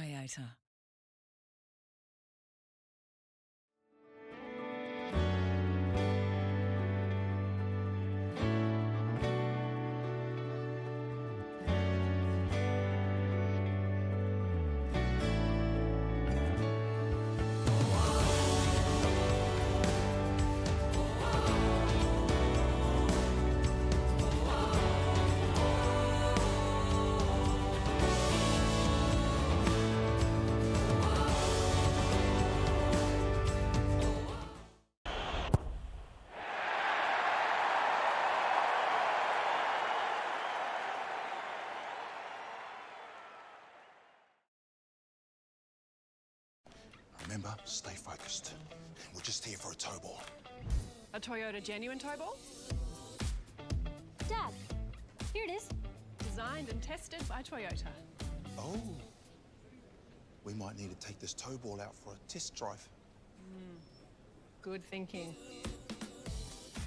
Toyota. Remember, stay focused. We're just here for a tow ball. A Toyota genuine tow ball? Dad, here it is. Designed and tested by Toyota. Oh. We might need to take this tow ball out for a test drive. Good thinking.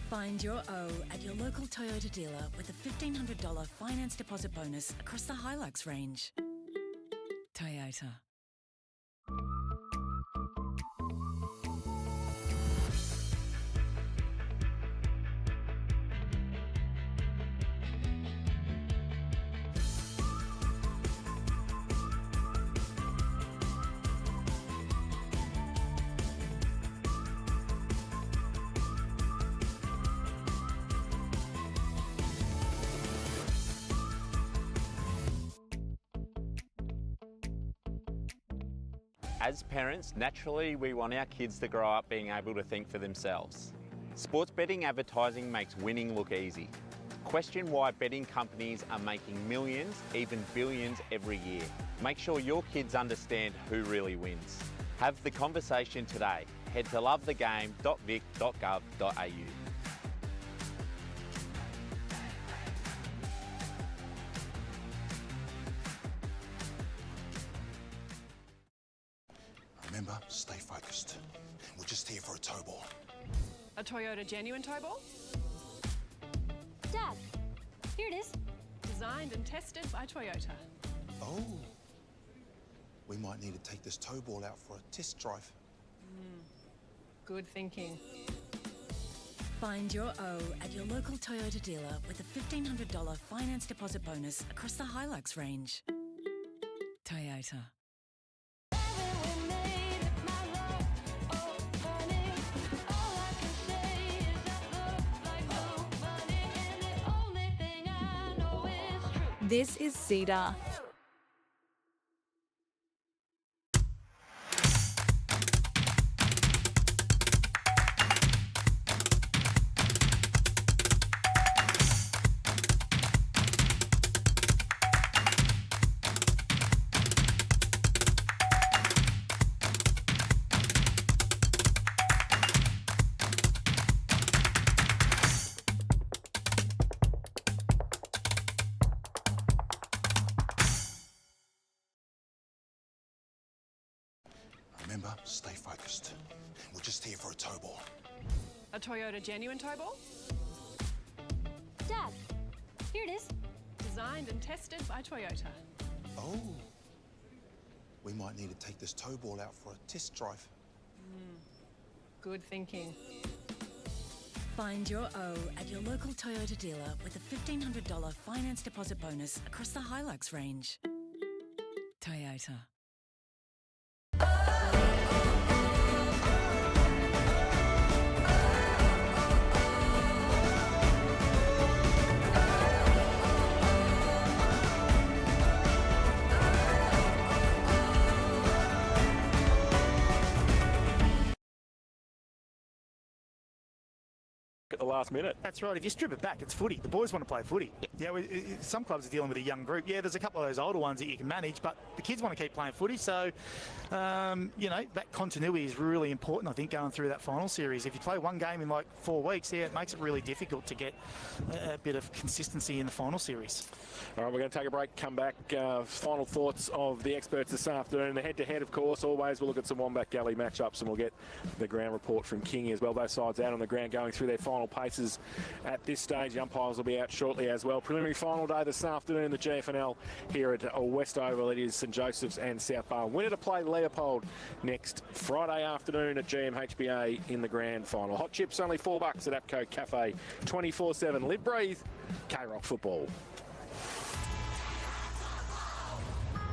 Find your O at your local Toyota dealer with a $1,500 finance deposit bonus across the Hilux range. Toyota. As parents, naturally we want our kids to grow up being able to think for themselves. Sports betting advertising makes winning look easy. Question why betting companies are making millions, even billions every year. Make sure your kids understand who really wins. Have the conversation today. Head to lovethegame.vic.gov.au. Remember, stay focused. We're just here for a tow ball. A Toyota genuine tow ball? Dad, here it is. Designed and tested by Toyota. Oh. We might need to take this tow ball out for a test drive. Good thinking. Find your O at your local Toyota dealer with a $1,500 finance deposit bonus across the Hilux range. Toyota. This is Cedar. Remember, stay focused. We're just here for a tow ball. A Toyota genuine tow ball? Dad, here it is. Designed and tested by Toyota. Oh. We might need to take this tow ball out for a test drive. Good thinking. Find your O at your local Toyota dealer with a $1,500 finance deposit bonus across the Hilux range. Toyota. At the last minute. That's right. If you strip it back, it's footy. The boys want to play footy. Yeah, some clubs are dealing with a young group. Yeah, there's a couple of those older ones that you can manage, but the kids want to keep playing footy. So, you know, that continuity is really important, I think, going through that final series. If you play one game in like 4 weeks, yeah, it makes it really difficult to get a bit of consistency in the final series. All right, we're going to take a break, come back. Final thoughts of the experts this afternoon. The head-to-head, of course, always. We'll look at some Wombat Galley matchups and we'll get the ground report from King as well. Both sides out on the ground going through their final paces at this stage. The umpires will be out shortly as well. Preliminary final day this afternoon in the GFL here at West Oval. It is St Joseph's and South Barwon. Winner to play Leopold next Friday afternoon at GMHBA in the grand final. Hot chips only $4 at APCO Cafe. 24/7. Live, breathe. K-Rock football.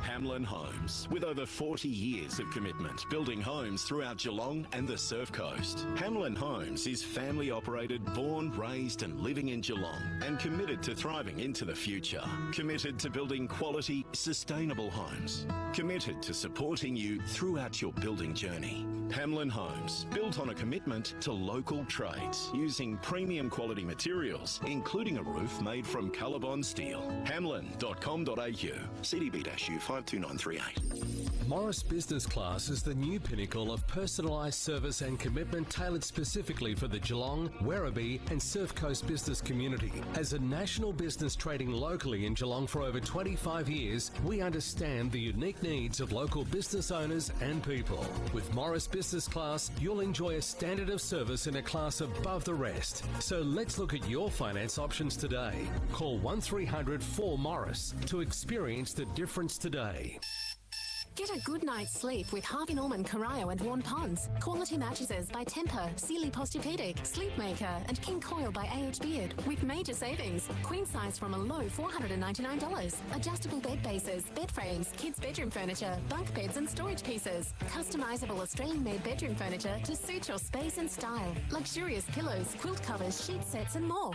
Hamlin Homes, with over 40 years of commitment, building homes throughout Geelong and the Surf Coast. Hamlin Homes is family operated, born, raised and living in Geelong, and committed to thriving into the future. Committed to building quality, sustainable homes. Committed to supporting you throughout your building journey. Hamlin Homes, built on a commitment to local trades, using premium quality materials, including a roof made from Colorbond steel. Hamlin.com.au, CDB-U 52938. Moris Business Class is the new pinnacle of personalised service and commitment tailored specifically for the Geelong, Werribee and Surf Coast business community. As a national business trading locally in Geelong for over 25 years, we understand the unique needs of local business owners and people. With Moris Business Class, you'll enjoy a standard of service in a class above the rest. So let's look at your finance options today. Call 1300 4MORRIS to experience the difference today. Get a good night's sleep with Harvey Norman, Corio and Warn Ponds. Quality mattresses by Tempur, Sealy Posturepedic, Sleepmaker and King Coil by A.H. Beard with major savings. Queen size from a low $499. Adjustable bed bases, bed frames, kids bedroom furniture, bunk beds and storage pieces. Customizable Australian-made bedroom furniture to suit your space and style. Luxurious pillows, quilt covers, sheet sets and more.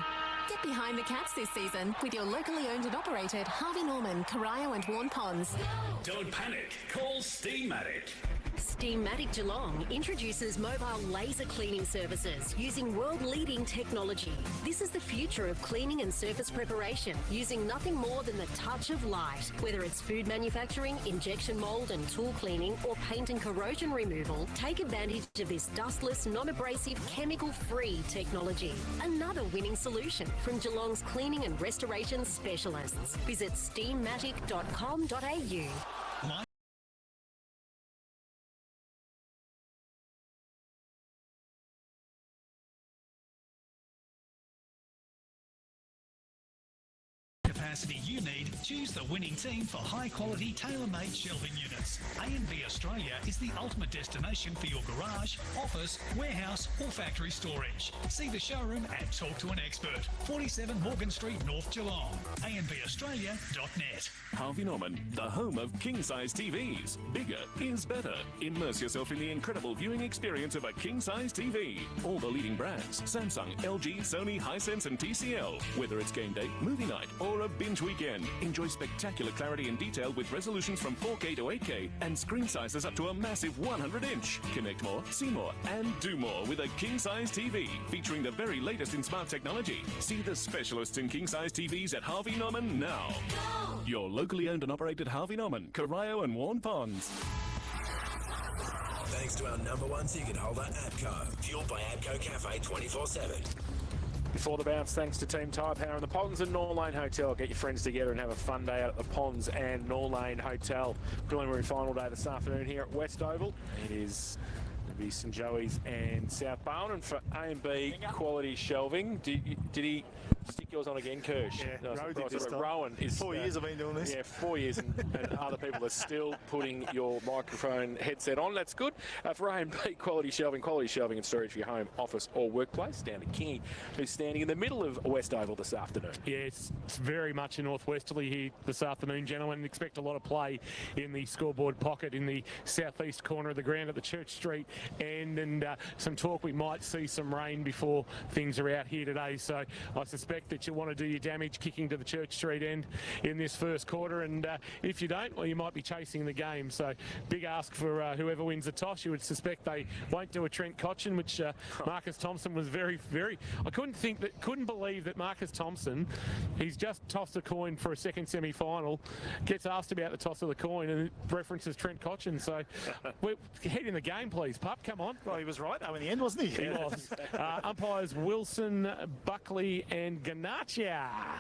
Get behind the cats this season with your locally owned and operated Harvey Norman, Corio and Warn Ponds. Don't panic. Call Steamatic. Steamatic Geelong introduces mobile laser cleaning services using world-leading technology. This is the future of cleaning and surface preparation using nothing more than the touch of light. Whether it's food manufacturing, injection mould and tool cleaning or paint and corrosion removal, take advantage of this dustless, non-abrasive, chemical-free technology. Another winning solution from Geelong's cleaning and restoration specialists. Visit steamatic.com.au. Capacity you need, choose the winning team for high-quality, tailor-made shelving units. A&V Australia is the ultimate destination for your garage, office, warehouse or factory storage. See the showroom and talk to an expert. 47 Morgan Street, North Geelong. ANVAustralia.net. Harvey Norman, the home of king-size TVs. Bigger is better. Immerse yourself in the incredible viewing experience of a king-size TV. All the leading brands, Samsung, LG, Sony, Hisense and TCL. Whether it's game day, movie night or a binge weekend, enjoy spectacular clarity and detail with resolutions from 4K to 8K and screen sizes up to a massive 100-inch. Connect more, see more and do more with a king-size TV featuring the very latest in smart technology. See the specialists in king-size TVs at Harvey Norman now. Go! Your locally owned and operated Harvey Norman, Corio and Warn Ponds. Thanks to our #1 ticket holder, APCO. Fueled by APCO Cafe 24/7. Before the bounce, thanks to Team Tyre Power and the Ponds and Norlane Hotel. Get your friends together and have a fun day out at the Ponds and Norlane Hotel. Preliminary final day this afternoon here at West Oval. It is going to be St Joey's and South Barwon. And for A&V quality shelving, did he stick yours on again, Kirsch? Yeah, no, Rowan is 4 years I've been doing this. Yeah, 4 years, and other people are still putting your microphone headset on. That's good. For A&V quality shelving and storage for your home, office or workplace. Down to Kingy, who's standing in the middle of West Oval this afternoon. Yeah, it's very much a northwesterly here this afternoon, gentlemen. Expect a lot of play in the scoreboard pocket in the southeast corner of the ground at the Church Street end, and some talk we might see some rain before things are out here today. So I suspect that you want to do your damage kicking to the Church Street end in this first quarter, and if you don't, well, you might be chasing the game. So big ask for whoever wins the toss. You would suspect they won't do a Trent Cotchin, which Marcus Thompson was very I couldn't believe that Marcus Thompson, he's just tossed a coin for a second semi-final, gets asked about the toss of the coin and references Trent Cotchin. So we're head in the game, please, pup, come on. Well, he was right though in the end, wasn't he? He was. Umpires Wilson, Buckley and Ganacha. Yeah,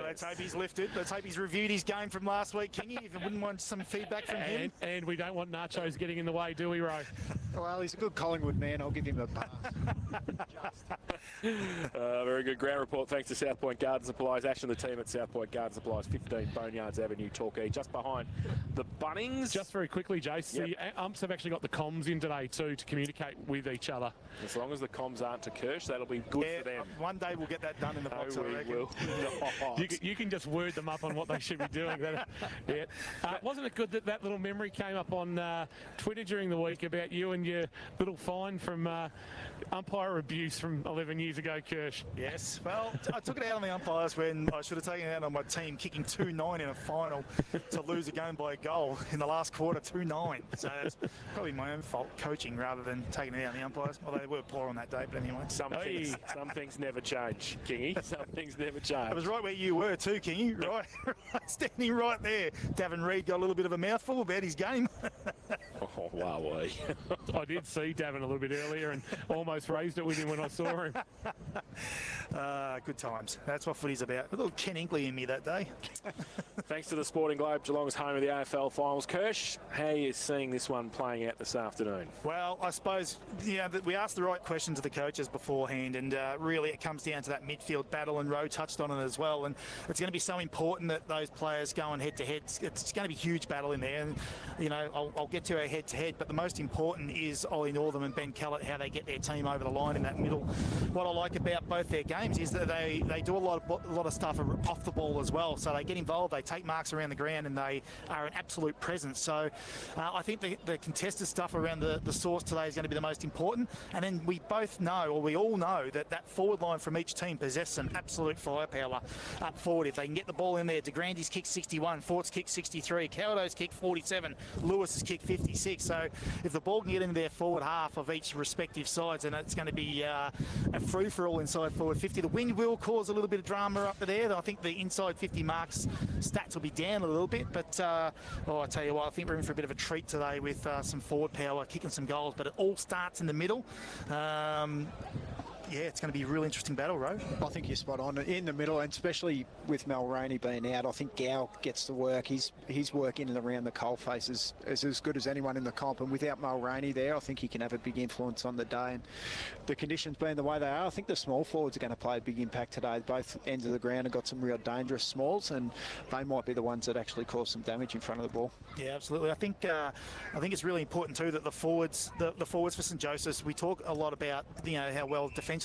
let's hope he's lifted. Let's hope he's reviewed his game from last week, Kingy, if you wouldn't want some feedback from him. And we don't want nachos getting in the way, do we, Ro? Well, he's a good Collingwood man. I'll give him a pass. Very good ground report. Thanks to South Point Garden Supplies. Ash and the team at South Point Garden Supplies, 15 Boneyards Avenue, Torquay, just behind the Bunnings. Just very quickly, Jace, the umps have actually got the comms in today too to communicate with each other. As long as the comms aren't to Kirsch, that'll be good for them. One day we'll get that done in the box, I reckon. Will. You can just word them up on what they should be doing. Wasn't it good that that little memory came up on Twitter during the week about you and your little fine from umpire abuse from 11 years ago, Kirsch? Yes. Well, I took it out on the umpires when I should have taken it out on my team kicking 2-9 in a final to lose a game by a goal in the last quarter, 2-9. So it's probably my own fault coaching rather than taking it out on the umpires. Although they were poor on that day, but anyway. Some things never change, Kingy. Some things never change. It was right where you were too, Kingy. Right, standing right there. Davin Reed got a little bit of a mouthful about his game. Oh, wow. I did see Davin a little bit earlier and almost raised it with him when I saw him. Good times. That's what footy's about. A little Ken Inkley in me that day. Thanks to the Sporting Globe, Geelong's home of the AFL Finals. Kirsch, how are you seeing this one playing out this afternoon? Well, I suppose we asked the right questions of the coaches beforehand, and really it comes down to that midfield battle, and Rowe touched on it as well. And it's going to be so important that those players go on head-to-head. It's going to be a huge battle in there, and I'll get to our head-to-head, but the most important is Ollie Northam and Ben Kellett, how they get their team over the line in that middle. What I like about both their games is that they do a lot of stuff off the ball as well. So they get involved, they take marks around the ground, and they are an absolute presence. So I think the contested stuff around the source today is going to be the most important. And then we all know that forward line from each team possess some absolute firepower up forward. If they can get the ball in there, DeGrandy's kick 61, Fort's kick 63, Caldo's kick 47, Lewis's kick 56. So if the ball can get into their forward half of each respective sides, then it's going to be a free-for-all inside forward 50. The wind will cause a little bit of drama up there. I think the inside 50 marks stats will be down a little bit, but I tell you what, I think we're in for a bit of a treat today with some forward power, kicking some goals, but it all starts in the middle. It's going to be a real interesting battle, Ro. I think you're spot on. In the middle, and especially with Mulroney being out, I think Gow gets the work. His work in and around the coalface is as good as anyone in the comp, and without Mulroney there, I think he can have a big influence on the day. And the conditions being the way they are, I think the small forwards are going to play a big impact today. Both ends of the ground have got some real dangerous smalls, and they might be the ones that actually cause some damage in front of the ball. Yeah, absolutely. I think it's really important too that the forwards for St Joseph's, we talk a lot about how well defensively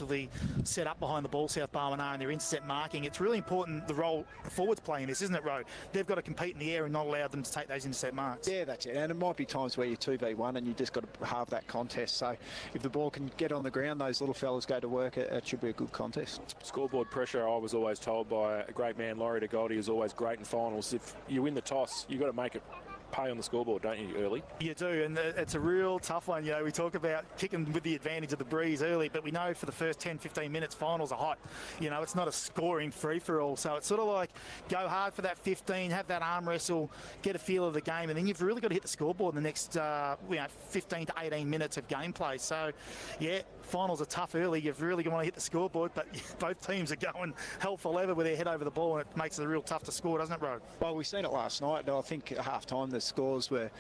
set up behind the ball South Barwon are and their intercept marking. It's really important the role the forwards play in this, isn't it, Ro? They've got to compete in the air and not allow them to take those intercept marks. Yeah, that's it. And it might be times where you're 2v1 and you just got to halve that contest. So if the ball can get on the ground, those little fellas go to work, it should be a good contest. Scoreboard pressure, I was always told by a great man, Laurie de Goldie, is always great in finals. If you win the toss, you've got to make it pay on the scoreboard, don't you, early? You do, and it's a real tough one. We talk about kicking with the advantage of the breeze early, but we know for the first 10-15 minutes, finals are hot. it's not a scoring free-for-all, so it's sort of like go hard for that 15, have that arm wrestle, get a feel of the game, and then you've really got to hit the scoreboard in the next 15 to 18 minutes of gameplay. So, finals are tough early. You've really got to hit the scoreboard, but both teams are going hell for leather with their head over the ball, and it makes it real tough to score, doesn't it, Ro? Well, we seen it last night. I think at half-time the scores were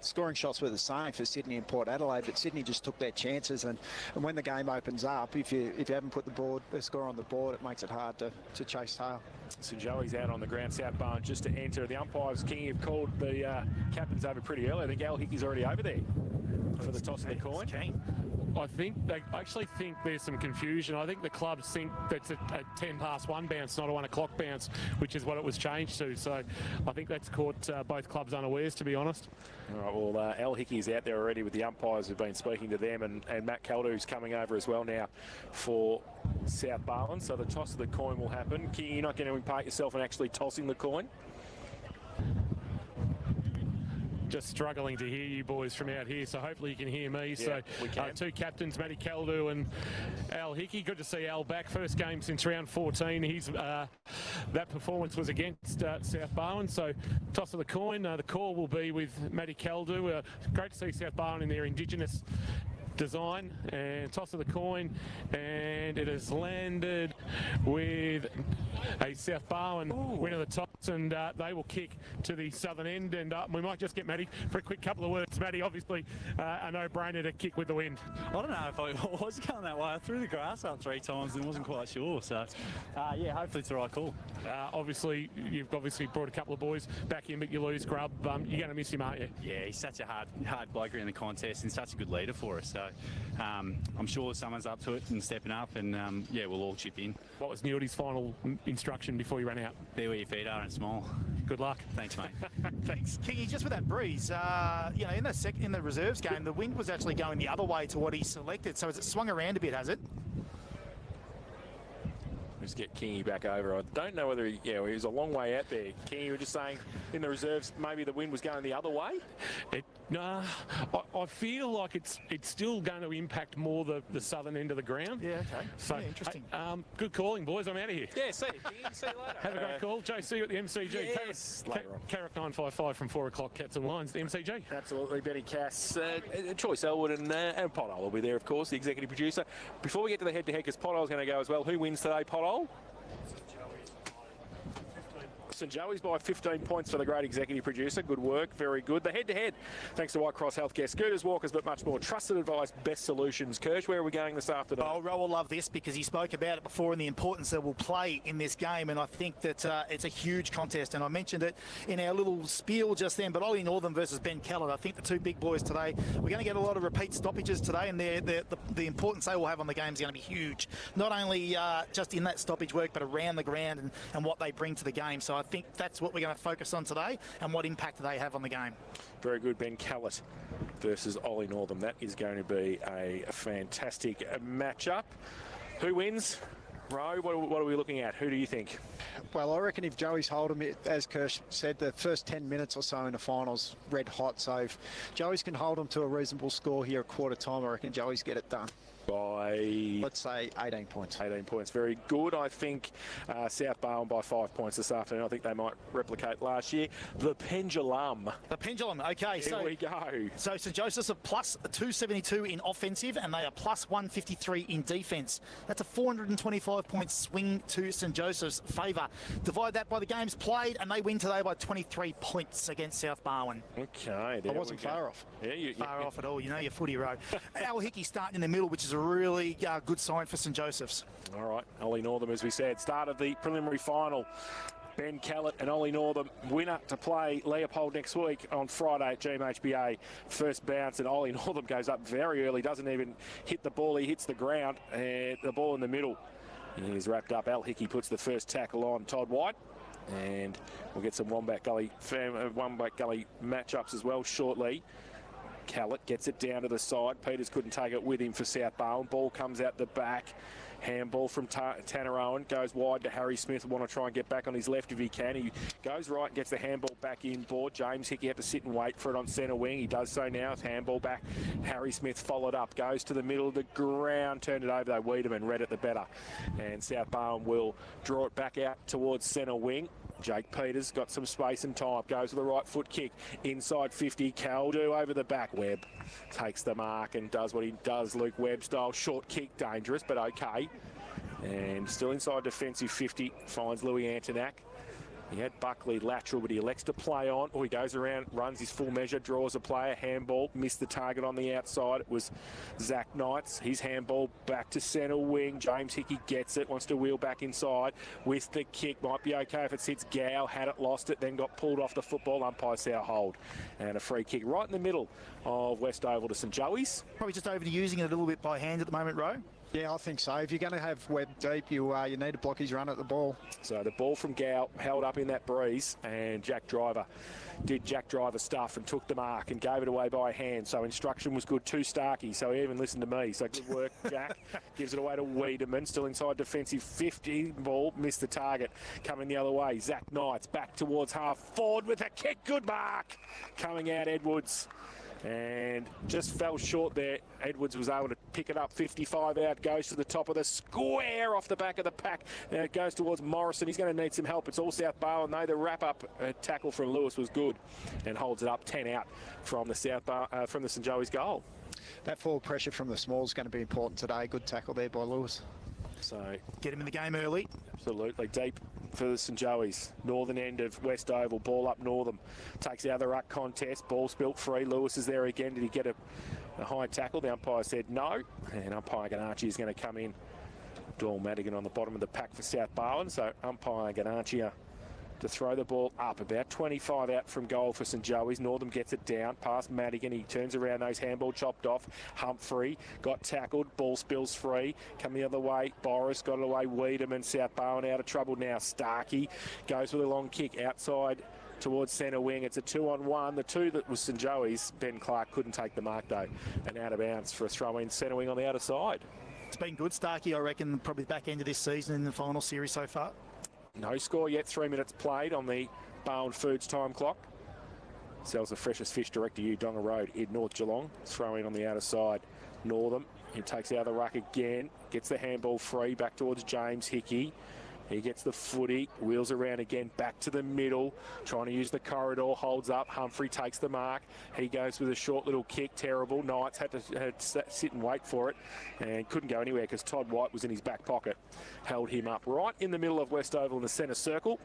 scoring shots were the same for Sydney and Port Adelaide, but Sydney just took their chances, and when the game opens up, if you haven't put the score on the board, it makes it hard to chase tail. So Joey's out on the ground, South Barwon just to enter. The umpires, King, have called the captains over pretty early. I think Al Hickey's already over there for the toss of the coin. I think they actually think there's some confusion. I think the clubs think that's a 10 past 1 bounce, not a 1 o'clock bounce, which is what it was changed to. So I think that's caught both clubs unawares, to be honest. All right, well, Al Hickey's out there already with the umpires who've been speaking to them, and Matt Caldu's coming over as well now for South Barwon. So the toss of the coin will happen. King, you're not going to impart yourself in actually tossing the coin? Just struggling to hear you boys from out here, so hopefully you can hear me. Yeah, we can. Two captains, Matty Caldu and Al Hickey. Good to see Al back. First game since round 14. That performance was against South Barwon, so toss of the coin. The call will be with Matty Caldu. Great to see South Barwon in their Indigenous design and toss of the coin, and it has landed with a South Barwon winner of the toss, and they will kick to the southern end, and we might just get Matic for a quick couple of words. Matty, obviously a no-brainer to kick with the wind. I don't know if I was going that way. I threw the grass up 3 times and wasn't quite sure, so yeah, hopefully it's the right call. Obviously, you've brought a couple of boys back in, but you lose Grub. You're going to miss him, aren't you? Yeah, he's such a hard bloke in the contest and such a good leader for us, so I'm sure someone's up to it and stepping up, and yeah, we'll all chip in. What was Newdy's final instruction before you ran out? Be where your feet are and smile. Good luck. Thanks, mate. Thanks. Kingy, just with that breeze, you know, in the reserves game, the wind was actually going the other way to what he selected, so has it swung around a bit, has it? Let's get Kingy back over. I don't know whether he was a long way out there. Kingy, you were just saying in the reserves maybe the wind was going the other way? I feel like it's still going to impact more the southern end of the ground. Yeah, okay. So, yeah, interesting. Good calling, boys. I'm out of here. Yeah, see you. See you later. Have a great call. Jay, see you at the MCG. Yes, later on. Carrick 955 from 4 o'clock, Cats and Lions, the MCG. Absolutely, Benny Cass, Choice Elwood and Pothole will be there, of course, the executive producer. Before we get to the head-to-head, because Pothole's going to go as well, who wins today, Pothole? St Joey's by 15 points for the great executive producer. Good work, very good. The head-to-head, thanks to White Cross Healthcare, scooters, walkers, but much more. Trusted advice, best solutions. Kirsch, where are we going this afternoon? Oh, Roe will love this because he spoke about it before and the importance that will play in this game, and I think that it's a huge contest, and I mentioned it in our little spiel just then, but Ollie Northern versus Ben Kellett, I think the two big boys today, we're going to get a lot of repeat stoppages today, and the importance they will have on the game is going to be huge. Not only just in that stoppage work, but around the ground and what they bring to the game. So I think that's what we're going to focus on today and what impact they have on the game. Very good, Ben Kellett versus Ollie Northern. That is going to be a fantastic matchup. Who wins? Ro, what are we looking at? Who do you think? Well, I reckon if Joey's holding it, as Kirsch said, the first 10 minutes or so in the finals, red hot. So if Joey's can hold them to a reasonable score here at quarter time, I reckon Joey's get it done. By, let's say, 18 points. 18 points, very good. I think South Barwon by 5 points this afternoon. I think they might replicate last year. The Pendulum. The Pendulum, okay. Here we go. So St Joseph's are plus 272 in offensive and they are plus 153 in defence. That's a 425-point swing to St Joseph's favour. Divide that by the games played and they win today by 23 points against South Barwon. Okay, I wasn't far off. Yeah, far off at all. You know your footy, Row. Al Hickey starting in the middle, which is a really good sign for St Joseph's. All right, Ollie Northern, as we said, start of the preliminary final. Ben Kellett and Ollie Northern, winner to play Leopold next week on Friday at GMHBA. First bounce, and Ollie Northern goes up very early, doesn't even hit the ball, he hits the ground, and the ball in the middle. He's wrapped up. Al Hickey puts the first tackle on Todd White. And we'll get some Wombat Gully matchups as well shortly. Kellett gets it down to the side. Peters couldn't take it with him for South Barwon. Ball comes out the back. Handball from Tanner Owen. Goes wide to Harry Smith. Want to try and get back on his left if he can. He goes right and gets the handball back in board. James Hickey had to sit and wait for it on centre wing. He does so now. It's handball back. Harry Smith followed up. Goes to the middle of the ground. Turned it over though. Wiedemann read it the better. And South Barwon will draw it back out towards centre wing. Jake Peters got some space and time. Goes with the right foot kick. Inside 50. Caldo over the back. Webb takes the mark and does what he does. Luke Webb style. Short kick. Dangerous, but okay. And still inside defensive 50. Finds Louis Antonac. He had Buckley lateral, but he elects to play on. Or he goes around, runs his full measure, draws a player, handball, missed the target on the outside. It was Zach Knights. His handball back to centre wing. James Hickey gets it, wants to wheel back inside with the kick. Might be okay if it sits. Gow had it, lost it, then got pulled off the football. Umpire said hold. And a free kick right in the middle of West Oval to St Joey's. Probably just overusing it a little bit by hand at the moment, Ro. Yeah, I think so. If you're going to have Webb deep, you need to block his run at the ball. So the ball from Gow held up in that breeze, and Jack Driver did Jack Driver stuff and took the mark and gave it away by hand. So instruction was good to Starkey, so he even listened to me. So good work, Jack. Gives it away to Wiedemann, still inside defensive 50. Ball missed the target. Coming the other way, Zach Knights back towards half forward with a kick. Good mark. Coming out Edwards. And just fell short there. Edwards was able to pick it up. 55 out, goes to the top of the square off the back of the pack. Now it goes towards Morrison. He's going to need some help. It's all South Barwon. The wrap-up tackle from Lewis was good and holds it up. 10 out from the from the St Joey's goal. That forward pressure from the small is going to be important today. Good tackle there by Lewis. So get him in the game early. Absolutely. Deep for the St Joey's. Northern end of West Oval. Ball up Northam. Takes out the ruck contest. Ball spilt free. Lewis is there again. Did he get a high tackle? The umpire said no. And umpire Ganacci is going to come in. Doyle Madigan on the bottom of the pack for South Barwon. So umpire Ganacci to throw the ball up. About 25 out from goal for St Joey's. Northam gets it down past Madigan. He turns around, those handball chopped off. Humphrey got tackled. Ball spills free. Come the other way. Boris got it away. Wiedemann. South Barwon out of trouble now. Starkey goes with a long kick outside towards centre wing. It's a 2-on-1. The two that was St Joey's, Ben Clark couldn't take the mark though. And out of bounds for a throw in centre wing on the outer side. It's been good, Starkey, I reckon, probably back end of this season in the final series so far. No score yet, 3 minutes played on the Barwon Foods time clock. Sells the freshest fish direct to you, Donga Road in North Geelong. Throw in on the outer side. Northam, he takes out the ruck again, gets the handball free back towards James Hickey. He gets the footy, wheels around again, back to the middle, trying to use the corridor, holds up. Humphrey takes the mark. He goes with a short little kick, terrible. Knights had to sit and wait for it and couldn't go anywhere because Todd White was in his back pocket. Held him up right in the middle of West Oval in the centre circle.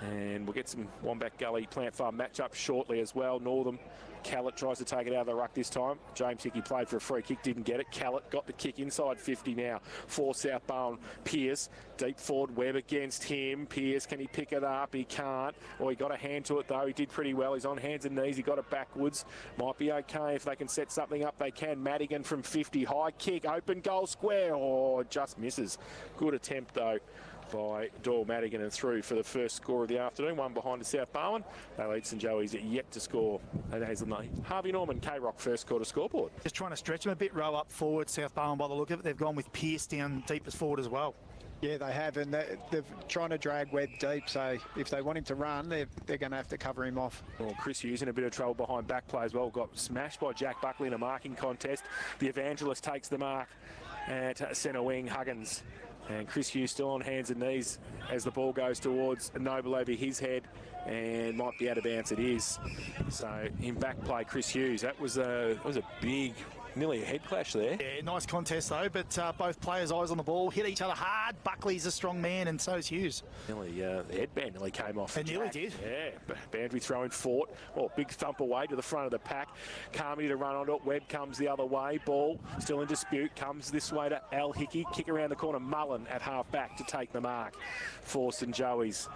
And we'll get some Wombat Gully Plant Farm matchup shortly as well. Northam, Callett tries to take it out of the ruck this time. James Hickey played for a free kick, didn't get it. Callett got the kick inside 50 now for South Barwon. Pearce, deep forward, Webb against him. Pearce, can he pick it up? He can't. Well, he got a hand to it though. He did pretty well. He's on hands and knees. He got it backwards. Might be okay if they can set something up. They can. Madigan from 50. High kick, open goal square. Oh, just misses. Good attempt though by Doyle Madigan and through for the first score of the afternoon. One behind to South Barwon. They lead St Joey's yet to score. That has the Harvey Norman K-Rock first quarter scoreboard. Just trying to stretch them a bit, row up forward, South Barwon by the look of it. They've gone with Pearce down deepest forward as well. Yeah, they have, and they're trying to drag Webb deep, so if they want him to run, they're going to have to cover him off. Well, Chris Hughes in a bit of trouble behind back play as well. Got smashed by Jack Buckley in a marking contest. The Evangelist takes the mark at centre wing, Huggins. And Chris Hughes still on hands and knees as the ball goes towards Noble over his head and might be out of bounds. It is. So in back play, Chris Hughes. That was a big, nearly a head clash there. Yeah, nice contest though, but both players' eyes on the ball, hit each other hard. Buckley's a strong man and so's Hughes. Nearly, the headband nearly came off. It nearly did. Yeah, boundary throw in fought. Well, big thump away to the front of the pack. Carmody to run onto it. Webb comes the other way. Ball still in dispute. Comes this way to Al Hickey. Kick around the corner. Mullen at half back to take the mark for St Joey's.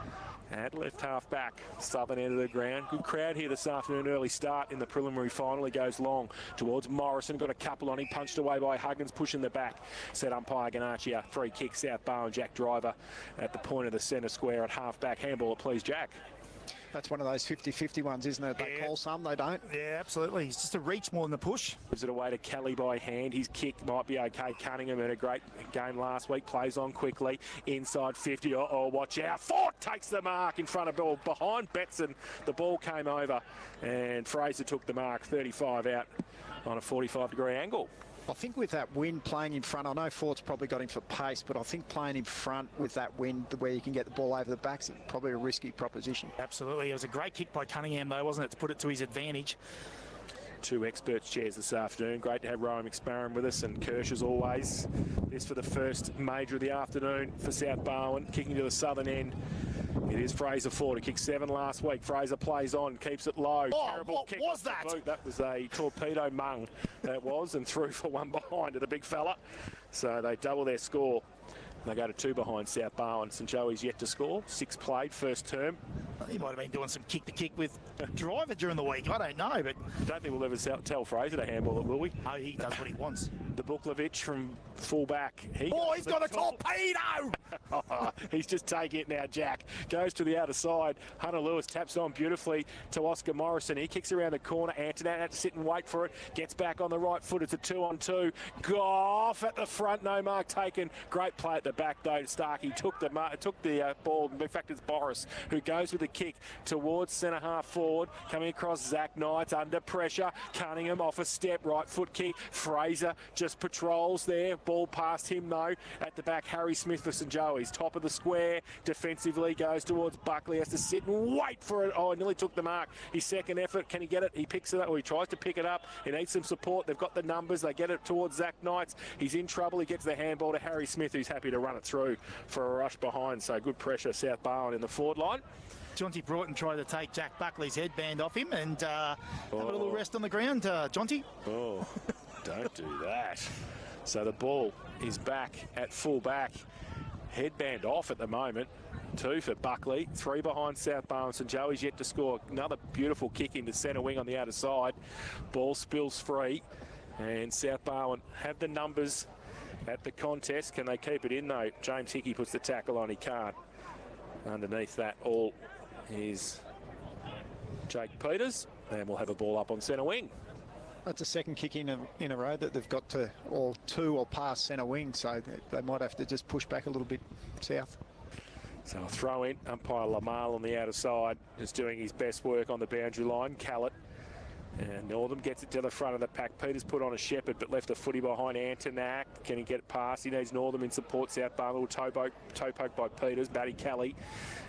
At left half back, southern end of the ground. Good crowd here this afternoon. Early start in the preliminary final. He goes long towards Morrison. Got a couple on him. Punched away by Huggins. Pushing the back. Set umpire Ganacci. Free kick. South Barwon. Jack Driver at the point of the centre square at half back. Handball, please, Jack. That's one of those 50-50 ones, isn't it? They call some, they don't. Yeah, absolutely. It's just a reach more than a push. Gives it away to Kelly by hand. His kick might be okay. Cunningham had a great game last week. Plays on quickly. Inside 50. Uh-oh, watch out. Fort takes the mark in front of ball. Behind Betson, the ball came over. And Fraser took the mark. 35 out on a 45-degree angle. I think with that wind playing in front, I know Fort's probably got him for pace, but I think playing in front with that wind where you can get the ball over the backs is probably a risky proposition. Absolutely. It was a great kick by Cunningham, though, wasn't it, to put it to his advantage. Two experts chairs this afternoon. Great to have Rowan McSparron with us and Kirsch as always. This for the first major of the afternoon for South Barwon, kicking to the southern end. It is Fraser Ford, who kicked 7 last week. Fraser plays on, keeps it low. Oh, terrible what kick. was that? That was a torpedo mung, that was, and threw for one behind to the big fella. So they double their score. They go to 2 behind South Barwon. St Joey's yet to score. 6 played, first term. He might have been doing some kick-to-kick with Driver during the week. I don't know, but... I don't think we'll ever tell Fraser to handball it, will we? No, he does what he wants. The Buklovich from full-back. He's got a torpedo! He's just taking it now, Jack. Goes to the outer side. Hunter Lewis taps on beautifully to Oscar Morrison. He kicks around the corner. Antonet had to sit and wait for it. Gets back on the right foot. It's a 2-on-2. Goff at the front. No mark taken. Great play at the back, though. Starkey took the ball. In fact, it's Boris who goes with the kick towards centre-half forward. Coming across Zach Knights under pressure. Cunningham off a step. Right foot kick. Fraser just just patrols there. Ball past him, though. At the back, Harry Smith for St Joey's. Top of the square. Defensively goes towards Buckley. Has to sit and wait for it. Oh, nearly took the mark. His second effort. Can he get it? He picks it up, or he tries to pick it up. He needs some support. They've got the numbers. They get it towards Zach Knights. He's in trouble. He gets the handball to Harry Smith, who's happy to run it through for a rush behind. So good pressure, South Barwon in the forward line. Jonty Broughton tried to take Jack Buckley's headband off him and have a little rest on the ground, Jonty. Oh, don't do that. So the ball is back at full back. Headband off at the moment. 2 for Buckley. 3 behind South Barwon. St Joey's yet to score. Another beautiful kick into centre wing on the outer side. Ball spills free. And South Barwon have the numbers at the contest. Can they keep it in, though? James Hickey puts the tackle on. He can't. Underneath that all is Jake Peters, and we'll have a ball up on centre wing. That's a second kick in a row that they've got to, or 2 or past centre wing, so they might have to just push back a little bit south. So I'll throw in umpire Lamal on the outer side, just doing his best work on the boundary line. Callett. And Northam gets it to the front of the pack. Peters put on a shepherd, but left a footy behind Antonak. Can he get it past? He needs Northam in support. South Barwon, toe poke by Peters. Matty Kelly.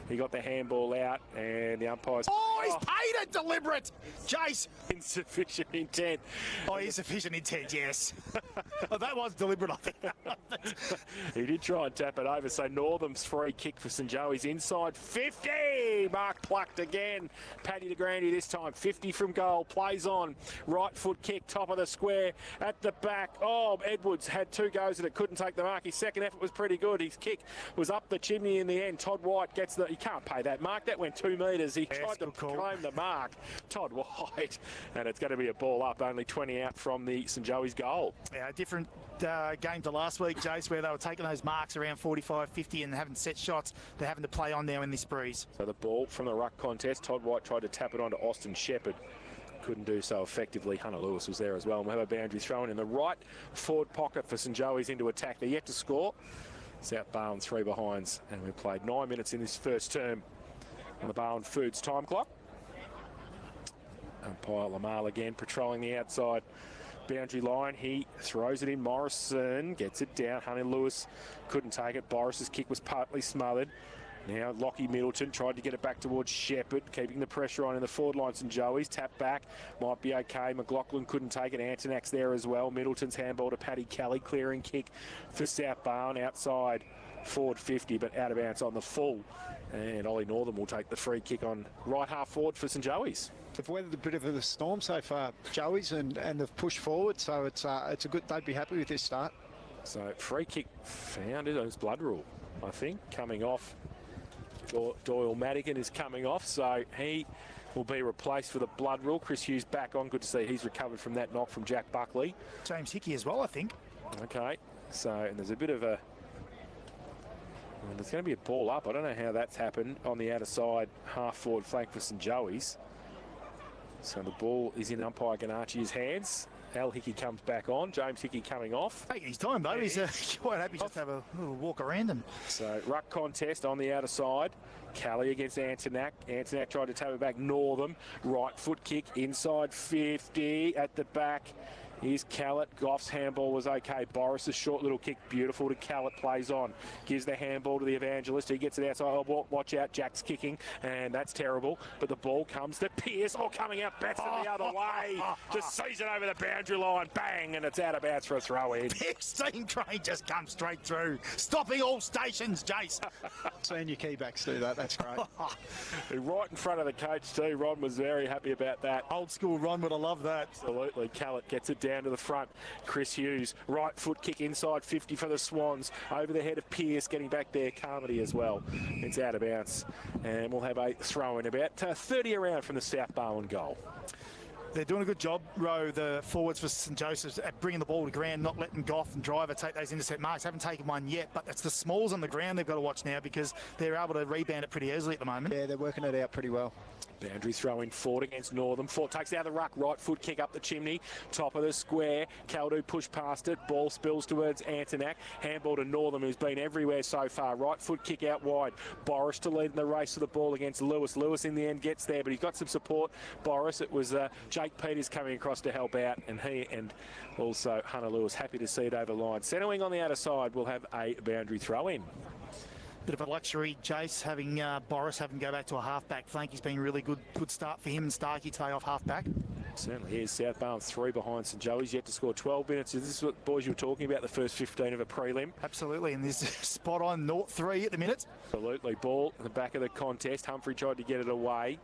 He got the handball out, and the umpire's... Oh, he's paid it deliberate! Jace! Insufficient intent. Oh, insufficient intent, yes. Oh, that was deliberate, I think. He did try and tap it over, so Northam's free kick for St Joey's inside 50! Mark plucked again. Paddy de Grande this time. 50 from goal. Plays on. Right foot kick, top of the square. At the back. Oh, Edwards had 2 goes at it. Couldn't take the mark. His second effort was pretty good. His kick was up the chimney in the end. Todd White gets the... He can't pay that mark. That went 2 metres. He tried to claim the mark. Todd White. And it's going to be a ball up. Only 20 out from the St Joey's goal. Yeah, different game to last week, Jace, where they were taking those marks around 45, 50 and having set shots. They're having to play on now in this breeze. So the ball from the ruck contest. Todd White tried to tap it onto Austin Shepherd. Couldn't do so effectively. Hunter Lewis was there as well. And we'll have a boundary thrown in the right forward pocket for St Joey's into attack. They're yet to score. South Barwon 3 behinds, and we've played 9 minutes in this first term on the Barwon Foods time clock. Umpire Lamal again patrolling the outside boundary line. He throws it in. Morrison gets it down. Hunter Lewis couldn't take it. Boris's kick was partly smothered. Now Lockie Middleton tried to get it back towards Shepherd, keeping the pressure on in the forward line. St Joey's tap back, might be okay. McLaughlin couldn't take it. Antonak's there as well. Middleton's handball to Paddy Kelly, clearing kick for South Barwon outside forward 50, but out of bounds on the full. And Ollie Northam will take the free kick on right half forward for St Joey's. They've weathered a bit of a storm so far, Joey's, and they've pushed forward, so it's a good. They'd be happy with this start. So free kick found it on his blood rule, I think, coming off. Doyle Madigan is coming off, so he will be replaced for the blood rule. Chris Hughes back on. Good to see he's recovered from that knock from Jack Buckley. James Hickey as well, I think. Okay, so and there's a bit of a... Well, there's going to be a ball up. I don't know how that's happened on the outer side, half forward flank for St Joey's. So the ball is in umpire Ganachi's hands. Al Hickey comes back on. James Hickey coming off. Taking his time, though. Yeah, he's quite happy just to have a little walk around him. So, ruck contest on the outer side. Kelly against Antonak. Antonak tried to tap it back. Northam. Right foot kick inside 50. At the back is Callett. Goff's handball was okay. Boris's short little kick, beautiful to Callett, plays on. Gives the handball to the Evangelist. He gets it outside. Oh, watch out, Jack's kicking, and that's terrible. But the ball comes to Pearce. Oh, coming out, bats it the other way. Just sees it over the boundary line. Bang, and it's out of bounds for a throw in. Big steam train just comes straight through. Stopping all stations, Jace. Seeing your key backs do that, that's great. Right in front of the coach too. Ron was very happy about that. Old school Ron would have loved that. Absolutely. Callett gets it down to the front. Chris Hughes, right foot kick inside 50 for the Swans. Over the head of Pearce, getting back there. Carmody as well. It's out of bounds. And we'll have a throw in about 30 around from the South Barwon goal. They're doing a good job, Ro, the forwards for St Joseph's, at bringing the ball to ground, not letting Goff and Driver take those intercept marks. Haven't taken one yet, but it's the smalls on the ground they've got to watch now because they're able to rebound it pretty easily at the moment. Yeah, they're working it out pretty well. Boundary throw in Ford against Northam. Ford takes out the ruck, right foot kick up the chimney, top of the square. Caldo push past it, ball spills towards Antonak. Handball to Northam, who's been everywhere so far. Right foot kick out wide. Boris to lead in the race for the ball against Lewis. Lewis in the end gets there, but he's got some support. Boris, it was Jake Peters coming across to help out, and he and also Hunter Lewis happy to see it over the line. Centre wing on the outer side will have a boundary throw in. Bit of a luxury, Jace, having Boris having to go back to a half-back flank. He's been really good start for him and Starkey today off half-back. Certainly. Here's South Barwon 3 behind St Joey's, yet to score 12 minutes. Is this what, boys, you were talking about, the first 15 of a prelim? Absolutely, and there's spot on 0-3 at the minute. Absolutely. Ball in the back of the contest. Humphrey tried to get it away.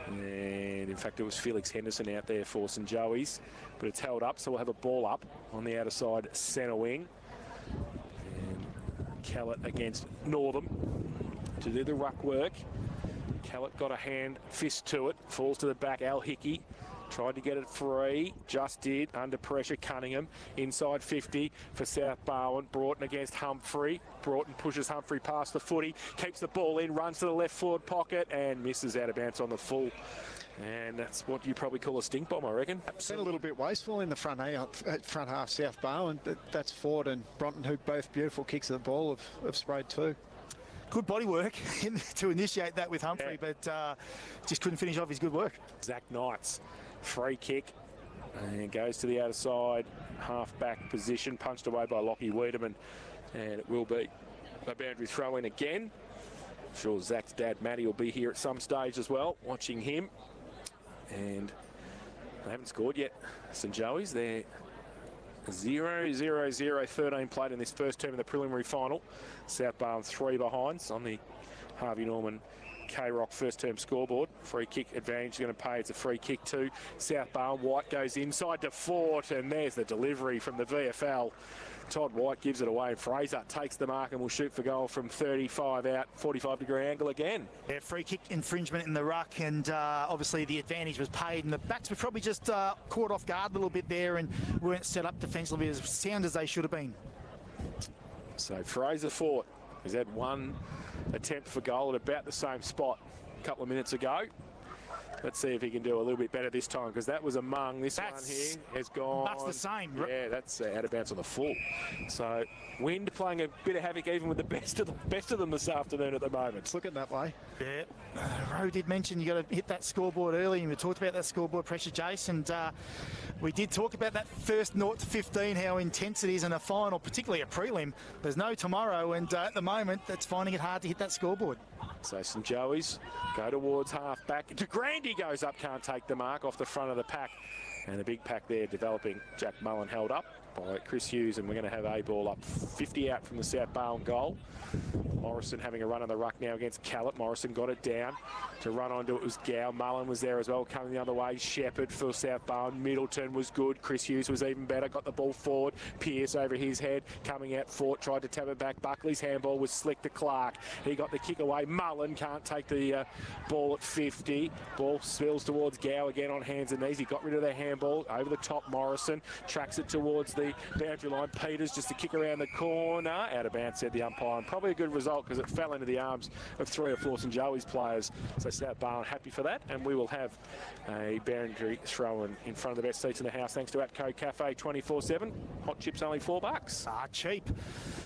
And in fact, it was Felix Henderson out there for St Joey's, but it's held up, so we'll have a ball up on the outer side centre wing. Callett against Northam to do the ruck work. Callett got a hand fist to it, falls to the back. Al Hickey tried to get it free, just did, under pressure. Cunningham inside 50 for South Barwon. Broughton against Humphrey. Broughton pushes Humphrey past the footy, keeps the ball in, runs to the left forward pocket and misses out of bounds on the full. And that's what you probably call a stink bomb, I reckon. Been a little bit wasteful in the front half, South Barwon. That's Ford and Bronton, who both beautiful kicks of the ball have sprayed too. Good body work to initiate that with Humphrey, but just couldn't finish off his good work. Zach Knights, free kick, and goes to the outer side, half-back position, punched away by Lockie Wiedemann, and it will be a boundary throw-in again. I'm sure Zach's dad, Matty, will be here at some stage as well, watching him. And they haven't scored yet. St Joey's, they're 0-0-0, 13 played in this first term of the preliminary final. South Barwon 3 behinds on the Harvey Norman K-Rock first term scoreboard. Free kick advantage is going to pay. It's a free kick to South Barwon. White goes inside to Fort, and there's the delivery from the VFL. Todd White gives it away. Fraser takes the mark and will shoot for goal from 35 out, 45-degree angle again. Yeah, free kick infringement in the ruck, and obviously the advantage was paid, and the backs were probably just caught off guard a little bit there and weren't set up defensively as sound as they should have been. So Fraser Fort has had one attempt for goal at about the same spot a couple of minutes ago. Let's see if he can do a little bit better this time, because that was among this one here has gone. That's the same. Yeah, that's out of bounds on the full. So wind playing a bit of havoc even with the best of them this afternoon at the moment. It's looking that way. Yeah. Rowe did mention you got to hit that scoreboard early, and we talked about that scoreboard pressure, Jace, and we did talk about that first 0-15, how intense it is in a final, particularly a prelim. There's no tomorrow, and at the moment, that's finding it hard to hit that scoreboard. So St Joey's go towards half-back. DeGrandy goes up, can't take the mark off the front of the pack. And the big pack there developing. Jack Mullen held up by Chris Hughes, and we're going to have a ball up 50 out from the South Barwon goal. Morrison having a run on the ruck now against Callett. Morrison got it down to run onto it was Gow. Mullen was there as well, coming the other way. Shepherd for South Barwon. Middleton was good. Chris Hughes was even better. Got the ball forward. Pearce over his head. Coming out. Fort tried to tap it back. Buckley's handball was slick to Clark. He got the kick away. Mullen can't take the ball at 50. Ball spills towards Gow again on hands and knees. He got rid of the handball. Over the top, Morrison tracks it towards the boundary line. Peters just to kick around the corner. Out of bounds, said the umpire. And probably a good result because it fell into the arms of 3 or 4 St Joey's players. So South Barwon happy for that, and we will have a boundary throw in front of the best seats in the house thanks to Atco Cafe 24/7. Hot chips only $4. Cheap.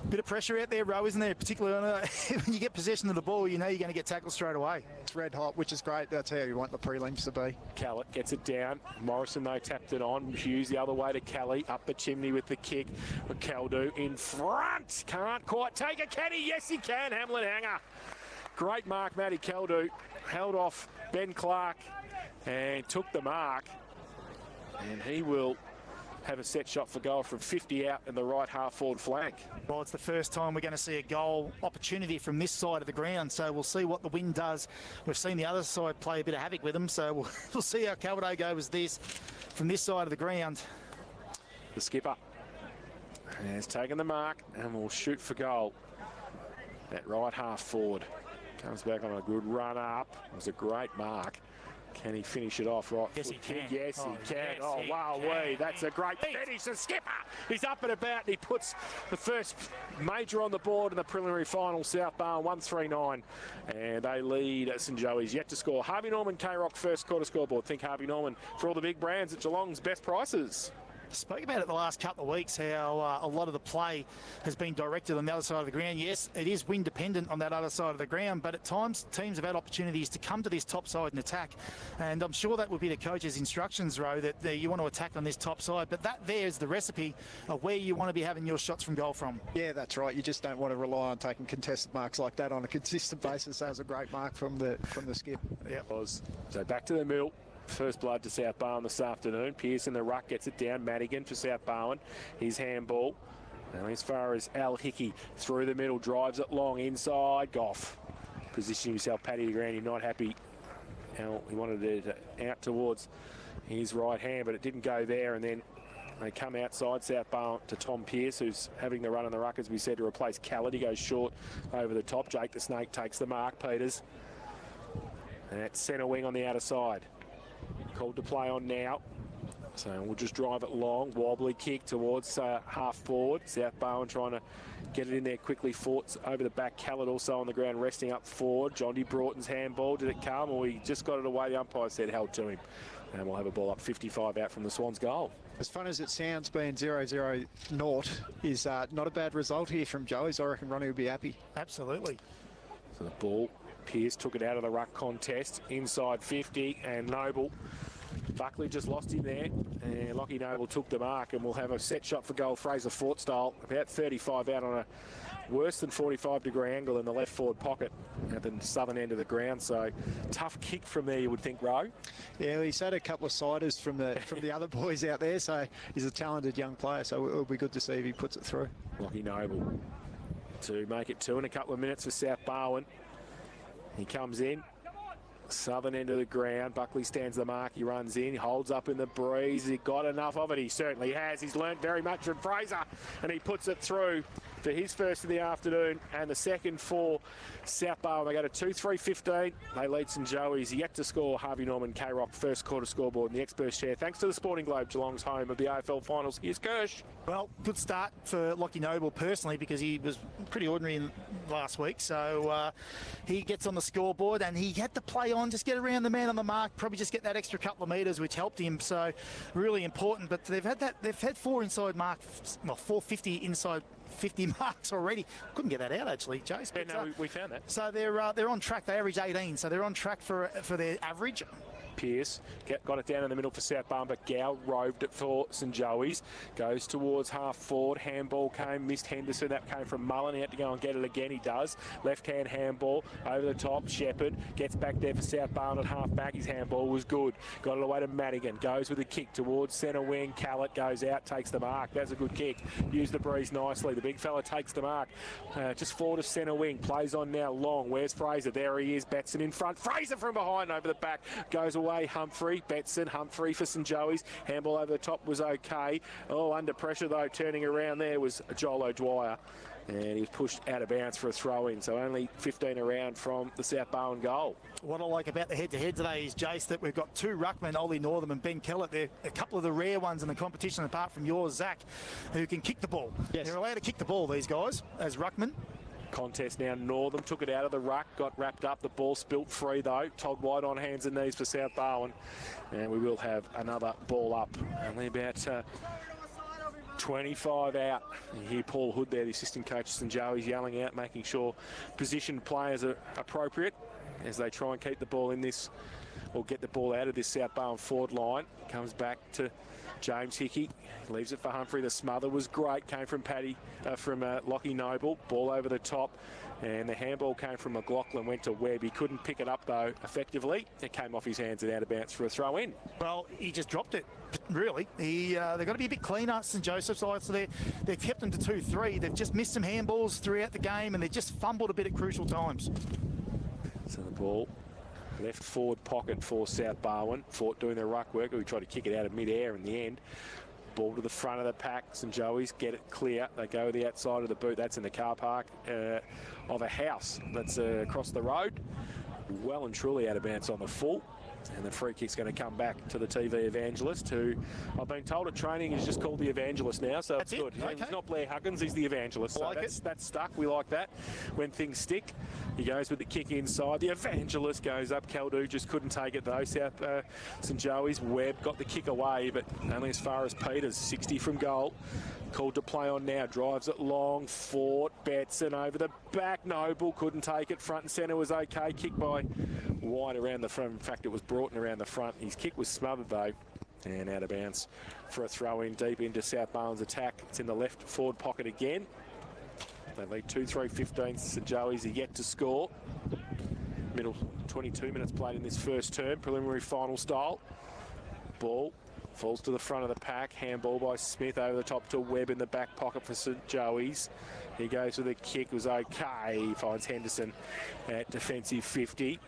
Bit of pressure out there, Rowe, isn't there? Particularly when you get possession of the ball, you know you're going to get tackled straight away. It's red hot, which is great. That's how you want the prelims to be. Callett gets it down. Morrison, though, tapped it on. Hughes the other way to Kelly. Up the chimney with the kick. Caldo in front. Can't quite take a caddy. Yes, he can. Hamlin hanger. Great mark, Matty Caldo. Held off Ben Clark and took the mark. And he will have a set shot for goal from 50 out in the right half forward flank. Well, it's the first time we're going to see a goal opportunity from this side of the ground, so we'll see what the wind does. We've seen the other side play a bit of havoc with them, so we'll see how Caldo goes this from this side of the ground. The skipper has taken the mark and will shoot for goal. That right half forward comes back on a good run up. It was a great mark. Can he finish it off right? Yes, he can. Yes, he can. Yes, Oh, he wow, can. that's a great finish. The skipper, he's up and about. And he puts the first major on the board in the preliminary final. South Barwon 139, and they lead St Joey's yet to score. Harvey Norman K-Rock first quarter scoreboard. Think Harvey Norman for all the big brands at Geelong's best prices. Spoke about it the last couple of weeks, how a lot of the play has been directed on the other side of the ground. Yes, it is wind dependent on that other side of the ground, but at times teams have had opportunities to come to this top side and attack. And I'm sure that would be the coach's instructions, Ro, that you want to attack on this top side. But that there is the recipe of where you want to be having your shots from goal from. Yeah, that's right. You just don't want to rely on taking contested marks like that on a consistent basis. That was a great mark from the skip. Yeah, it was. So back to the middle. First blood to South Barwon this afternoon. Pearce in the ruck gets it down. Madigan for South Barwon. His handball. And as far as Al Hickey through the middle, drives it long inside. Goff positioning himself, Paddy the Granny, not happy. He wanted it out towards his right hand, but it didn't go there. And then they come outside South Barwon to Tom Pearce, who's having the run in the ruck, as we said, to replace Khaled. He goes short over the top. Jake the Snake takes the mark. Peters. And that's centre wing on the outer side. Called to play on now. So we'll just drive it long. Wobbly kick towards half forward. South Barwon trying to get it in there quickly. Forts over the back. Khaled also on the ground resting up forward. Jonty Broughton's handball. Did it come, or he just got it away? The umpire said held to him. And we'll have a ball up 55 out from the Swans goal. As fun as it sounds, being 0-0 naught is not a bad result here from Joey's. I reckon Ronnie will be happy. Absolutely. So the ball, Pearce took it out of the ruck contest, inside 50, and Noble. Buckley just lost him there, and Lockie Noble took the mark, and we'll have a set shot for goal. Fraser Fort style, about 35 out on a worse than 45-degree angle in the left forward pocket at the southern end of the ground. So tough kick from there, you would think, Ro. Yeah, he's had a couple of siders from the other boys out there, so he's a talented young player. So it'll be good to see if he puts it through. Lockie Noble to make it 2 in a couple of minutes for South Barwon. He comes in. Southern end of the ground. Buckley stands the mark. He runs in. He holds up in the breeze. He got enough of it. He certainly has. He's learnt very much from Fraser, and he puts it through for his first of the afternoon and the second for South Barwon. They go to 2-3-15. They lead St Joey's yet to score. Harvey Norman K-Rock first quarter scoreboard in the Experts chair. Thanks to the Sporting Globe, Geelong's home of the AFL finals. Here's Kirsch. Well, good start for Lockie Noble personally, because he was pretty ordinary in last week. So he gets on the scoreboard, and he had to play on, just get around the man on the mark, probably just get that extra couple of metres, which helped him. So really important. But they've had 4 inside marks, well, 450 inside 50 marks already. Couldn't get that out actually, Jace. Yeah, no, we found that. So they're on track. They average 18, so they're on track for their average. Pearce got it down in the middle for South Barwon, but Gow roved it for St Joey's. Goes towards half forward. Handball came, missed Henderson. That came from Mullen. He had to go and get it again. He does. Left-hand handball over the top. Shepherd gets back there for South Barwon at half back. His handball was good. Got it away to Madigan. Goes with a kick towards centre wing. Khaled goes out, takes the mark. That's a good kick. Used the breeze nicely. The big fella takes the mark. Just forward to centre wing. Plays on now long. Where's Fraser? There he is. Betson in front. Fraser from behind over the back. Goes away. Humphrey, Betson, Humphrey for St Joey's. Handball over the top was okay. Oh, under pressure though, turning around there was Joel O'Dwyer. And he was pushed out of bounds for a throw-in. So only 15 around from the South Barwon goal. What I like about the head-to-head today is, Jace, that we've got 2 ruckmen, Ollie Northam and Ben Kellett. They're a couple of the rare ones in the competition, apart from yours, Zach, who can kick the ball. Yes. They're allowed to kick the ball, these guys, as ruckmen. Contest now. Northam took it out of the ruck, got wrapped up. The ball spilt free though. Todd White on hands and knees for South Barwon. And we will have another ball up. Only about 25 out. You hear Paul Hood there, the assistant coach of St Joey's, yelling out, making sure positioned players are appropriate as they try and keep the ball in this, or get the ball out of this South Barwon forward line. Comes back to James Hickey, leaves it for Humphrey. The smother was great, came from Lockie Noble. Ball over the top, and the handball came from McLaughlin, went to Webb. He couldn't pick it up though effectively. It came off his hands and out of bounds for a throw in. Well, he just dropped it, really. They've got to be a bit cleaner, St Joseph's. So they've kept them to 2-3. They've just missed some handballs throughout the game, and they've just fumbled a bit at crucial times. So the ball left forward pocket for South Barwon. Fort doing their ruck work. We tried to kick it out of mid-air in the end. Ball to the front of the pack. St Joey's get it clear. They go the outside of the boot. That's in the car park of a house that's across the road. Well and truly out of bounds on the full. And the free kick's going to come back to the TV evangelist, who I've been told at training is just called the evangelist now, so That's it's good. Okay. He's not Blair Huggins, he's the evangelist. So that's stuck. We like that. When things stick, he goes with the kick inside. The evangelist goes up. Caldu just couldn't take it though. St Joey's Webb got the kick away, but only as far as Peters. 60 from goal. Called to play on now. Drives it long. Fort. Betson over the back. Noble couldn't take it. Front and centre was okay. Kick by White around the front. In fact, it was Broughton around the front. His kick was smothered though. And out of bounds for a throw in deep into South Barwon's attack. It's in the left forward pocket again. They lead 2-3-15. St Joey's are yet to score. Middle 22 minutes played in this first term. Preliminary final style. Ball falls to the front of the pack. Handball by Smith over the top to Webb in the back pocket for St Joey's. He goes with a kick. It was okay. He finds Henderson at defensive 50.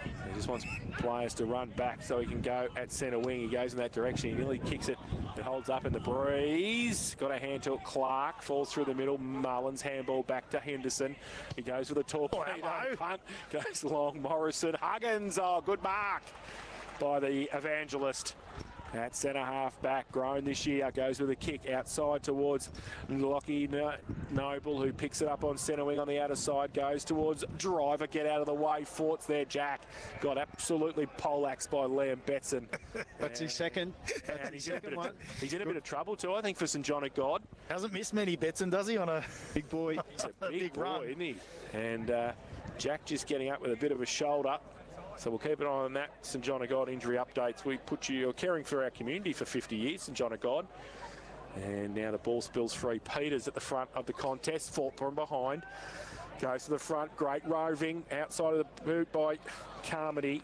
He just wants players to run back so he can go at centre wing. He goes in that direction. He nearly kicks it. It holds up in the breeze. Got a hand to it. Clark falls through the middle. Mullins handball back to Henderson. He goes with a torpedo punt. Goes long. Morrison. Huggins. Oh, good mark by the evangelist. At centre half back, grown this year, goes with a kick outside towards Lockie Noble, who picks it up on centre wing on the outer side, goes towards Driver, get out of the way, Fort's there, Jack. Got absolutely poleaxed by Liam Betson. That's his second. And he's in a bit of trouble too, I think, for St John of God. Hasn't missed many, Betson, does he, on a big boy? He's a big boy, run. isn't he? And Jack just getting up with a bit of a shoulder. So we'll keep an eye on that. St John of God injury updates. We put you caring for our community for 50 years, St John of God. And now the ball spills free. Peters at the front of the contest. Fought from behind. Goes to the front. Great roving. Outside of the boot by Carmody.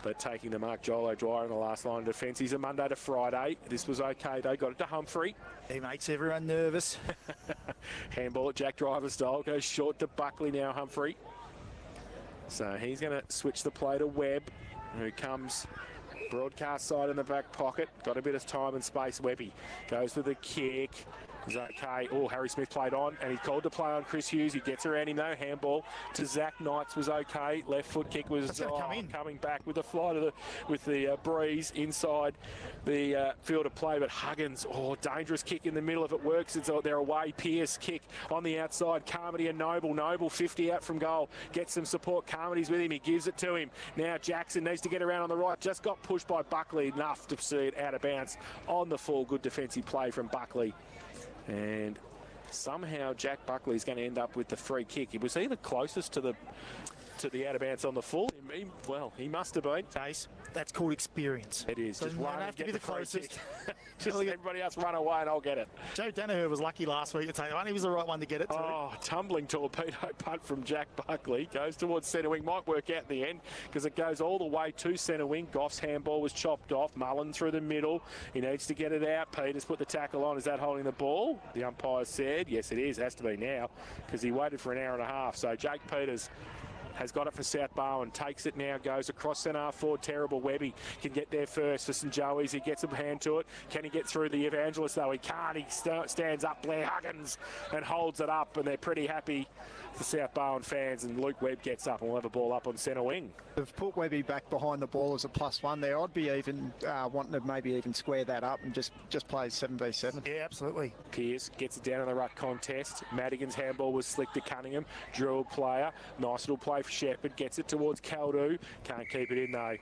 But taking the mark, Joel O'Dwyer in the last line of defence. He's a Monday to Friday. This was okay. They got it to Humphrey. He makes everyone nervous. Handball at Jack Driver style. Goes short to Buckley now, Humphrey. So he's going to switch the play to Webb, who comes broadcast side in the back pocket. Got a bit of time and space. Webby goes for the kick. Is okay. Oh, Harry Smith played on, and he's called to play on Chris Hughes. He gets around him though. Handball to Zach Knights was okay. Left foot kick was coming back with the fly to the breeze inside the field of play. But Huggins, dangerous kick in the middle. If it works, it's their away. Pierce kick on the outside. Carmody and Noble. Noble 50 out from goal. Gets some support. Carmody's with him. He gives it to him. Now Jackson needs to get around on the right. Just got pushed by Buckley enough to see it out of bounds on the full. Good defensive play from Buckley. And somehow Jack Buckley is going to end up with the free kick. He was either closest to the out of bounds on the full. He must have been. Case. That's called experience. It is. Just run and get the closest. Just let everybody else run away and I'll get it. Joe Danaher was lucky last week to take one. He was the right one to get it to. Tumbling torpedo punt from Jack Buckley. Goes towards centre wing. Might work out in the end because it goes all the way to centre wing. Goff's handball was chopped off. Mullen through the middle. He needs to get it out. Peters put the tackle on. Is that holding the ball? The umpire said, yes, it is. Has to be now because he waited for an hour and a half. So Jake Peters has got it for South Barwon, takes it now, goes across centre half forward. Terrible. Webby can get there first for St Joey's. He gets a hand to it. Can he get through the evangelist though? He can't. He stands up, Blair Huggins, and holds it up, and they're pretty happy, the South Barwon fans, and Luke Webb gets up and we'll have a ball up on centre wing. They've put Webby back behind the ball as a +1 there. I'd be even wanting to maybe even square that up and just play 7v7. Yeah, absolutely. Pierce gets it down in the ruck contest. Madigan's handball was slick to Cunningham. Drew player. Nice little play for Shepherd. Gets it towards Caldu. Can't keep it in though.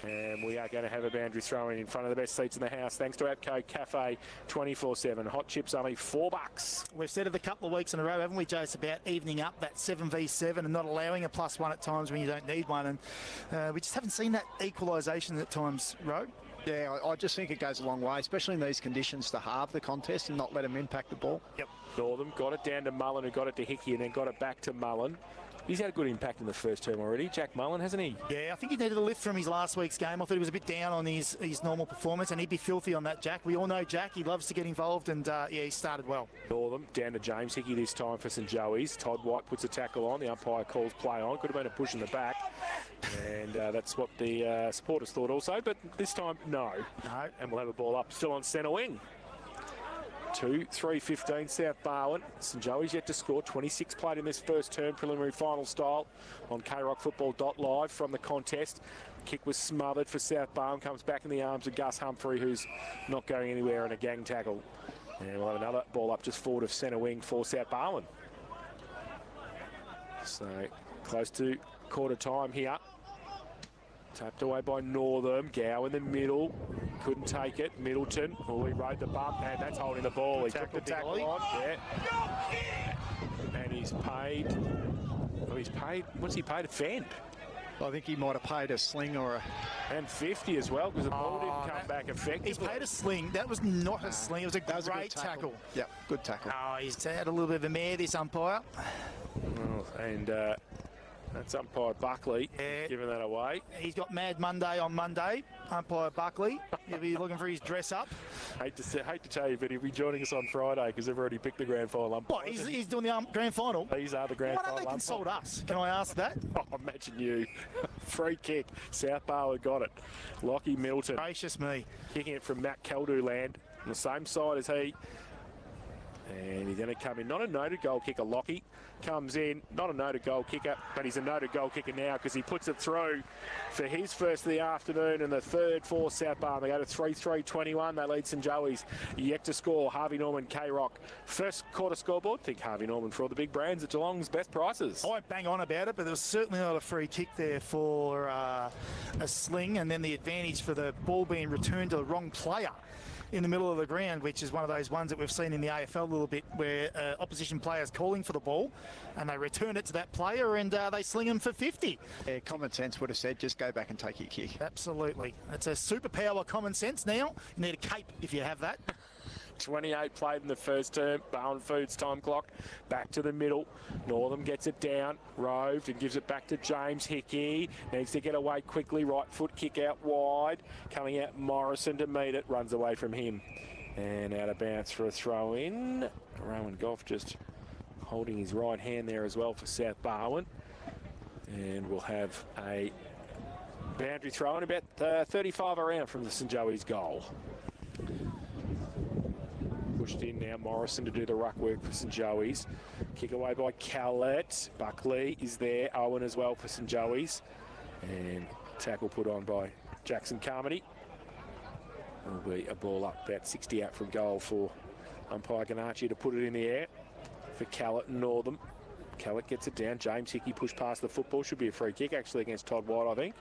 And we are going to have a boundary throw in front of the best seats in the house thanks to Atco Cafe 24/7. Hot chips only $4. We've said it a couple of weeks in a row, haven't we, Joe? It's about evening up that 7v7 and not allowing a +1 at times when you don't need one. And we just haven't seen that equalisation at times, Ro. Yeah, I just think it goes a long way, especially in these conditions, to halve the contest and not let them impact the ball. Yep. Northam got it down to Mullen, who got it to Hickey, and then got it back to Mullen. He's had a good impact in the first term already, Jack Mullen, hasn't he? Yeah, I think he needed a lift from his last week's game. I thought he was a bit down on his normal performance, and he'd be filthy on that, Jack. We all know Jack. He loves to get involved, and he started well. Northam down to James Hickey this time for St Joey's. Todd White puts a tackle on. The umpire calls play on. Could have been a push in the back. And that's what the supporters thought also. But this time, no. No. And we'll have a ball up. Still on centre wing. 2-3-15 South Barwon. St Joey's yet to score. 26 played in this first term, preliminary final style on krockfootball.live from the contest. Kick was smothered for South Barwon. Comes back in the arms of Gus Humphrey, who's not going anywhere in a gang tackle. And we'll have another ball up just forward of centre wing for South Barwon. So close to quarter time here. Tapped away by Northam. Gow in the middle. Couldn't take it. Middleton. Oh, he rode the bump, and that's holding the ball. He took the tackle on. Yeah. And he's paid. Well, he's paid. What's he paid? A fend. I think he might have paid a sling or a... And 50 as well, because the ball didn't come back effectively. He's paid a sling. That was not a sling. It was a great tackle. Yeah, good tackle. Oh, he's had a little bit of a mare, this umpire. Oh, and that's umpire Buckley giving that away. He's got Mad Monday on Monday, umpire Buckley. He'll be looking for his dress up. Hate to tell you, but he'll be joining us on Friday because they've already picked the grand final umpire. What, he's doing the grand final? These are the grand final. Why don't they consult us? Can I ask that? Oh, imagine you. Free kick. South Barwon got it. Lockie Middleton. Gracious me. Kicking it from Matt Caldu land on the same side as he. And he's going to come in. Not a noted goal kicker, Lockie. Comes in, not a noted goal kicker, but he's a noted goal kicker now because he puts it through for his first of the afternoon and the third for South Barwon. They go to 3-3-21. They lead St Joey's. Yet to score. Harvey Norman, K-Rock. First quarter scoreboard. Think Harvey Norman for all the big brands at Geelong's best prices. I won't bang on about it, but there was certainly not a free kick there for a sling, and then the advantage for the ball being returned to the wrong player in the middle of the ground, which is one of those ones that we've seen in the AFL a little bit, where opposition players calling for the ball and they return it to that player and they sling him for 50. Yeah, common sense would have said just go back and take your kick. Absolutely. It's a superpower common sense now. You need a cape if you have that. 28 played in the first term. Barwon Foods time clock. Back to the middle. Northam gets it down. Roved and gives it back to James Hickey. Needs to get away quickly. Right foot kick out wide. Coming out Morrison to meet it. Runs away from him. And out of bounds for a throw in. Rowan Goff just holding his right hand there as well for South Barwon. And we'll have a boundary throw in about 35 around from the St Joey's goal. Pushed in now, Morrison to do the ruck work for St Joey's. Kick away by Callett. Buckley is there. Owen as well for St Joey's. And tackle put on by Jackson Carmody. Will be a ball up about 60 out from goal for umpire Ganacci to put it in the air for Callett and Northam. Callett gets it down. James Hickey pushed past the football. Should be a free kick actually against Todd White, I think.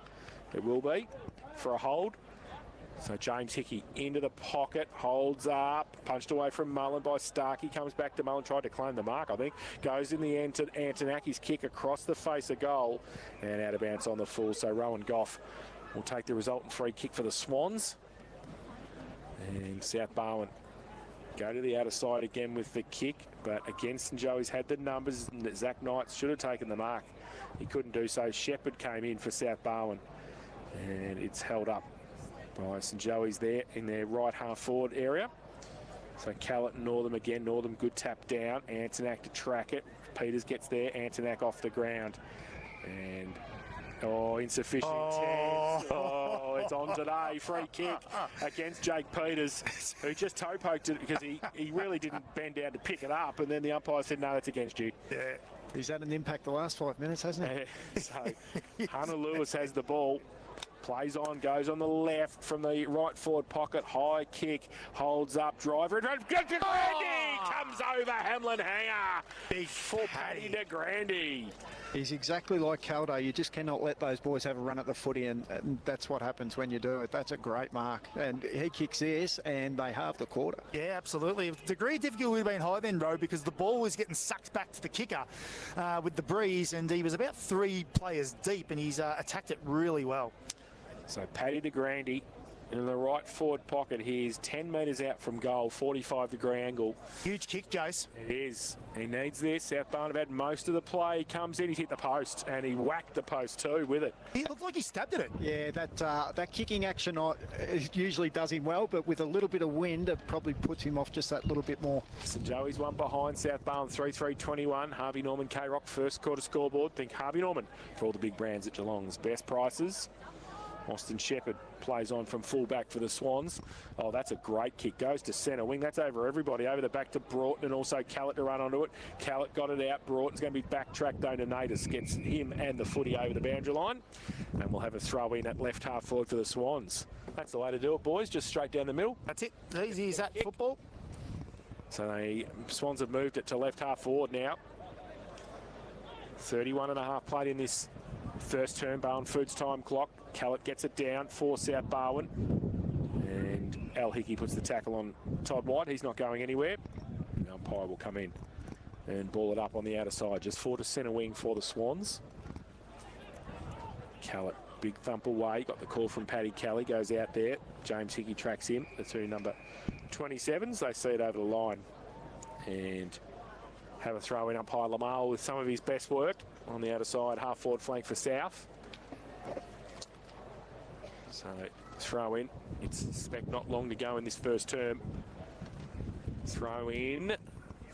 It will be for a hold. So James Hickey into the pocket, holds up, punched away from Mullen by Starkey, comes back to Mullen, tried to claim the mark, I think. Goes in the end to Antoniakis' kick across the face of goal and out of bounds on the full. So Rowan Goff will take the resultant free kick for the Swans. And South Barwon go to the outer side again with the kick, but again St Joey's had the numbers. Zach Knight should have taken the mark. He couldn't do so. Shepherd came in for South Barwon and it's held up by St Joey's there in their right half forward area. So Callett and Northam again. Northam good tap down. Antonak to track it. Peters gets there. Antonak off the ground. And insufficient intent. It's on today. Free kick against Jake Peters, who just toe poked it because he really didn't bend down to pick it up, and then the umpire said, no, that's against you. Yeah. He's had an impact the last 5 minutes, hasn't he? So Hunter Lewis has the ball. Plays on, goes on the left from the right forward pocket. High kick, holds up, driver. Good to Grandy! Comes over, Hamlin hanger. Big for Paddy to Grandy. He's exactly like Caldo. You just cannot let those boys have a run at the footy, and that's what happens when you do it. That's a great mark. And he kicks this, and they halve the quarter. Yeah, absolutely. The degree of difficulty would have been high then, Ro, because the ball was getting sucked back to the kicker with the breeze, and he was about 3 players deep, and he's attacked it really well. So Paddy de Grandy in the right forward pocket. He's 10 metres out from goal, 45-degree angle. Huge kick, Jace. It is. He needs this. South Barwon have had most of the play. He comes in, he's hit the post, and he whacked the post too with it. He looked like he stabbed at it. Yeah, that kicking action usually does him well, but with a little bit of wind, it probably puts him off just that little bit more. St Joey's one behind South Barwon, 3-3-21. Harvey Norman, K-Rock, first quarter scoreboard. Think Harvey Norman for all the big brands at Geelong's best prices. Austin Shepherd plays on from fullback for the Swans. Oh, that's a great kick. Goes to centre wing. That's over everybody. Over the back to Broughton and also Callett to run onto it. Callett got it out. Broughton's going to be backtracked. Donatus gets him and the footy over the boundary line. And we'll have a throw in at left half forward for the Swans. That's the way to do it, boys. Just straight down the middle. That's it. Easy as that football. So the Swans have moved it to left half forward now. 31.5 played in this first term. Barwon Foods time clock. Callett gets it down for South Barwon. And Al Hickey puts the tackle on Todd White. He's not going anywhere. The umpire will come in and ball it up on the outer side. Just forward to centre wing for the Swans. Callett, big thump away. Got the call from Paddy Kelly. Goes out there. James Hickey tracks him. The two number 27s. They see it over the line. And have a throw in umpire Lamal with some of his best work on the outer side, half forward flank for South. So throw in. It's expect not long to go in this first term. Throw in.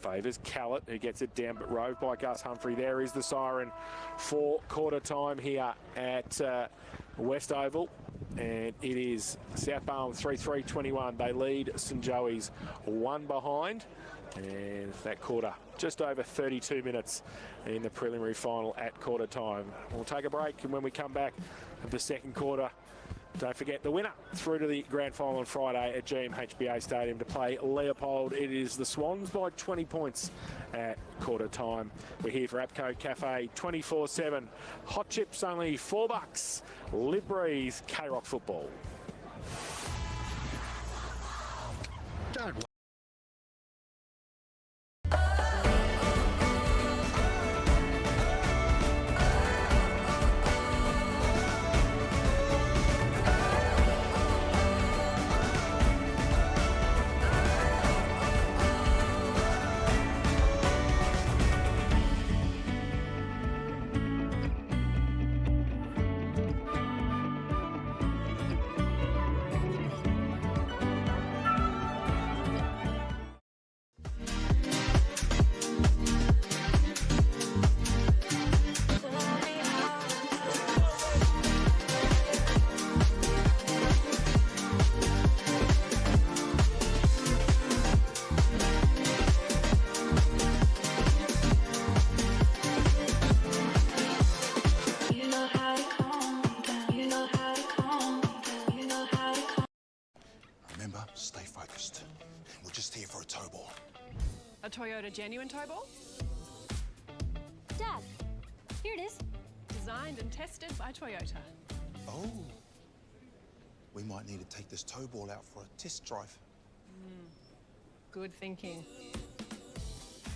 Favours Callett, who gets it down but roved by Gus Humphrey. There is the siren for quarter time here at West Oval. And it is South Barwon 3-3-21. They lead St Joey's one behind. And that quarter, just over 32 minutes in the preliminary final at quarter time. We'll take a break, and when we come back of the second quarter, don't forget the winner through to the grand final on Friday at GMHBA Stadium to play Leopold. It is the Swans by 20 points at quarter time. We're here for Apco Cafe 24/7. Hot chips only $4. Live Breathe K-Rock Football. Don't Remember, stay focused. We're just here for a tow ball. A Toyota genuine tow ball? Dad, here it is. Designed and tested by Toyota. Oh. We might need to take this tow ball out for a test drive. Good thinking.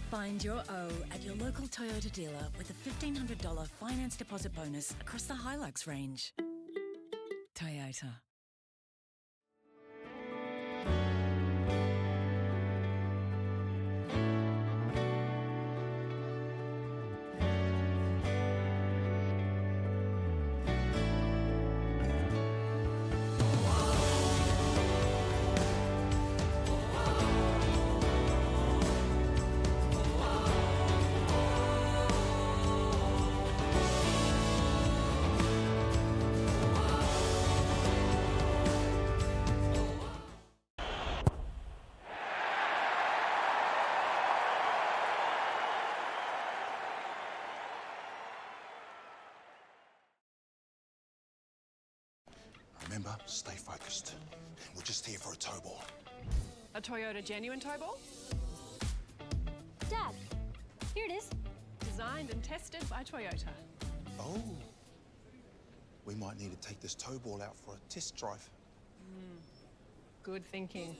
Find your O at your local Toyota dealer with a $1,500 finance deposit bonus across the Hilux range. Toyota. Remember, stay focused. We're just here for a tow ball. A Toyota genuine tow ball? Dad, here it is. Designed and tested by Toyota. Oh. We might need to take this tow ball out for a test drive. Good thinking.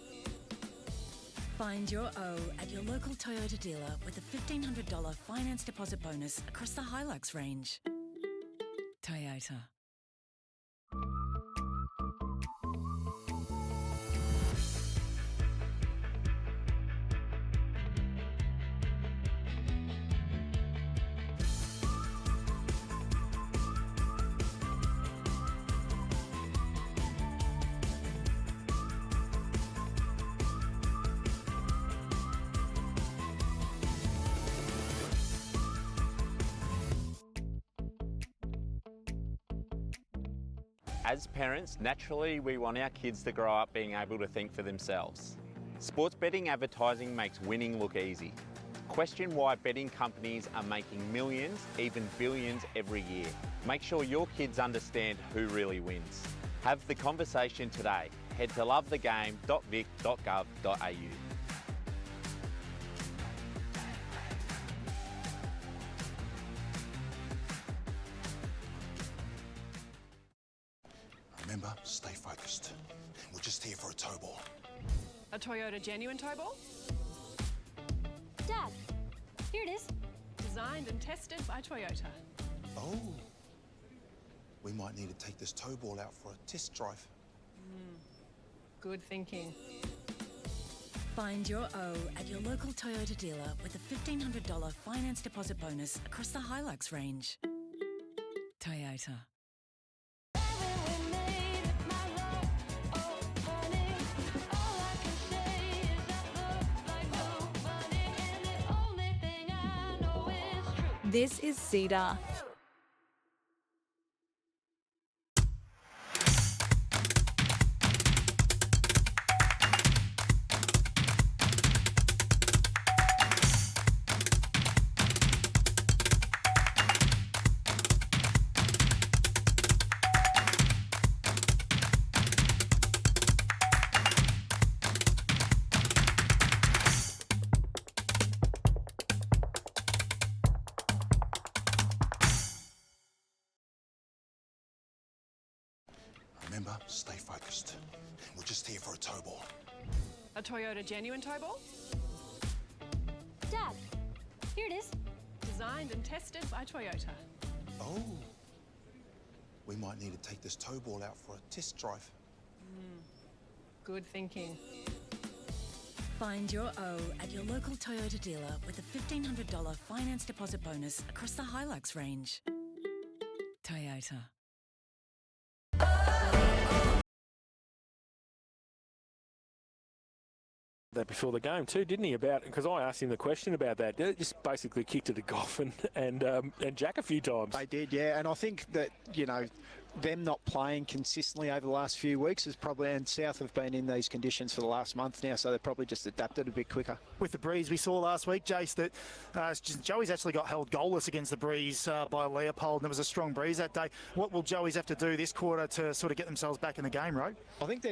Find your O at your local Toyota dealer with a $1,500 finance deposit bonus across the Hilux range. Toyota. As parents, naturally we want our kids to grow up being able to think for themselves. Sports betting advertising makes winning look easy. Question why betting companies are making millions, even billions every year. Make sure your kids understand who really wins. Have the conversation today. Head to lovethegame.vic.gov.au. Remember, stay focused. We're just here for a tow ball. A Toyota genuine tow ball? Dad, here it is. Designed and tested by Toyota. Oh. We might need to take this tow ball out for a test drive. Good thinking. Find your O at your local Toyota dealer with a $1,500 finance deposit bonus across the Hilux range. Toyota. This is Cedar. Remember, stay focused. We're just here for a tow ball. A Toyota genuine tow ball? Dad, here it is. Designed and tested by Toyota. Oh. We might need to take this tow ball out for a test drive. Good thinking. Find your O at your local Toyota dealer with a $1,500 finance deposit bonus across the Hilux range. Toyota. That before the game too, didn't he? About because I asked him the question about that. They just basically kicked it to Goff and Jack a few times. They did, yeah. And I think that them not playing consistently over the last few weeks is probably, and South have been in these conditions for the last month now, so they've probably just adapted a bit quicker. With the breeze we saw last week, Jace, that Joey's actually got held goalless against the breeze by Leopold, and it was a strong breeze that day. What will Joey's have to do this quarter to sort of get themselves back in the game, right? I think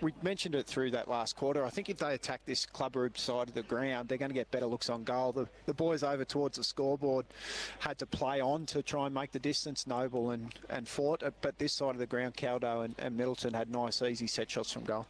we mentioned it through that last quarter. I think if they attack this club room side of the ground, they're going to get better looks on goal. The boys over towards the scoreboard had to play on to try and make the distance. Noble and fought, but this side of the ground, Caldo and Middleton had nice, easy set shots from goal.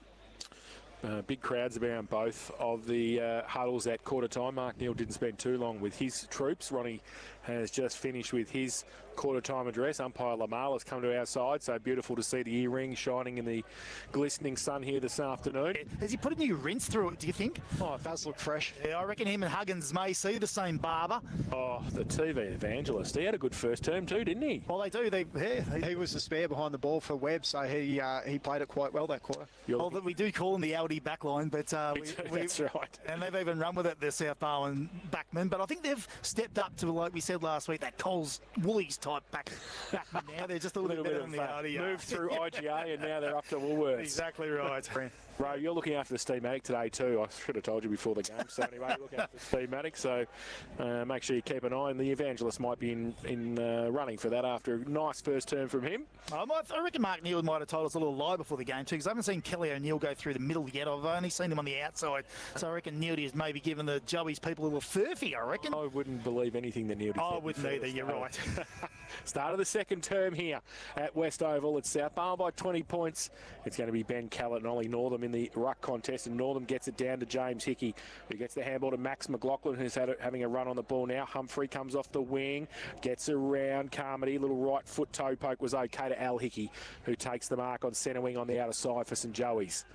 Big crowds around both of the huddles at quarter time. Mark Neal didn't spend too long with his troops. Ronnie has just finished with his quarter time address. Umpire Lamal has come to our side, so beautiful to see the earring shining in the glistening sun here this afternoon. Has he put a new rinse through it, do you think? Oh, it does look fresh. Yeah, I reckon him and Huggins may see the same barber. Oh, the TV evangelist. He had a good first term too, didn't he? Well, they do. He was the spare behind the ball for Webb, so he played it quite well that quarter. We do call him the Aldi backline, but that's right. And they've even run with it, the South Barwon backmen. But I think they've stepped up to, like we said last week, that Coles Woolies type backman now. They're just a little bit better than the Aldi. Moved through IGA and now they're up to Woolworths. Exactly right. Bro, you're looking after Steve Matic today too. I should have told you before the game. So anyway, look after Steve Matic. So make sure you keep an eye. And the evangelist might be in running for that after a nice first term from him. I reckon Mark Neal might have told us a little lie before the game too, because I haven't seen Kelly O'Neill go through the middle yet. I've only seen him on the outside. So I reckon Nealdy has maybe given the Joey's people a little furphy, I reckon. I wouldn't believe anything that Nealdy said. I wouldn't either, you're right. Start of the second term here at West Oval. It's South Barwon by 20 points. It's going to be Ben Callett and Ollie Northam in the ruck contest, and Northam gets it down to James Hickey, who gets the handball to Max McLaughlin, who's having a run on the ball now. Humphrey comes off the wing, gets around Carmody. Little right foot toe poke was okay to Al Hickey, who takes the mark on centre wing on the outer side for St Joey's.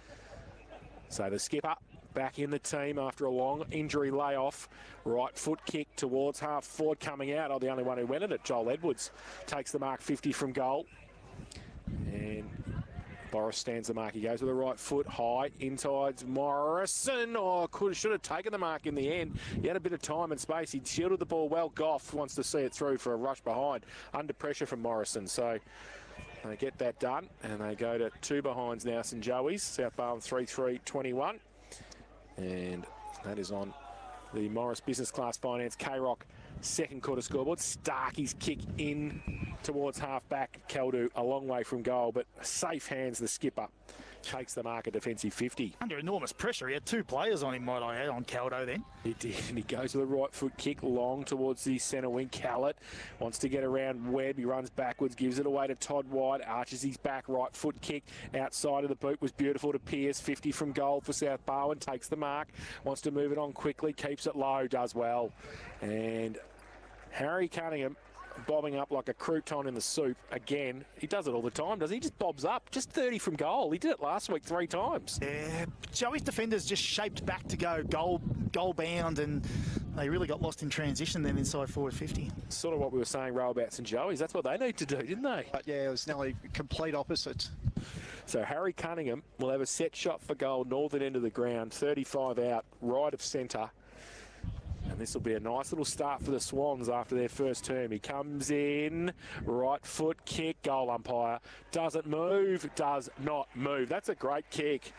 So the skipper back in the team after a long injury layoff. Right foot kick towards half forward coming out. Oh, the only one who went at it, Joel Edwards, takes the mark 50 from goal. And Boris stands the mark. He goes with the right foot high inside Morrison. Oh, should have taken the mark in the end. He had a bit of time and space. He shielded the ball well. Goff wants to see it through for a rush behind. Under pressure from Morrison. So They get that done, and they go to 2 behinds now, St Joey's. South Barwon 3-3-21. And that is on the Moris Business Class Finance K-Rock second quarter scoreboard. Starkey's kick in towards half-back. Caldo a long way from goal, but safe hands the skipper. Takes the mark, a defensive 50. Under enormous pressure. He had 2 players on him, might I add, on Caldo then. He did, and he goes with a right foot kick long towards the centre wing. Callett wants to get around Webb. He runs backwards, gives it away to Todd White, arches his back, right foot kick outside of the boot was beautiful to Pearce. 50 from goal for South Barwon, takes the mark, wants to move it on quickly, keeps it low, does well. And Harry Cunningham bobbing up like a crouton in the soup again. He does it all the time, doesn't he? Just bobs up. Just 30 from goal. He did it last week 3 times. Yeah, Joey's defenders just shaped back to go goal bound, and they really got lost in transition then inside forward 50. Sort of what we were saying, row about St Joey's. That's what they need to do, didn't they? But yeah, it was nearly complete opposites. So Harry Cunningham will have a set shot for goal, northern end of the ground, 35 out, right of centre. And this will be a nice little start for the Swans after their first term. He comes in, right foot kick, goal umpire. Doesn't move, does not move. That's a great kick.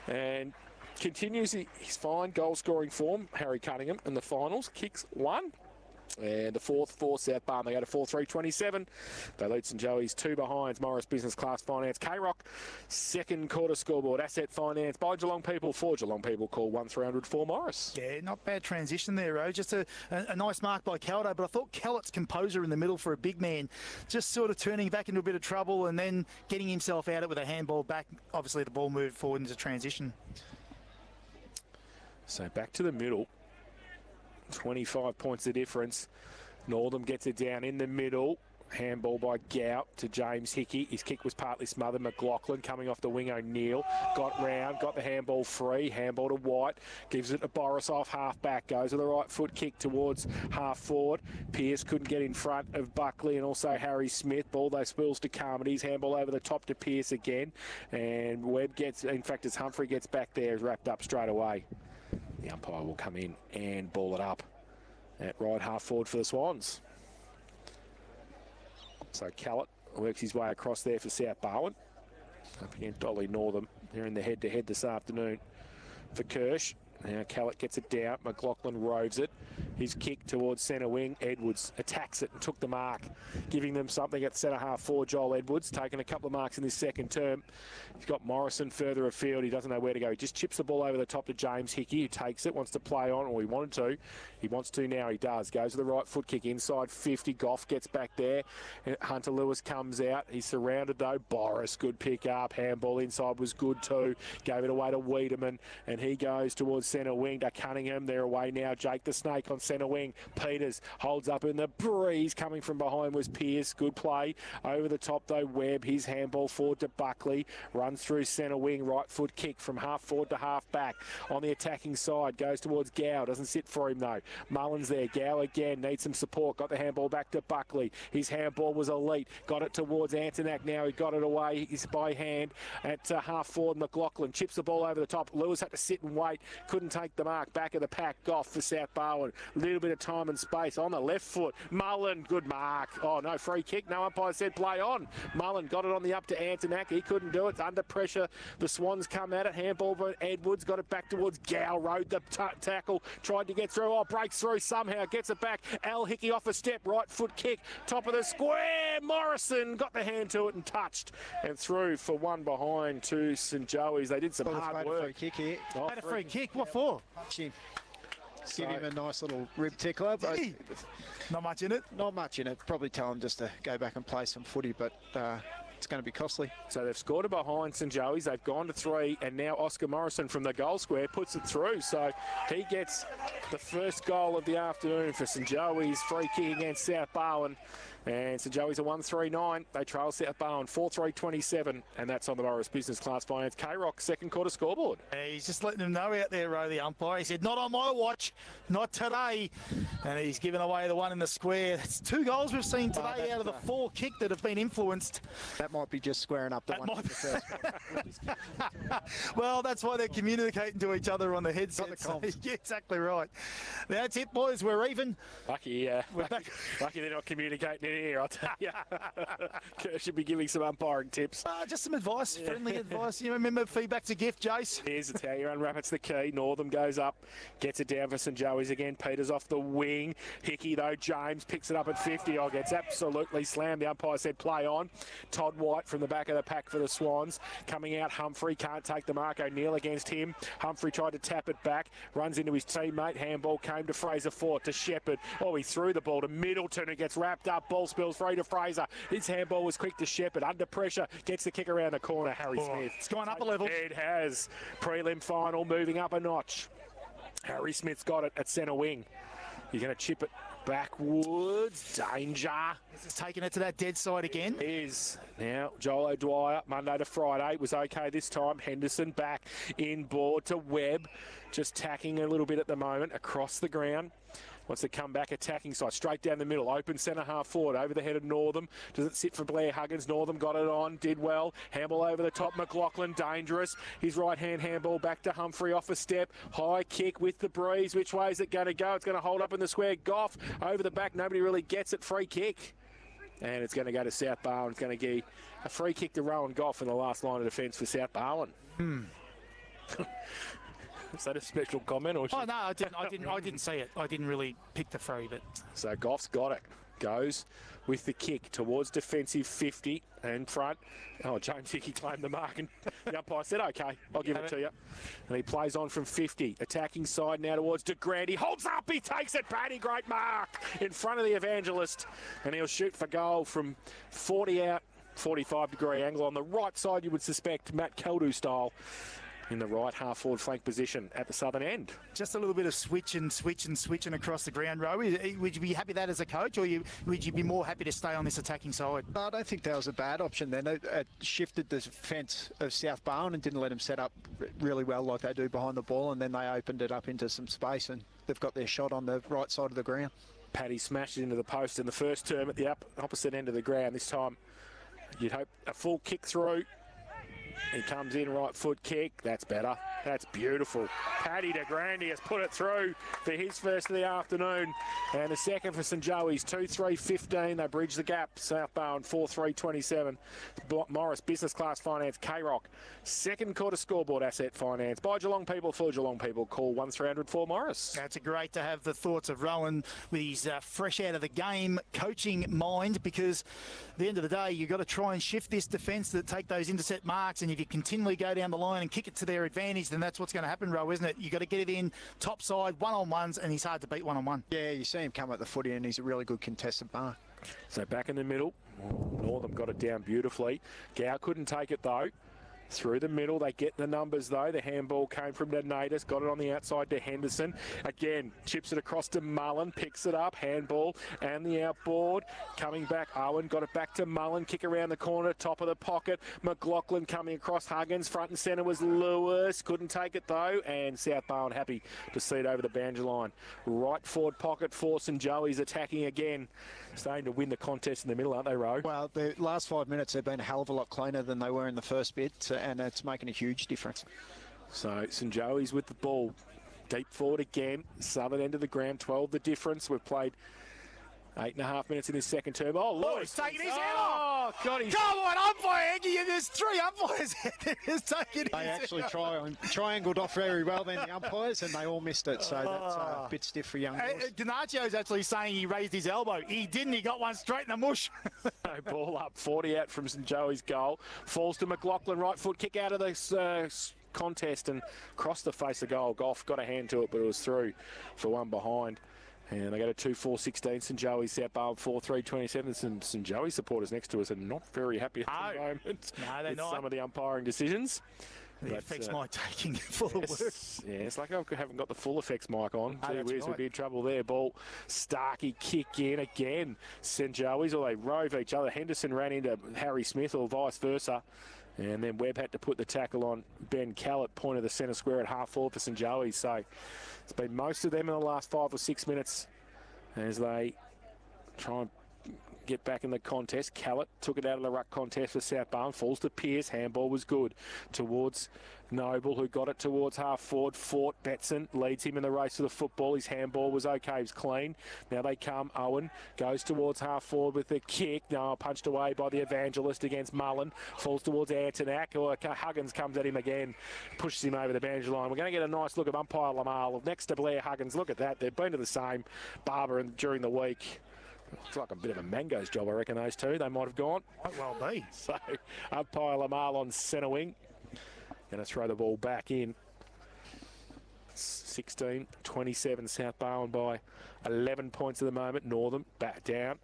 And continues his fine goal-scoring form, Harry Cunningham, in the finals. Kicks 1. And the 4th for South Barwon. They go to 4-3-27. They lead St Joey's 2 behinds. Morris Business Class Finance. K-Rock, second quarter scoreboard. Asset Finance by Geelong people for Geelong people. Call 1300 for Morris. Yeah, not bad transition there, Ro. Just a nice mark by Caldo, but I thought Callett's composure in the middle for a big man, just sort of turning back into a bit of trouble and then getting himself out with a handball back. Obviously, the ball moved forward into transition. So back to the middle. 25 points the difference. Northam gets it down in the middle. Handball by Gout to James Hickey. His kick was partly smothered. McLaughlin coming off the wing. O'Neill got round, got the handball free. Handball to White. Gives it to Boris off half back. Goes with the right foot kick towards half forward. Pearce couldn't get in front of Buckley and also Harry Smith. Ball though spills to Carmody's. Handball over the top to Pearce again. And Webb gets, in fact, as Humphrey gets back there, is wrapped up straight away. The umpire will come in and ball it up at right half forward for the Swans. So Callett works his way across there for South Barwon. Up against Ollie Northam. They're in the head-to-head this afternoon for Kirsch. Now Callett gets it down. McLaughlin roves it. His kick towards centre wing. Edwards attacks it and took the mark, giving them something at centre half for Joel Edwards, taking a couple of marks in this second term. He's got Morrison further afield. He doesn't know where to go. He just chips the ball over the top to James Hickey, who takes it, wants to play on, or he wanted to. He wants to now, he does. Goes to the right foot kick inside 50. Goff gets back there. Hunter Lewis comes out. He's surrounded though. Boris, good pick up. Handball inside was good too. Gave it away to Wiedemann, and he goes towards centre wing to Cunningham. They're away now. Jake the Snake on centre wing. Peters holds up in the breeze. Coming from behind was Pearce. Good play. Over the top though, Webb. His handball forward to Buckley. Runs through centre wing. Right foot kick from half forward to half back. On the attacking side. Goes towards Gow. Doesn't sit for him though. Mullins there. Gow again. Needs some support. Got the handball back to Buckley. His handball was elite. Got it towards Antonak. Now he got it away. He's by hand at half forward. McLaughlin chips the ball over the top. Lewis had to sit and wait. Couldn't take the mark. Back of the pack. Goff for South Barwon. Little bit of time and space on the left foot. Mullen, good mark. Oh no, free kick. No umpire said play on. Mullen got it on the up to Antonak. He couldn't do it. It's under pressure. The Swans come at it. Handball by Edwards. Got it back towards Gow. Rode the tackle. Tried to get through. Oh, breaks through somehow. Gets it back. Al Hickey off a step. Right foot kick. Top of the square. Morrison got the hand to it and touched. And through for 1 behind to St Joey's. They did some hard work. Free kick here. Oh, had a free kick. What for? Give him a nice little rib tickler. But not much in it? Not much in it. Probably tell him just to go back and play some footy, but it's going to be costly. So they've scored it behind St Joey's. They've gone to 3, and now Oscar Morrison from the goal square puts it through. So he gets the first goal of the afternoon for St Joey's. Free kick against South Barwon. And St Joey's are 1-3-9. They trail South Barwon 4-3-27, and that's on the Moris Business Class Finance K-Rock second quarter scoreboard. He's just letting them know out there, Ro, the umpire. He said, not on my watch, not today. And he's given away the one in the square. It's 2 goals we've seen today out of the 4 kick that have been influenced. That might be just squaring up the one in the first one. Well, that's why they're communicating to each other on the headset. Yeah, exactly right. That's it, boys. We're even. Lucky, we're back. Lucky they're not communicating minute here, I'll tell you. Kurt should be giving some umpiring tips. Just some advice, friendly advice. You remember, feedback's a gift, Jace. Here's how you unwrap. It's the key. Northam goes up, gets it down for St Joey's again. Peters off the wing. Hickey, though, James picks it up at 50. Gets absolutely slammed. The umpire said play on. Todd White from the back of the pack for the Swans. Coming out, Humphrey can't take the mark. O'Neill against him. Humphrey tried to tap it back. Runs into his teammate. Handball came to Fraser Fort, to Shepherd. He threw the ball to Middleton, who gets wrapped up. Ball spills free to Fraser. His handball was quick to Shepherd. Under pressure, gets the kick around the corner. Harry Smith. It's gone up a level. It has. Prelim final moving up a notch. Harry Smith's got it at centre wing. You're going to chip it backwards. Danger. This is taking it to that dead side again. Is now Joel O'Dwyer, Monday to Friday, was okay this time. Henderson back inboard to Webb, just tacking a little bit at the moment across the ground. Wants to come back attacking side, straight down the middle, open centre half forward, over the head of Northam. Does it sit for Blair Huggins? Northam got it on, did well. Handball over the top, McLaughlin, dangerous. His right-hand handball back to Humphrey, off a step. High kick with the breeze. Which way is it going to go? It's going to hold up in the square. Goff over the back. Nobody really gets it. Free kick. And it's going to go to South Barwon. It's going to give a free kick to Rowan Goff in the last line of defence for South Barwon. Is that a special comment? Or no, I didn't see it. I didn't really pick the free, but so Goff's got it. Goes with the kick towards defensive 50 and front. James Hickey claimed the mark, and the umpire said, "Okay, I'll give it to you." And he plays on from 50, attacking side now towards DeGrand. He holds up, he takes it, Paddy. Great mark in front of the evangelist, and he'll shoot for goal from 40 out, 45-degree angle on the right side. You would suspect Matt Keldu style. In the right half-forward flank position at the southern end. Just a little bit of switching across the ground, Row. Would you be happy with that as a coach, or would you be more happy to stay on this attacking side? No, I don't think that was a bad option then. It shifted the defence of South Barwon and didn't let them set up really well like they do behind the ball, and then they opened it up into some space, and they've got their shot on the right side of the ground. Paddy smashed it into the post in the first term at the opposite end of the ground. This time, you'd hope a full kick through. He comes in, right foot kick. That's better. That's beautiful. Paddy DeGrande has put it through for his first of the afternoon. And the second for St Joey's, 2-3-15. They bridge the gap. South Barwon, 4-3-27. Moris Business Class Finance, K-Rock. Second quarter scoreboard asset finance. By Geelong people, for Geelong people. Call 1300-4-Morris. It's great to have the thoughts of Rowan with his fresh out of the game coaching mind, because at the end of the day, you've got to try and shift this defence to take those intercept marks, and if you continually go down the line and kick it to their advantage, then that's what's going to happen, Ro, isn't it? You've got to get it in top side, one-on-ones, and he's hard to beat one-on-one. Yeah, you see him come at the footy, and he's a really good contested mark. So back in the middle, Northam got it down beautifully. Gow couldn't take it though. Through the middle, they get the numbers though. The handball came from Donatus, got it on the outside to Henderson. Again, chips it across to Mullen, picks it up, handball and the outboard. Coming back, Owen got it back to Mullen, kick around the corner, top of the pocket. McLaughlin coming across Huggins, front and centre was Lewis, couldn't take it though, and South Barwon happy to see it over the boundary line. Right forward pocket for St Joey's attacking again. Starting to win the contest in the middle, aren't they, Ro? Well, the last 5 minutes have been a hell of a lot cleaner than they were in the first bit, and it's making a huge difference. So St Joey's with the ball. Deep forward again. Southern end of the ground, 12 the difference. We've played 8.5 minutes in this second term. Oh, Lewis taking his head off. Oh, God, he's... Come on, umpire. There's 3 umpires there. He's taking They actually triangled off very well then, the umpires, and they all missed it. So that's a bit stiff for young Lewis. Donacio's actually saying he raised his elbow. He didn't. He got one straight in the mush. Ball up, 40 out from St Joey's goal. Falls to McLaughlin, right foot kick out of the contest and crossed the face of goal. Goff got a hand to it, but it was through for one behind. And they go to 2-4-16. St Joey's, South Barwon 4-3-27. St Joey's supporters next to us are not very happy at the moment. No, they're not. Some of the umpiring decisions. The effects mic taking full of work. Yeah, it's like I haven't got the full effects mic on. Gee whiz, we'd be in trouble there. Ball, Starkey kick in again. St Joey's, or they rove each other. Henderson ran into Harry Smith or vice versa. And then Webb had to put the tackle on Ben Callett, point of the centre square at half forward for St Joey's. So it's been most of them in the last 5 or 6 minutes as they try and get back in the contest. Callett took it out of the ruck contest for South Barwon. Falls to Pearce. Handball was good towards Noble, who got it towards half forward. Fort Betson leads him in the race for the football. His handball was okay. He was clean. Now they come. Owen goes towards half forward with the kick. Now punched away by the Evangelist against Mullen. Falls towards Antonak. Or Huggins comes at him again. Pushes him over the boundary line. We're going to get a nice look of umpire Lamal next to Blair Huggins. Look at that. They've been to the same barber during the week. Looks like a bit of a Mango's job, I reckon, those two. They might have gone. Might well be. So, umpire Lamal on centre wing. Going to throw the ball back in. 16-27, South Barwon by 11 points at the moment. Northern back down.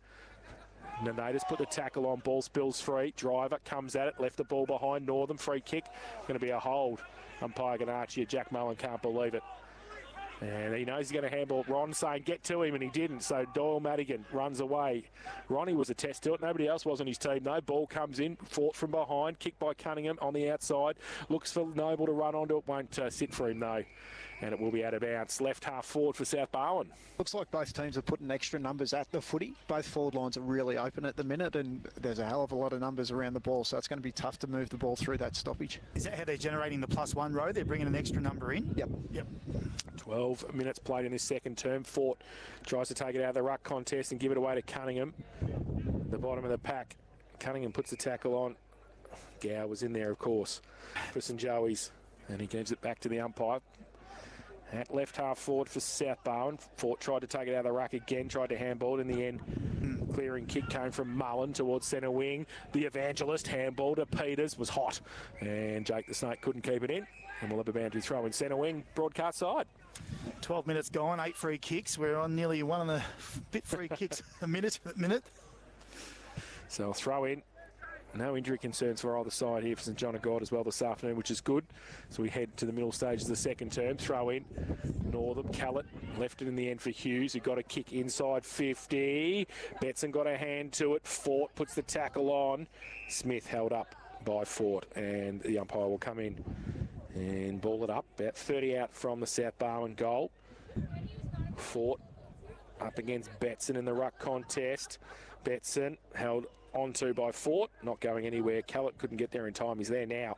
Nanadas put the tackle on. Ball spills free. Driver comes at it. Left the ball behind. Northern free kick. Going to be a hold. Umpire Ganachi. Jack Mullen can't believe it. And he knows he's going to handball. Ron saying get to him, and he didn't. So Doyle Madigan runs away. Ronnie was a test to it. Nobody else was on his team. No ball comes in. Fought from behind. Kicked by Cunningham on the outside. Looks for Noble to run onto it. Won't sit for him, though. And it will be out of bounds. Left half forward for South Barwon. Looks like both teams are putting extra numbers at the footy. Both forward lines are really open at the minute, and there's a hell of a lot of numbers around the ball, so it's going to be tough to move the ball through that stoppage. Is that how they're generating the +1 row? They're bringing an extra number in? Yep. 12 minutes played in this second term. Fort tries to take it out of the ruck contest and give it away to Cunningham. The bottom of the pack. Cunningham puts the tackle on. Gow was in there, of course, for St Joey's, and he gives it back to the umpire. At left half forward for South Barwon. Fort tried to take it out of the ruck again, tried to handball it in the end. Clearing kick came from Mullen towards centre wing. The Evangelist handball to Peters was hot, and Jake the Snake couldn't keep it in. And we'll have a boundary throw in centre wing, broadcast side. 12 minutes gone, 8 free kicks. We're on nearly one of the free kicks a minute. So I'll throw in. No injury concerns for either side here for St John of God as well this afternoon, which is good. So we head to the middle stage of the second term. Throw in. Northam, Callett left it in the end for Hughes, who got a kick inside 50. Betson got a hand to it. Fort puts the tackle on. Smith held up by Fort, and the umpire will come in and ball it up. About 30 out from the South Barwon goal. Fort up against Betson in the ruck contest. Betson held onto by Fort, not going anywhere. Callett couldn't get there in time. He's there now.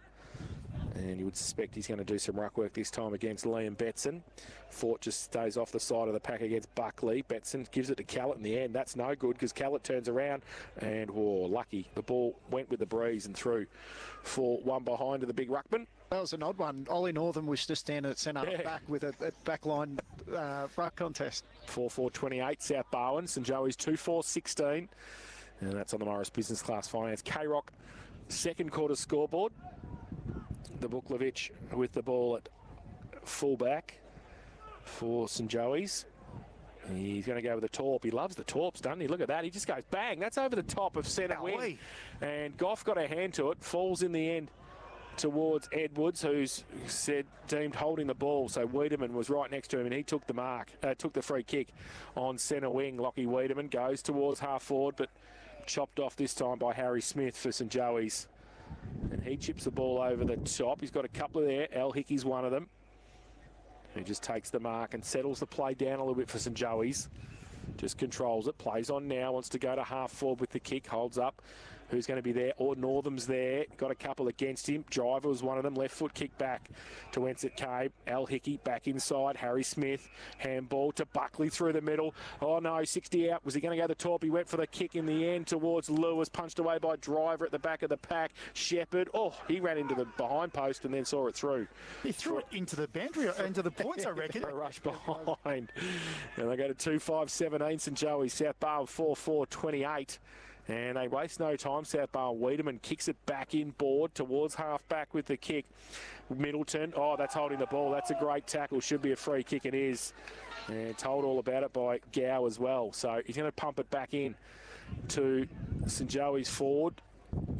And you would suspect he's going to do some ruck work this time against Liam Betson. Fort just stays off the side of the pack against Buckley. Betson gives it to Callett in the end. That's no good because Callett turns around and, lucky. The ball went with the breeze and through for one behind to the big ruckman. That was an odd one. Ollie Northam was just standing at centre back with a backline ruck contest. 4-4-28, South Barwon. St Joey's 2-4-16. And that's on the Moris Business Class Finance. K-Rock, second quarter scoreboard. The Buklovich with the ball at fullback for St Joey's. He's going to go with the torp. He loves the torps, doesn't he? Look at that. He just goes bang. That's over the top of centre wing. And Goff got a hand to it. Falls in the end towards Edwards, who's deemed holding the ball. So Wiedemann was right next to him, and he took the mark, took the free kick on centre wing. Lockie Wiedemann goes towards half forward, but chopped off this time by Harry Smith for St Joey's. And he chips the ball over the top. He's got a couple there. Al Hickey's one of them. He just takes the mark and settles the play down a little bit for St Joey's. Just controls it. Plays on now. Wants to go to half forward with the kick. Holds up. Who's going to be there? Or Northam's there. Got a couple against him. Driver was one of them. Left foot kick back to whence it came. Al Hickey back inside. Harry Smith. Handball to Buckley through the middle. Oh no, 60 out. Was he going to go the top? He went for the kick in the end towards Lewis. Punched away by Driver at the back of the pack. Shepherd. Oh, he ran into the behind post and then saw it through. He threw it into the boundary, into the points, I reckon. A rush behind. And they go to 2-5-17. St Joey. South Barwon 4-4-28. And they waste no time. South Barwon. Wiedemann kicks it back in board towards half back with the kick. Middleton. Oh, that's holding the ball. That's a great tackle. Should be a free kick. It is. And told all about it by Gow as well. So he's going to pump it back in to St Joey's forward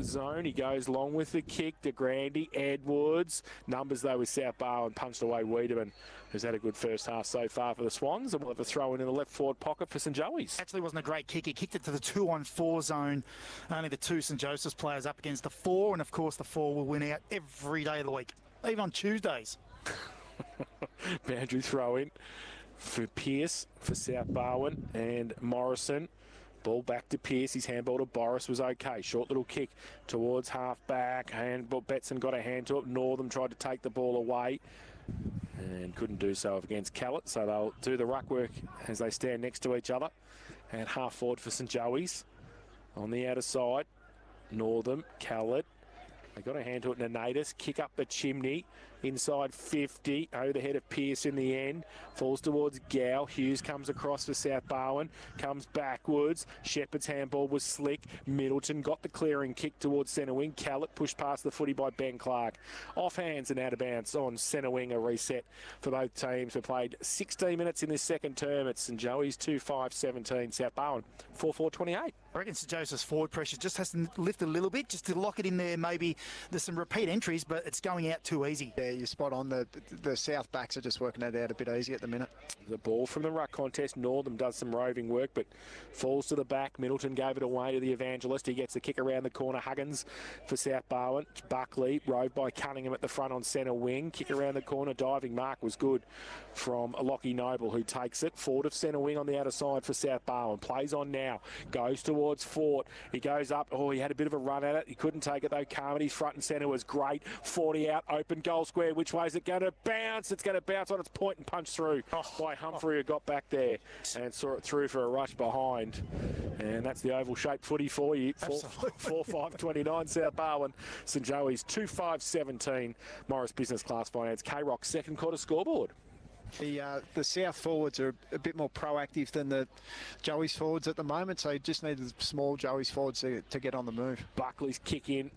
zone. He goes long with the kick to Grandy. Edwards. Numbers though with South Barwon. Punched away Wiedemann, who's had a good first half so far for the Swans. And we'll have a throw in the left forward pocket for St Joey's. Actually wasn't a great kick. He kicked it to the 2-on-4 zone. Only the two St Joseph's players up against the 4. And of course the 4 will win out every day of the week, even on Tuesdays. Boundary throw in for Pearce for South Barwon and Morrison. Ball back to Pearce. His handball to Boris was okay. Short little kick towards half-back. Handball, Betson got a hand to it. Northam tried to take the ball away and couldn't do so against Callett. So they'll do the ruck work as they stand next to each other. And half forward for St Joey's. On the outer side, Northam, Callett. They got a hand to it. Nanatus, kick up the chimney. Inside 50, over the head of Pearce in the end. Falls towards Gow. Hughes comes across for South Barwon. Comes backwards. Shepherd's handball was slick. Middleton got the clearing kick towards centre wing. Callett pushed past the footy by Ben Clark. Off hands and out of bounds on centre wing. A reset for both teams. We played 16 minutes in this second term. It's St Joey's 2-5-17. South Barwon 4-4-28. I reckon St Joseph's forward pressure just has to lift a little bit just to lock it in there. Maybe there's some repeat entries, but it's going out too easy. Yeah, you're spot on. The South backs are just working it out a bit easy at the minute. The ball from the ruck contest. Northam does some roving work, but falls to the back. Middleton gave it away to the Evangelist. He gets the kick around the corner. Huggins for South Barwon. Buckley, roved by Cunningham at the front on centre wing. Kick around the corner. Diving mark was good from Lockie Noble, who takes it. Forward of centre wing on the outer side for South Barwon. Plays on now. Goes towards Fort. He goes up. Oh, he had a bit of a run at it. He couldn't take it though. Carmody's front and centre was great. 40 out. Open goal square. Which way is it going to bounce? It's going to bounce on its point and punch through by Humphrey, who got back there and saw it through for a rush behind. And that's the oval-shaped footy for you. 4-5-29 South Barwon. St Joey's 2-5-17. Moris Business Class Finance. K-Rock second quarter scoreboard. The South forwards are a bit more proactive than the Joey's forwards at the moment, so you just need the small Joey's forwards to get on the move. Buckley's kick in.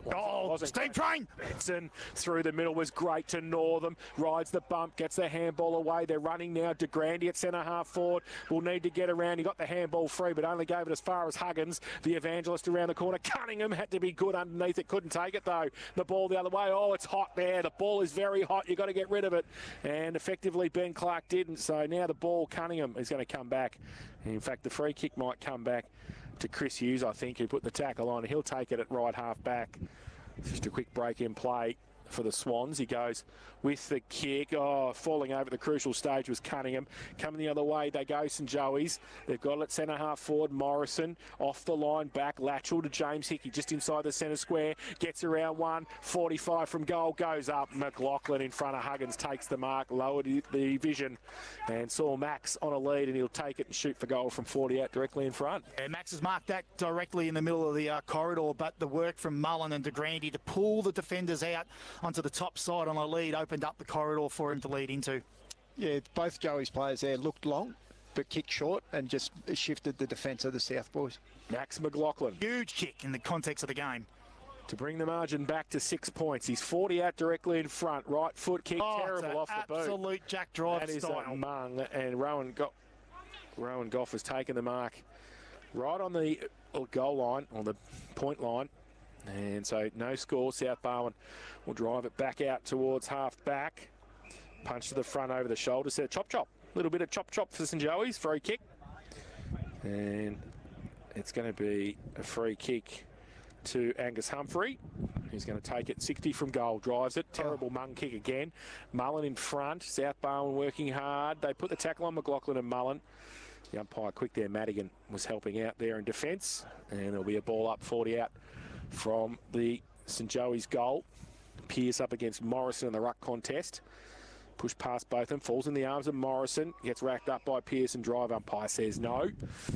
Steam train! Benson through the middle was great to Northam. Rides the bump, gets the handball away. They're running now. De Grande at centre half forward. Will need to get around. He got the handball free, but only gave it as far as Huggins. The Evangelist around the corner. Cunningham had to be good underneath it. Couldn't take it though. The ball the other way. Oh, it's hot there. The ball is very hot. You've got to get rid of it. And effectively Ben Clark didn't, so now the ball, Cunningham is going to come back. In fact, the free kick might come back to Chris Hughes, I think, who put the tackle on. He'll take it at right half back. Just a quick break in play for the Swans. He goes with the kick. Oh, falling over at the crucial stage was Cunningham. Coming the other way, they go St Joey's. They've got it at centre half forward. Morrison off the line, back lateral to James Hickey, just inside the centre square. Gets around 1:45 from goal, goes up. McLaughlin in front of Huggins takes the mark, lowered the vision, and saw Max on a lead, and he'll take it and shoot for goal from 40 out directly in front. Yeah, Max has marked that directly in the middle of the corridor, but the work from Mullen and De Grande to pull the defenders out onto the top side on a lead opened up the corridor for him to lead into. Yeah, both Joey's players there looked long, but kicked short and just shifted the defence of the South boys. Max McLaughlin. Huge kick in the context of the game. To bring the margin back to 6 points. He's 40 out directly in front. Right foot kick, terrible off the boot. Absolute Jack Drive style. That is a mung, and Rowan Goff has taken the mark right on the goal line, on the point line. And so no score. South Barwon will drive it back out towards half back. Punch to the front over the shoulder. Set chop. A little bit of chop for St Joey's. Free kick. And it's going to be a free kick to Angus Humphrey. He's going to take it 60 from goal. Drives it. Terrible mung kick again. Mullen in front. South Barwon working hard. They put the tackle on McLaughlin and Mullen. The umpire quick there. Madigan was helping out there in defence. And there'll be a ball up 40 out from the St Joey's goal. Pearce up against Morrison in the ruck contest. Push past both of them. Falls in the arms of Morrison. Gets racked up by Pearce and drive. Umpire says no.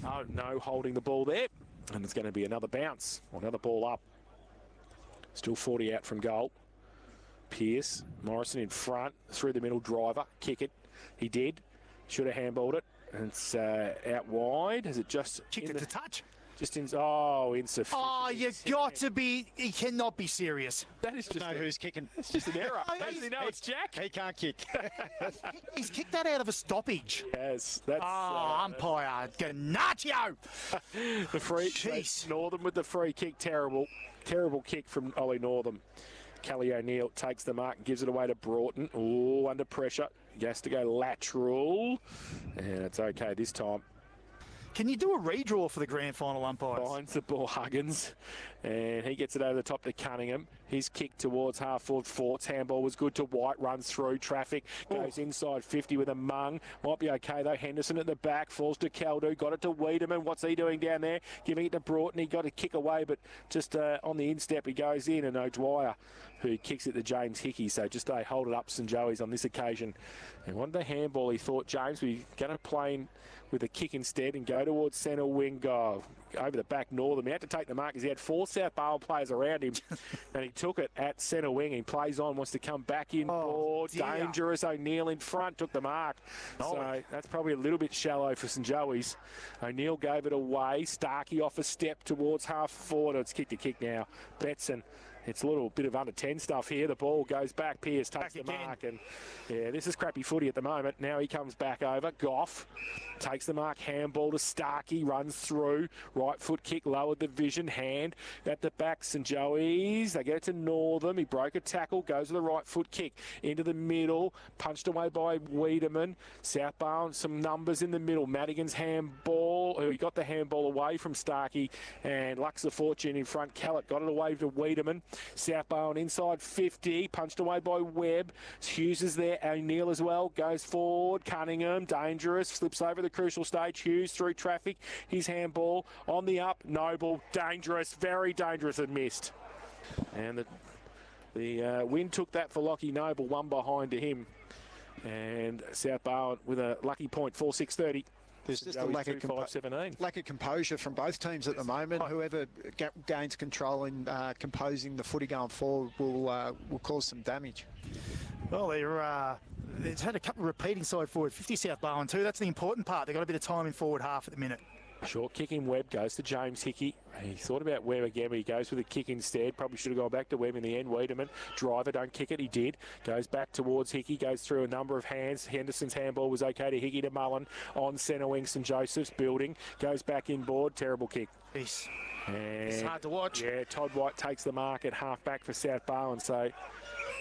No holding the ball there. And it's going to be another bounce. Another ball up. Still 40 out from goal. Pearce. Morrison in front. Through the middle. Driver. Kick it. He did. Should have handballed it. And it's out wide. Has it just... Kicked it to touch. Just insufficient. Oh, you've got to be... He cannot be serious. That is just... know who's kicking. It's just an error. Does he know it's Jack? He can't kick. He's kicked that out of a stoppage. Yes. That's... umpire. Ganaccio! The free... Jeez. Northam with the free kick. Terrible kick from Ollie Northam. Kelly O'Neill takes the mark and gives it away to Broughton. Oh, under pressure. He has to go lateral. And it's okay this time. Can you do a redraw for the grand final umpires? Finds the ball, Huggins, and he gets it over the top to Cunningham. His kick towards half forward. Fort's handball was good to White. Runs through traffic. Goes inside 50 with a mung. Might be okay though. Henderson at the back. Falls to Caldu. Got it to Wiedemann. What's he doing down there? Giving it to Broughton. He got a kick away, but just on the instep he goes in. And O'Dwyer, who kicks it to James Hickey. So just they hold it up St Joey's on this occasion. And wanted the handball. He thought James was going to play in with a kick instead and go towards centre wing. Go over the back Northern. He had to take the mark because he had 4 South Barwon players around him and he took it at centre wing. He plays on, wants to come back in. Dangerous. O'Neill in front, took the mark. So that's probably a little bit shallow for St Joey's. O'Neill gave it away. Starkey off a step towards half forward. It's kick to kick now. Betson. It's a little bit of under 10 stuff here. The ball goes back. Pearce takes the mark. And yeah, this is crappy footy at the moment. Now he comes back over. Goff takes the mark. Handball to Starkey. Runs through. Right foot kick. Lowered the vision. Hand at the back. St Joey's. They get it to Northern. He broke a tackle. Goes with the right foot kick. Into the middle. Punched away by Wiedemann. South Barwon. Some numbers in the middle. Madigan's handball. He got the handball away from Starkey. And Lux of Fortune in front. Callett got it away to Wiedemann. South Barwon inside 50, punched away by Webb. Hughes is there, O'Neill as well, goes forward. Cunningham, dangerous, slips over the crucial stage. Hughes through traffic, his handball on the up. Noble, dangerous, very dangerous, and missed. And the win took that for Lockie Noble, one behind to him. And South Barwon with a lucky point, 4-6-30. There's just a lack of composure from both teams at the moment. Whoever gains control in composing the footy going forward will cause some damage. Well, they've had a couple of repeating side forward, 50 South Barwon too. That's the important part. They've got a bit of time in forward half at the minute. Short kicking Webb goes to James Hickey. He thought about Webb again, but he goes with a kick instead. Probably should have gone back to Webb in the end. Wiedemann, driver, don't kick it. He did. Goes back towards Hickey. Goes through a number of hands. Henderson's handball was okay to Hickey to Mullen. On centre wing, St Joseph's building. Goes back inboard. Terrible kick. It's And hard to watch. Yeah, Todd White takes the mark at half back for South Barwon. So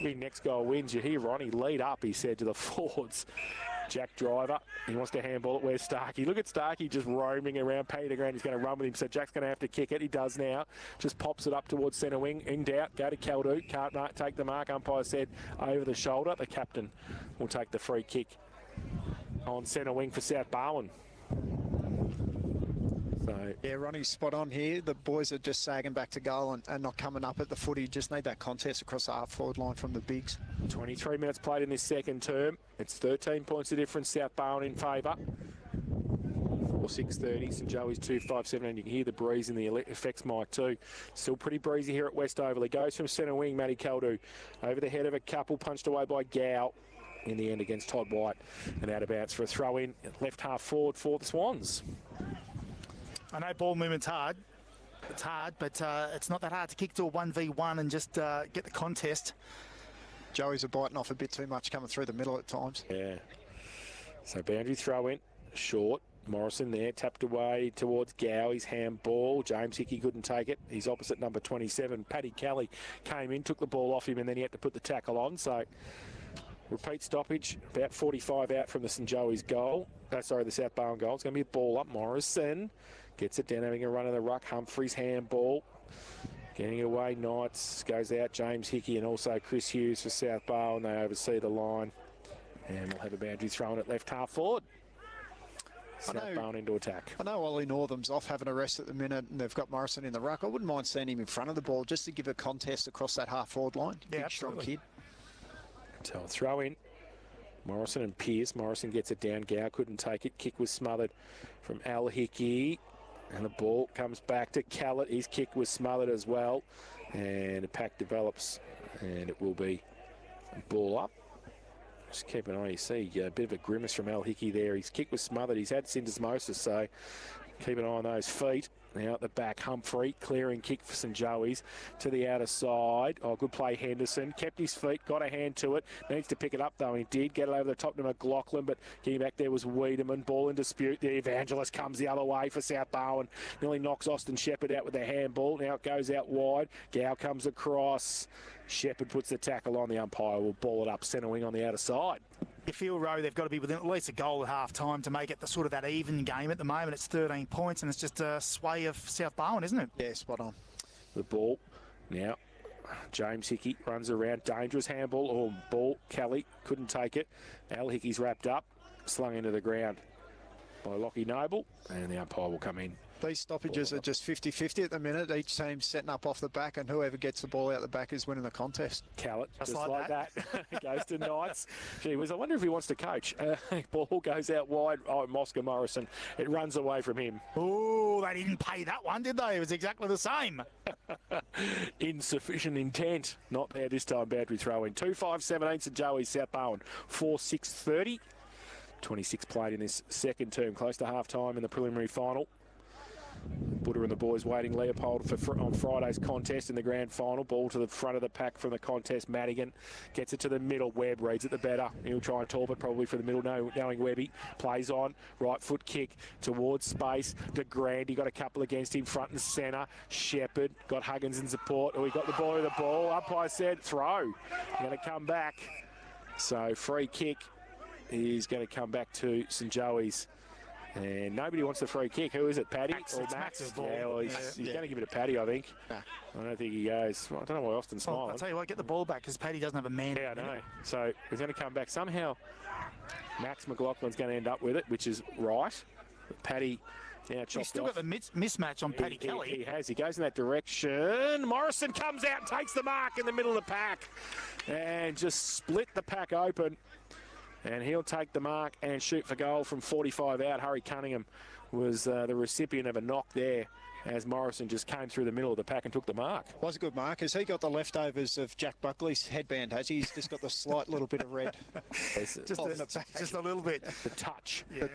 the next goal wins. You hear Ronnie lead up, he said, to the forwards. Jack Driver, he wants to handball it. Where's Starkey? Look at Starkey just roaming around, pay the ground. He's going to run with him, so Jack's going to have to kick it. He does now. Just pops it up towards centre wing. In doubt, go to Caldu. Can't take the mark. Umpire said over the shoulder. The captain will take the free kick on centre wing for South Barwon. So, yeah, Ronnie's spot on here. The boys are just sagging back to goal and not coming up at the footy. Just need that contest across the half-forward line from the bigs. 23 minutes played in this second term. It's 13 points of difference, South Barwon in favour. 4-6-30, St Joey's 2-5-7, and you can hear the breeze in the effects mic too. Still pretty breezy here at Westover. He goes from centre wing, Matty Caldu. Over the head of a couple, punched away by Gow. In the end against Todd White. And out of bounds for a throw-in. Left half forward for the Swans. I know ball movement's hard. It's hard, but it's not that hard to kick to a 1v1 and just get the contest. Joey's are biting off a bit too much coming through the middle at times. Yeah. So boundary throw in, short. Morrison there, tapped away towards Gow. His handball. James Hickey couldn't take it. He's opposite number 27. Paddy Kelly came in, took the ball off him, and then he had to put the tackle on. So repeat stoppage, about 45 out from the St Joey's goal. The South Barwon goal. It's going to be a ball up. Morrison gets it down, having a run of the ruck. Humphreys handball. Getting away, Knights goes out. James Hickey and also Chris Hughes for South Barwon. They oversee the line. And we'll have a boundary thrown at left half forward. South Barwon into attack. I know Ollie Northam's off having a rest at the minute and they've got Morrison in the ruck. I wouldn't mind seeing him in front of the ball just to give a contest across that half forward line. Yeah, big, strong kid. So a throw in. Morrison and Pearce. Morrison gets it down. Gow couldn't take it. Kick was smothered from Al Hickey. And the ball comes back to Callett. His kick was smothered as well. And the pack develops. And it will be a ball up. Just keep an eye. You see a bit of a grimace from Al Hickey there. His kick was smothered. He's had syndesmosis, so keep an eye on those feet. Now at the back, Humphrey, clearing kick for St Joey's to the outer side. Oh, good play, Henderson. Kept his feet, got a hand to it. Needs to pick it up, though. He did get it over the top to McLaughlin, but getting back there was Wiedemann. Ball in dispute. The Evangelist comes the other way for South Barwon. Nearly knocks Austin Shepherd out with a handball. Now it goes out wide. Gow comes across. Shepherd puts the tackle on. The umpire will ball it up centre wing on the outer side. You feel, Rowe, they've got to be within at least a goal at half-time to make it the sort of that even game. At the moment, it's 13 points, and it's just a sway of South Barwon, isn't it? Yeah, spot on. The ball now James Hickey runs around. Dangerous handball or ball. Kelly couldn't take it. Al Hickey's wrapped up. Slung into the ground by Lockie Noble. And the umpire will come in. These stoppages are just 50-50 at the minute. Each team's setting up off the back, and whoever gets the ball out the back is winning the contest. Callett, just like that. Goes to Knights. Gee whiz, I wonder if he wants to coach. Ball goes out wide. Oh, Mosca Morrison. It runs away from him. Oh, they didn't pay that one, did they? It was exactly the same. Insufficient intent. Not bad this time. Boundary throw in. 2-5-17 St Joey's, South Barwon. 4-6-30. 26 played in this second term. Close to half time in the preliminary final. Butter and the boys waiting. Leopold on Friday's contest in the grand final. Ball to the front of the pack from the contest. Madigan gets it to the middle. Webb reads it the better. He'll try and torp it probably for the middle, knowing Webby. Plays on. Right foot kick towards space. De Grande got a couple against him front and centre. Shepherd got Huggins in support. Oh, he got the ball of the ball. Umpire said throw. Going to come back. So free kick is going to come back to St Joey's. And nobody wants the free kick. Who is it, Paddy? Max, or Max? Max's ball. Yeah, well, he's going to give it to Paddy, I think. Nah. I don't think he goes. Well, I don't know why Austin's smiling. I'll tell you what, get the ball back because Paddy doesn't have a man. Yeah, I know. So he's going to come back. Somehow Max McLaughlin's going to end up with it, which is right. Paddy now chopped He's still off. got the mismatch on Paddy Kelly. He has. He goes in that direction. Morrison comes out and takes the mark in the middle of the pack and just split the pack open. And he'll take the mark and shoot for goal from 45 out. Harry Cunningham was the recipient of a knock there as Morrison just came through the middle of the pack and took the mark. Was a good mark. Has he got the leftovers of Jack Buckley's headband, has he? He's just got the slight little bit of red. just a little bit. The touch. Yeah.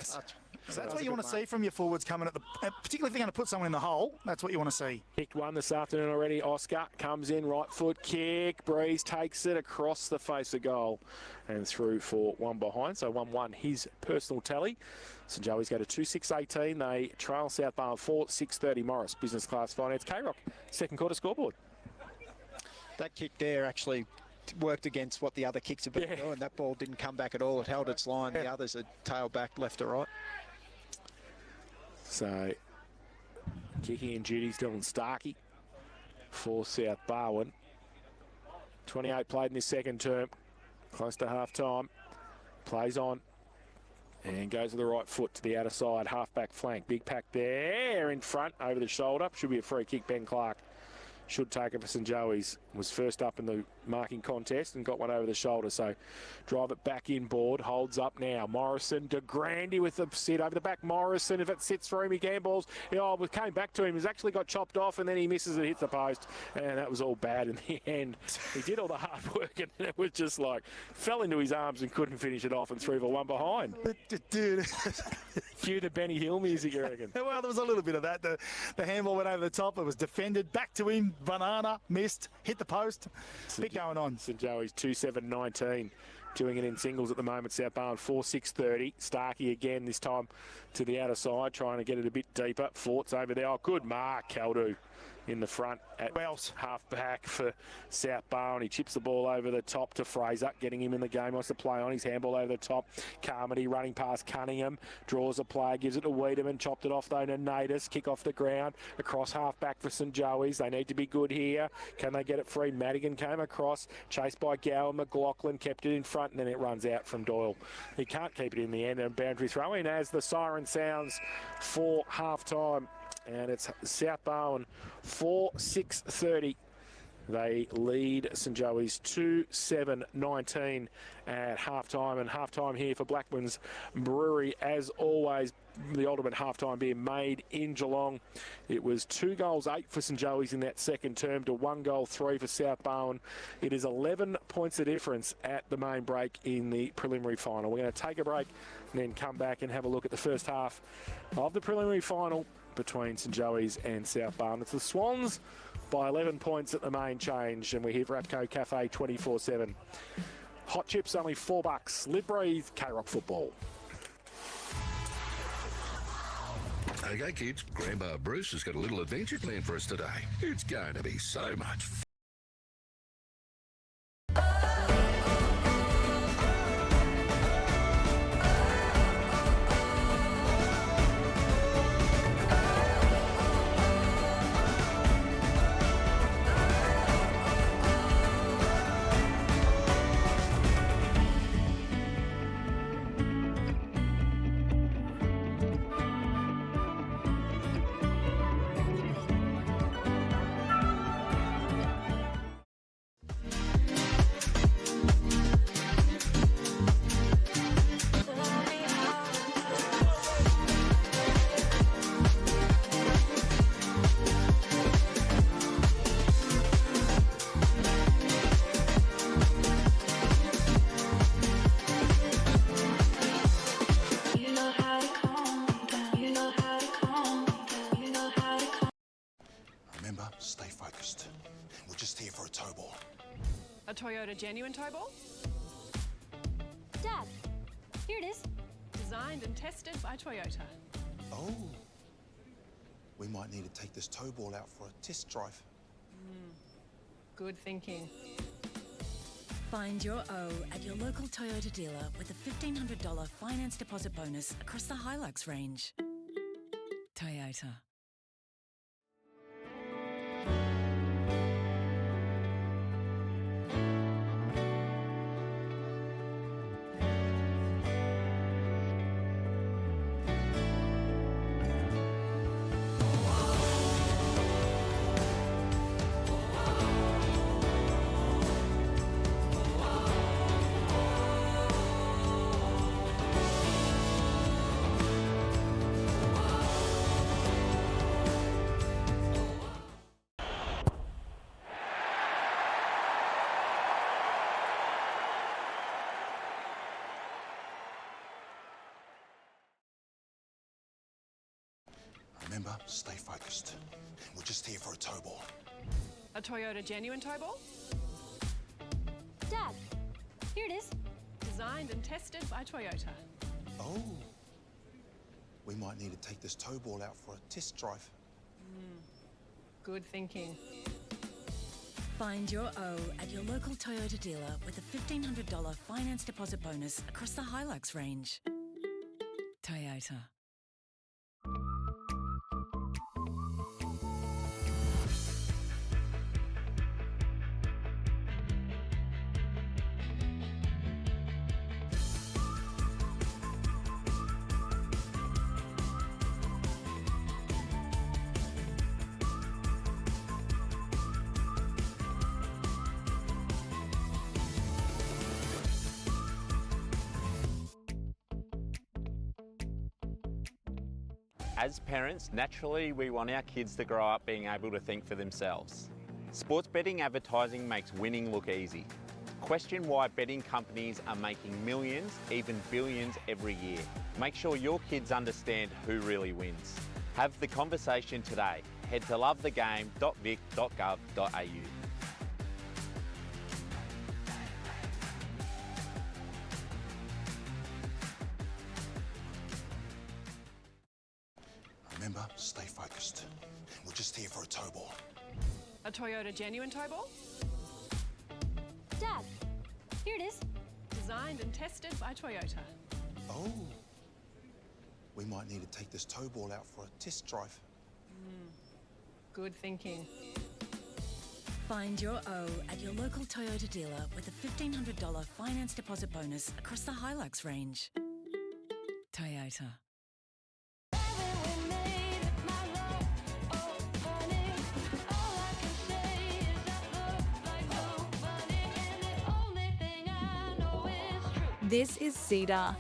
So that's what you want to see from your forwards coming at the... particularly if they're going to put someone in the hole, that's what you want to see. Kicked one this afternoon already. Oscar comes in, right foot kick. Breeze takes it across the face of goal and through for one behind. So 1-1 his personal tally. St Joey's go to 2-6-18. They trail South Barwon 4-6-30 Moris Business Class Finance. K-Rock, second quarter scoreboard. That kick there actually worked against what the other kicks have been doing. That ball didn't come back at all. It held its line. The others had tailed back left to right. So, kicking in duties, Dylan Starkey for South Barwon. 28 played in this second term. Close to half time. Plays on. And goes to the right foot to the outer side. Half-back flank. Big pack there in front, over the shoulder. Should be a free kick. Ben Clark should take it for St Joey's. Was first up in the marking contest and got one over the shoulder. So drive it back inboard. Holds up now. Morrison, De Grande with the sit over the back. Morrison, if it sits for him, he gambles. It came back to him. He's actually got chopped off and then he misses it, hits the post. And that was all bad in the end. He did all the hard work and it was just like, fell into his arms and couldn't finish it off and threw for one behind. Dude. Cue the Benny Hill music, you reckon? Well, there was a little bit of that. The handball went over the top. It was defended. Back to him. Banana. Missed. Hit the post. Bit going on. St Joey's 2-7-19. Doing it in singles at the moment. South Barwon 4-6-30. Starkey again, this time to the outer side, trying to get it a bit deeper. Fort's over there. Oh, good mark, Caldu in the front at half back for South Barwon. He chips the ball over the top to Fraser, getting him in the game. Wants to play on his handball over the top. Carmody running past Cunningham, draws a play, gives it to Wiedemann, chopped it off though to Natus. Kick off the ground, across half back for St Joey's. They need to be good here. Can they get it free? Madigan came across, chased by Gower. McLaughlin kept it in front and then it runs out from Doyle. He can't keep it in the end, and boundary throw in as the siren sounds for half time. And it's South Barwon 4-6-30. They lead St Joey's 2-7-19 at half-time. And half-time here for Blackman's Brewery. As always, the ultimate half-time beer made in Geelong. It was 2 goals 8 for St Joey's in that second term to 1 goal 3 for South Barwon. It is 11 points of difference at the main break in the preliminary final. We're going to take a break and then come back and have a look at the first half of the preliminary final between St Joey's and South Barwon. It's the Swans by 11 points at the main change, and we're here for Rapco Cafe 24/7. Hot chips only $4. Live breathe K-Rock football. Okay, kids, Grandpa Bruce has got a little adventure planned for us today. It's going to be so much fun. Toyota genuine tow ball? Dad, here it is. Designed and tested by Toyota. Oh. We might need to take this tow ball out for a test drive. Good thinking. Find your O at your local Toyota dealer with a $1,500 finance deposit bonus across the Hilux range. Toyota. Remember, stay focused. We're just here for a tow ball. A Toyota genuine tow ball? Dad, here it is. Designed and tested by Toyota. Oh. We might need to take this tow ball out for a test drive. Good thinking. Find your O at your local Toyota dealer with a $1,500 finance deposit bonus across the Hilux range. Toyota. As parents, naturally we want our kids to grow up being able to think for themselves. Sports betting advertising makes winning look easy. Question why betting companies are making millions, even billions every year. Make sure your kids understand who really wins. Have the conversation today. Head to lovethegame.vic.gov.au. Remember, stay focused. We're just here for a tow ball. A Toyota genuine tow ball? Dad, here it is. Designed and tested by Toyota. Oh. We might need to take this tow ball out for a test drive. Good thinking. Find your O at your local Toyota dealer with a $1,500 finance deposit bonus across the Hilux range. Toyota. This is Cedar.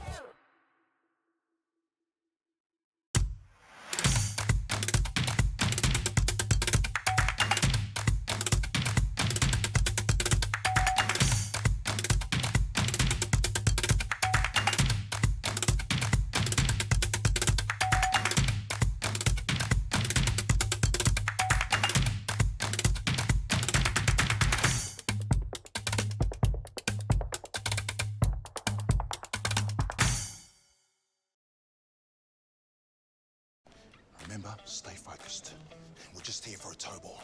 Remember, stay focused. We're just here for a tow ball.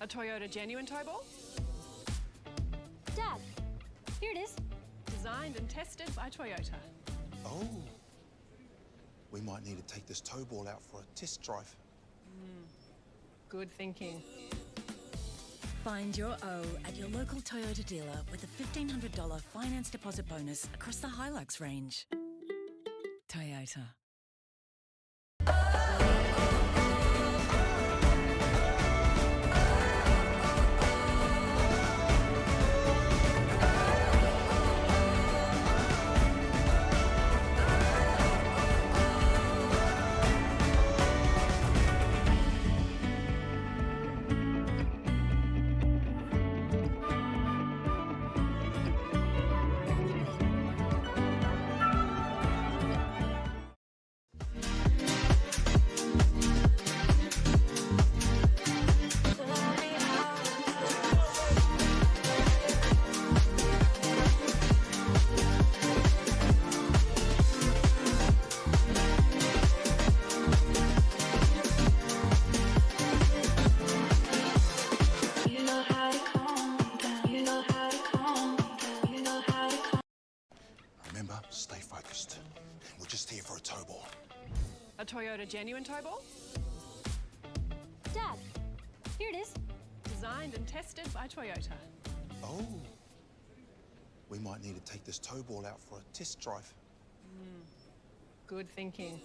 A Toyota genuine tow ball? Dad, here it is. Designed and tested by Toyota. Oh. We might need to take this tow ball out for a test drive. Good thinking. Find your O at your local Toyota dealer with a $1,500 finance deposit bonus across the Hilux range. Toyota. Remember, stay focused. We're just here for a tow ball. A Toyota genuine tow ball? Dad, here it is. Designed and tested by Toyota. Oh. We might need to take this tow ball out for a test drive. Good thinking.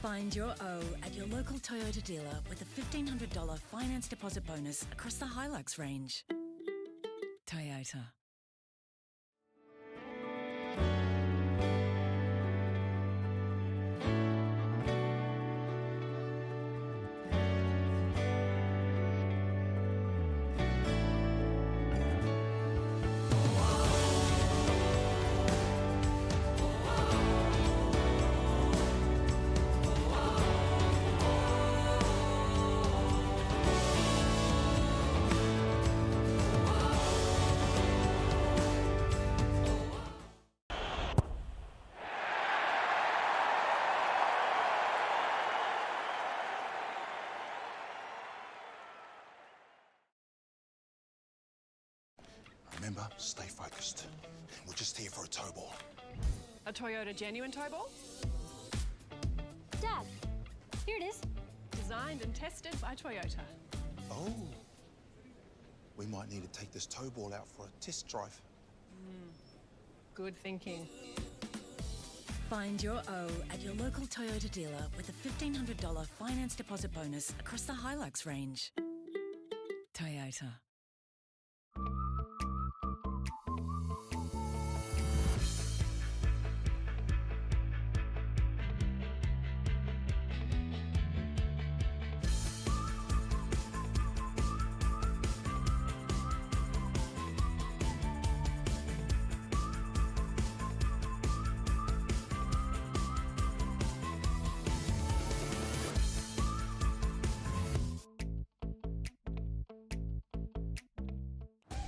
Find your O at your local Toyota dealer with a $1,500 finance deposit bonus across the Hilux range. Toyota. Remember, stay focused. We're just here for a tow ball. A Toyota genuine tow ball? Dad, here it is. Designed and tested by Toyota. Oh. We might need to take this tow ball out for a test drive. Good thinking. Find your O at your local Toyota dealer with a $1,500 finance deposit bonus across the Hilux range. Toyota.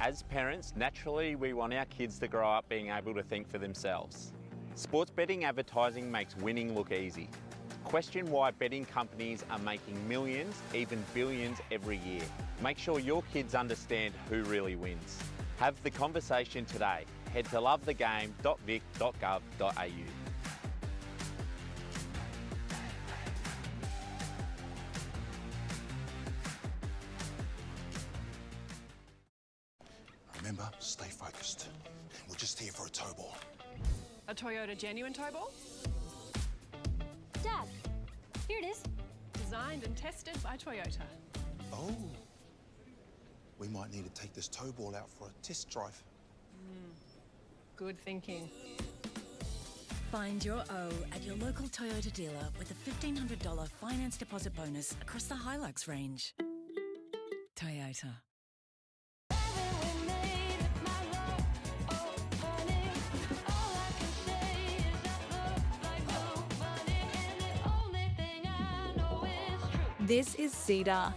As parents, naturally we want our kids to grow up being able to think for themselves. Sports betting advertising makes winning look easy. Question why betting companies are making millions, even billions every year. Make sure your kids understand who really wins. Have the conversation today. Head to lovethegame.vic.gov.au. Remember, stay focused. We're just here for a tow ball. A Toyota genuine tow ball? Dad, here it is. Designed and tested by Toyota. Oh. We might need to take this tow ball out for a test drive. Good thinking. Find your O at your local Toyota dealer with a $1,500 finance deposit bonus across the Hilux range. Toyota. This is Cedar.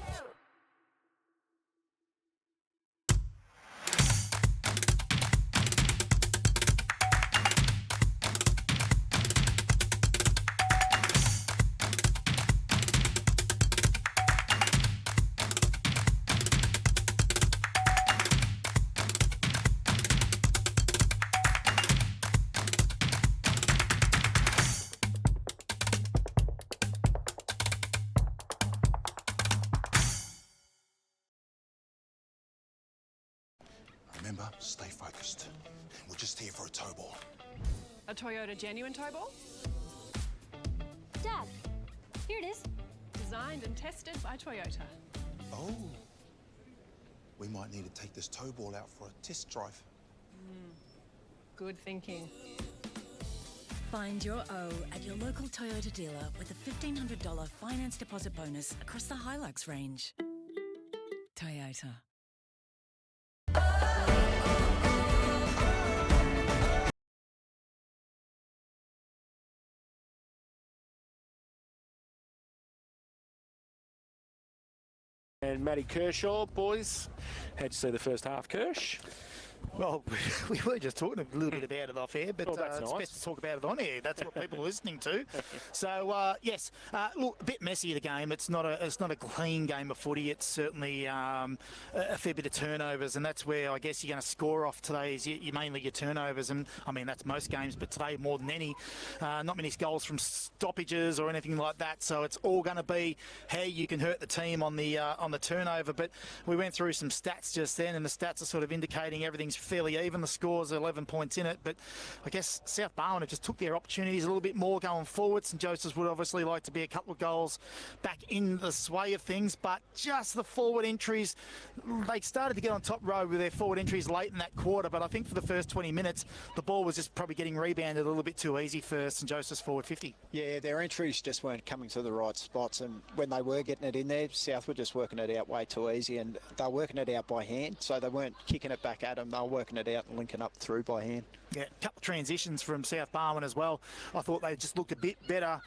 Remember, stay focused. We're just here for a tow ball. A Toyota genuine tow ball? Dad, here it is. Designed and tested by Toyota. Oh. We might need to take this tow ball out for a test drive. Good thinking. Find your O at your local Toyota dealer with a $1,500 finance deposit bonus across the Hilux range. Toyota. And Matty Kershaw, boys. How'd you see the first half, Kirsch? Well, we were just talking a little bit about it off air, but that's it's nice. best to talk about it on air. That's what people are listening to. So yes, look, a bit messy the game. It's not a clean game of footy. It's certainly a fair bit of turnovers, and that's where I guess you're going to score off today. Is mainly your turnovers, and I mean that's most games, but today more than any, not many goals from stoppages or anything like that. So it's all going to be how you can hurt the team on the turnover. But we went through some stats just then, and the stats are sort of indicating everything's fairly even. The scores are 11 points in it, but I guess South Barwon have just took their opportunities a little bit more going forward. St Joseph's would obviously like to be a couple of goals back in the sway of things, but just the forward entries, they started to get on top row with their forward entries late in that quarter, but I think for the first 20 minutes, the ball was just probably getting rebounded a little bit too easy for St Joseph's forward 50. Yeah, their entries just weren't coming to the right spots, and when they were getting it in there, South were just working it out way too easy, and they were working it out by hand, so they weren't kicking it back at them, they were working it out and linking up through by hand. Yeah, a couple of transitions from South Barwon as well. I thought they just looked a bit better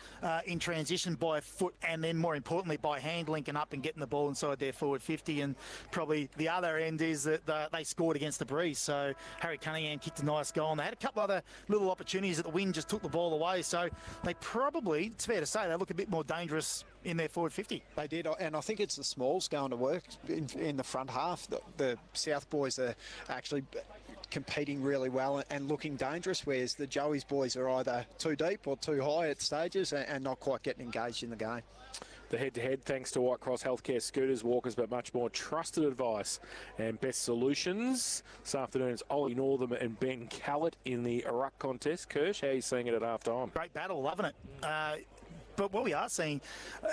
in transition by foot, and then more importantly by hand, linking up and getting the ball inside their forward 50. And probably the other end is that they scored against the breeze. So Harry Cunningham kicked a nice goal, and they had a couple other little opportunities that the wind just took the ball away. So they probably, it's fair to say, they look a bit more dangerous in their forward 50. They did, and I think it's the smalls going to work in the front half. The South boys are actually competing really well and looking dangerous, whereas the Joey's boys are either too deep or too high at stages and not quite getting engaged in the game. The head-to-head, thanks to White Cross Healthcare scooters, walkers, but much more trusted advice and best solutions. This afternoon it's Ollie Northam and Ben Callett in the ruck contest. Kirsch, how are you seeing it at half-time? Great battle, loving it. But what we are seeing,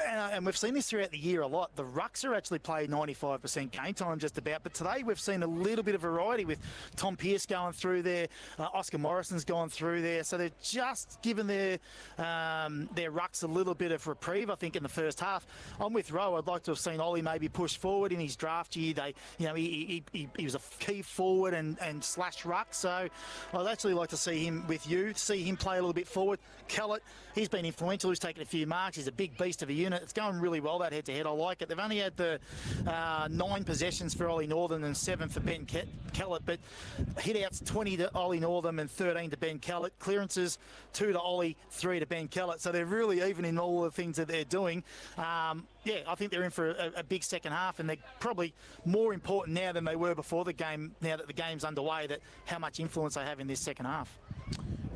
and we've seen this throughout the year a lot, the rucks are actually played 95% game time just about. But today we've seen a little bit of variety with Tom Pearce going through there, Oscar Morrison's gone through there. So they've just given their rucks a little bit of reprieve, I think, in the first half. I'm with Rowe. I'd like to have seen Ollie maybe push forward in his draft year. He was a key forward and slash ruck. So I'd actually like to see him with you, see him play a little bit forward. Kellett, he's been influential. He's taken a few marks. He's a big beast of a unit. It's going really well, that head-to-head. I like it. They've only had the 9 possessions for Ollie Northam and 7 for Ben Callett, but hit-outs 20 to Ollie Northam and 13 to Ben Callett. Clearances 2 to Ollie, 3 to Ben Callett. So they're really even in all the things that they're doing. Yeah, I think they're in for a big second half, and they're probably more important now than they were before the game, now that the game's underway, that how much influence they have in this second half.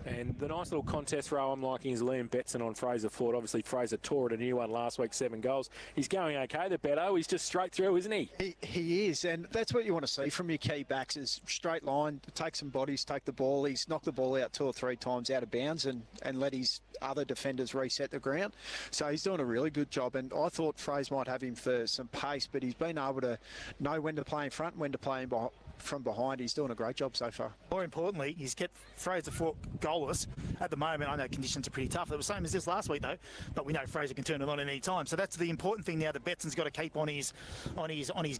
And the nice little contest row I'm liking is Liam Betson on Fraser Ford. Obviously, Fraser tore it a new one last week, 7 goals. He's going okay, the Beto. He's just straight through, isn't he? He is, and that's what you want to see from your key backs is straight line, take some bodies, take the ball. He's knocked the ball out 2 or 3 times out of bounds and let his other defenders reset the ground. So he's doing a really good job, and I thought Fraser might have him for some pace, but he's been able to know when to play in front and when to play from behind. He's doing a great job so far. More importantly, he's kept Fraser Fort goalless at the moment. I know conditions are pretty tough. It was the same as this last week though, but we know Fraser can turn it on at any time. So that's the important thing now that Betson's got to keep on his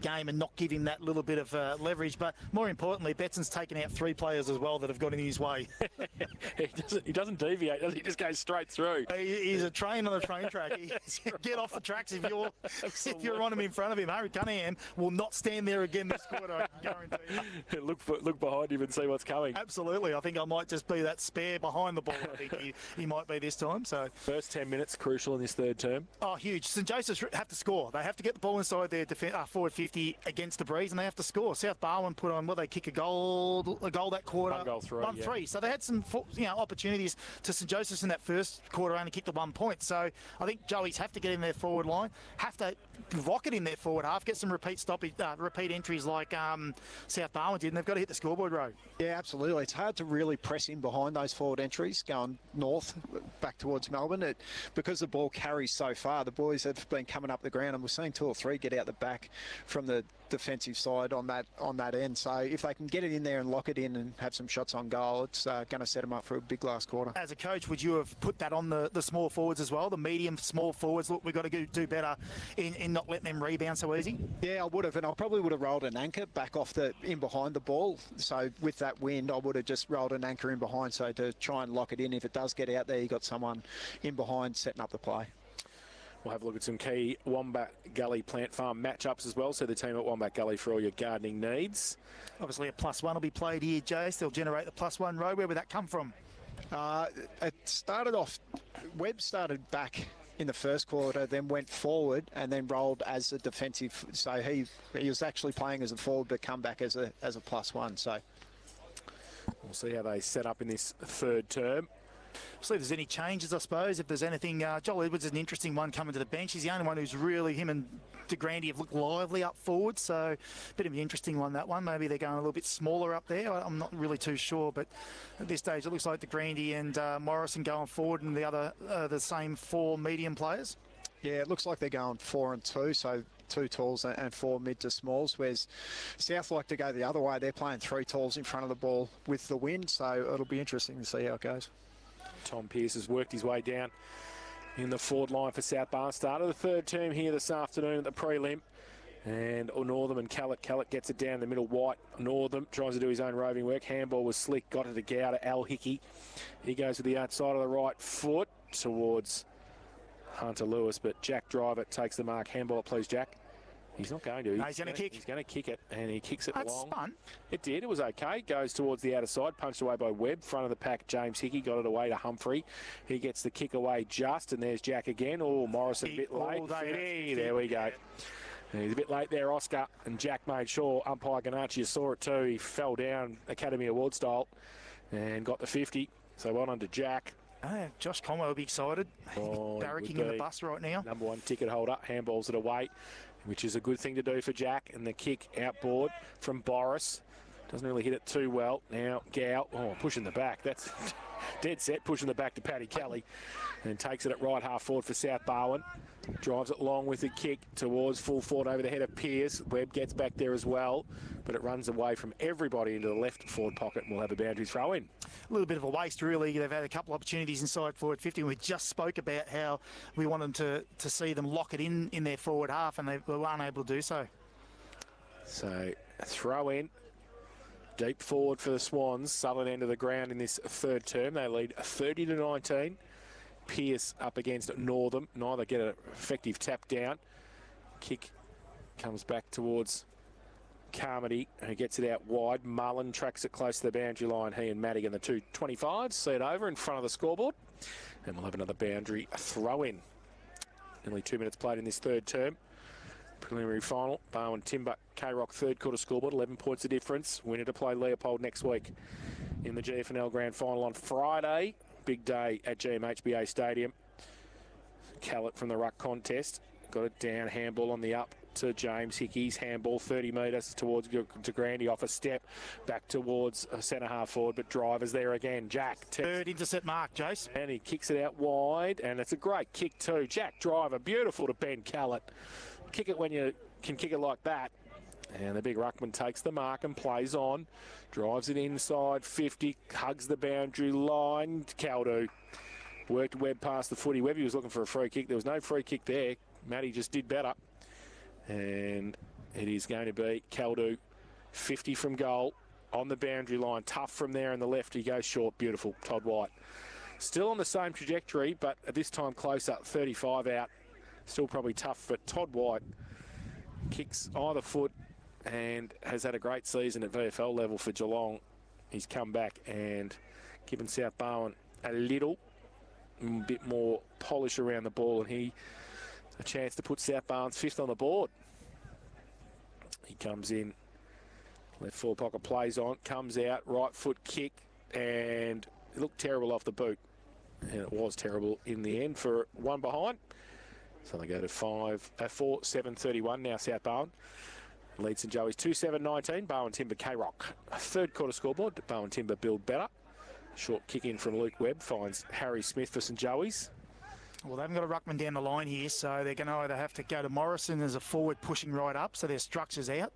game and not give him that little bit of leverage. But more importantly, Betson's taken out 3 players as well that have got in his way. He doesn't deviate, does he? He just goes straight through. He's a train on the train track. Get off the tracks if you're on him in front of him. Harry Cunningham will not stand there again this quarter, I can guarantee you. Look behind him and see what's coming. Absolutely. I think I might just be that spare behind the ball. I think he might be this time. So first 10 minutes crucial in this third term. Oh, huge. St Joseph's have to score. They have to get the ball inside their forward 50 against the breeze, and they have to score. South Barwon put on, they kick a goal that quarter. 1-3. Yeah. So they had some opportunities to St Joseph's in that first quarter, only kicked the 1 point. So I think Joey's have to get in their forward line, have to rocket in their forward half, get some repeat entries like South Barwon did, and they've got to hit the scoreboard row. Yeah, absolutely. It's hard to really press in behind those forward entries going north back towards Melbourne because the ball carries so far. The boys have been coming up the ground, and we're seeing 2 or 3 get out the back from the defensive side on that end. So if they can get it in there and lock it in and have some shots on goal, it's going to set them up for a big last quarter. As a coach, would you have put that on the small forwards as well, the medium small forwards? Look, we've got to do better in not letting them rebound so easy. Yeah, I would have, and I probably would have rolled an anchor back off in behind the ball. So with that wind, I would have just rolled an anchor in behind, so to try and lock it in. If it does get out there, you got someone in behind setting up the play. We'll have a look at some key Wombat Gully Plant Farm matchups as well. So the team at Wombat Gully for all your gardening needs. Obviously, a +1 will be played here, Jace. They'll generate the +1 row. Where would that come from? It started off, Webb started back in the first quarter, then went forward and then rolled as a defensive. So he was actually playing as a forward, but come back as a +1. So we'll see how they set up in this third term. See if there's any changes, I suppose. If there's anything, Joel Edwards is an interesting one coming to the bench. He's the only one who's really, him and De Grande have looked lively up forward. So a bit of an interesting one, that one. Maybe they're going a little bit smaller up there. I'm not really too sure. But at this stage, it looks like De Grande and Morrison going forward and the other, the same 4 medium players. Yeah, it looks like they're going 4 and 2. So 2 talls and 4 mid to smalls, whereas South like to go the other way. They're playing 3 talls in front of the ball with the wind. So it'll be interesting to see how it goes. Tom Pearce has worked his way down in the forward line for South Barn. Started the third term here this afternoon at the prelim. And Northam and Callett. Callett gets it down the middle. White. Northam tries to do his own roving work. Handball was slick. Got it to Gowder. Al Hickey. He goes to the outside of the right foot towards Hunter Lewis. But Jack Driver takes the mark. Handball, please, Jack. He's not going to. No, he's going to kick. He's going to kick it, and he kicks it That's long. Spun. It did. It was okay. Goes towards the outer side. Punched away by Webb. Front of the pack, James Hickey. Got it away to Humphrey. He gets the kick away just, and there's Jack again. Oh, Morrison a bit late. There we go. And he's a bit late there, Oscar. And Jack made sure. Umpire Ganacci saw it too. He fell down Academy Award style and got the 50. So well done to Jack. Josh Conway will be excited. Oh, barracking in the bus right now. Number 1 ticket holder. Handballs it away, which is a good thing to do for Jack. And the kick outboard from Boris. Doesn't really hit it too well. Now Gow, pushing the back. That's dead set, pushing the back to Paddy Kelly. And takes it at right half forward for South Barwon. Drives it long with the kick towards full forward over the head of Pearce. Webb gets back there as well, but it runs away from everybody into the left forward pocket and we'll have a boundary throw in. A little bit of a waste, really. They've had a couple opportunities inside forward 50, and we just spoke about how we want them to see them lock it in their forward half, and they were unable to do so. So, throw in. Deep forward for the Swans, southern end of the ground in this third term. They lead 30-19. Pearce up against Northam. Neither get an effective tap down. Kick comes back towards Carmody, who gets it out wide. Mullen tracks it close to the boundary line. He and Matic in the 2.25s see it over in front of the scoreboard. And we'll have another boundary throw in. Nearly 2 minutes played in this third term. Preliminary final, Barwon Timber, K-Rock third quarter scoreboard, 11 points of difference. Winner to play Leopold next week in the GFL Grand Final on Friday. Big day at GMHBA Stadium. Callett from the ruck contest. Got it down, handball on the up to James Hickey's. Handball 30 metres towards De Grande off a step. Back towards centre half forward, but Driver's there again. Jack. Third intercept mark, Jace. And he kicks it out wide, and it's a great kick too. Jack Driver, beautiful to Ben Callett. Kick it when you can kick it like that. And the big ruckman takes the mark and plays on. Drives it inside 50, hugs the boundary line. Caldo worked Webb past the footy. Webby was looking for a free kick. There was no free kick there. Matty just did better. And it is going to be Caldo, 50 from goal on the boundary line. Tough from there on the left. He goes short. Beautiful. Todd White. Still on the same trajectory, but at this time closer. 35 out. Still probably tough, but Todd White kicks either foot and has had a great season at VFL level for Geelong. He's come back and given South Barwon a little bit more polish around the ball, and he a chance to put South Barwon's 5th on the board. He comes in, left forward pocket, plays on, comes out, right foot kick, and it looked terrible off the boot. And it was terrible in the end for one behind. So they go to 4-7-31 now, South Barwon. Lead St Joey's 2-7-19. Barwon Timber K-Rock. Third quarter scoreboard. Barwon Timber build better. Short kick in from Luke Webb finds Harry Smith for St Joey's. Well, they haven't got a ruckman down the line here, so they're going to either have to go to Morrison as a forward pushing right up, so their structure's out.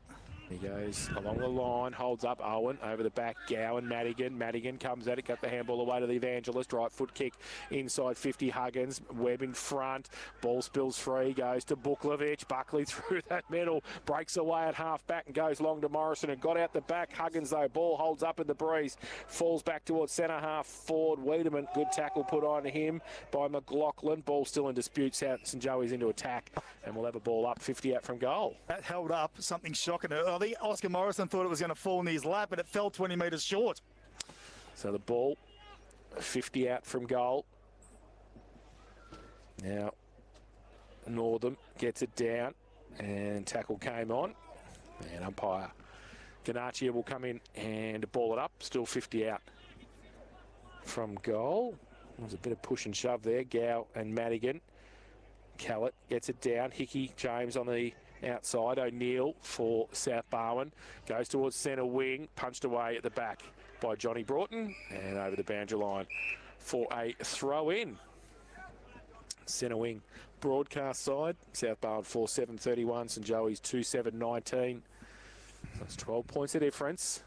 He goes along the line, holds up Owen, over the back, Gowan, Madigan. Madigan comes at it, got the handball away to the Evangelist. Right foot kick inside 50, Huggins. Webb in front, ball spills free, goes to Buklovich. Buckley through that middle, breaks away at half back and goes long to Morrison and got out the back. Huggins though, ball holds up in the breeze, falls back towards centre half forward. Wiedemann, good tackle put on him by McLaughlin. Ball still in dispute, St Joey's into attack and we'll have a ball up 50 out from goal. That held up, something shocking. I think Oscar Morrison thought it was going to fall in his lap, but it fell 20 metres short. So the ball 50 out from goal. Now Northam gets it down and tackle came on, and umpire Ganachia will come in and ball it up. Still 50 out from goal. There's a bit of push and shove there. Gow and Madigan. Callett gets it down. Hickey, James on the outside. O'Neill for South Barwon. Goes towards centre wing. Punched away at the back by Johnny Broughton. And over the boundary line for a throw in. Centre wing broadcast side. South Barwon 4-7-31. St Joey's 2-7-19. That's 12 points of difference.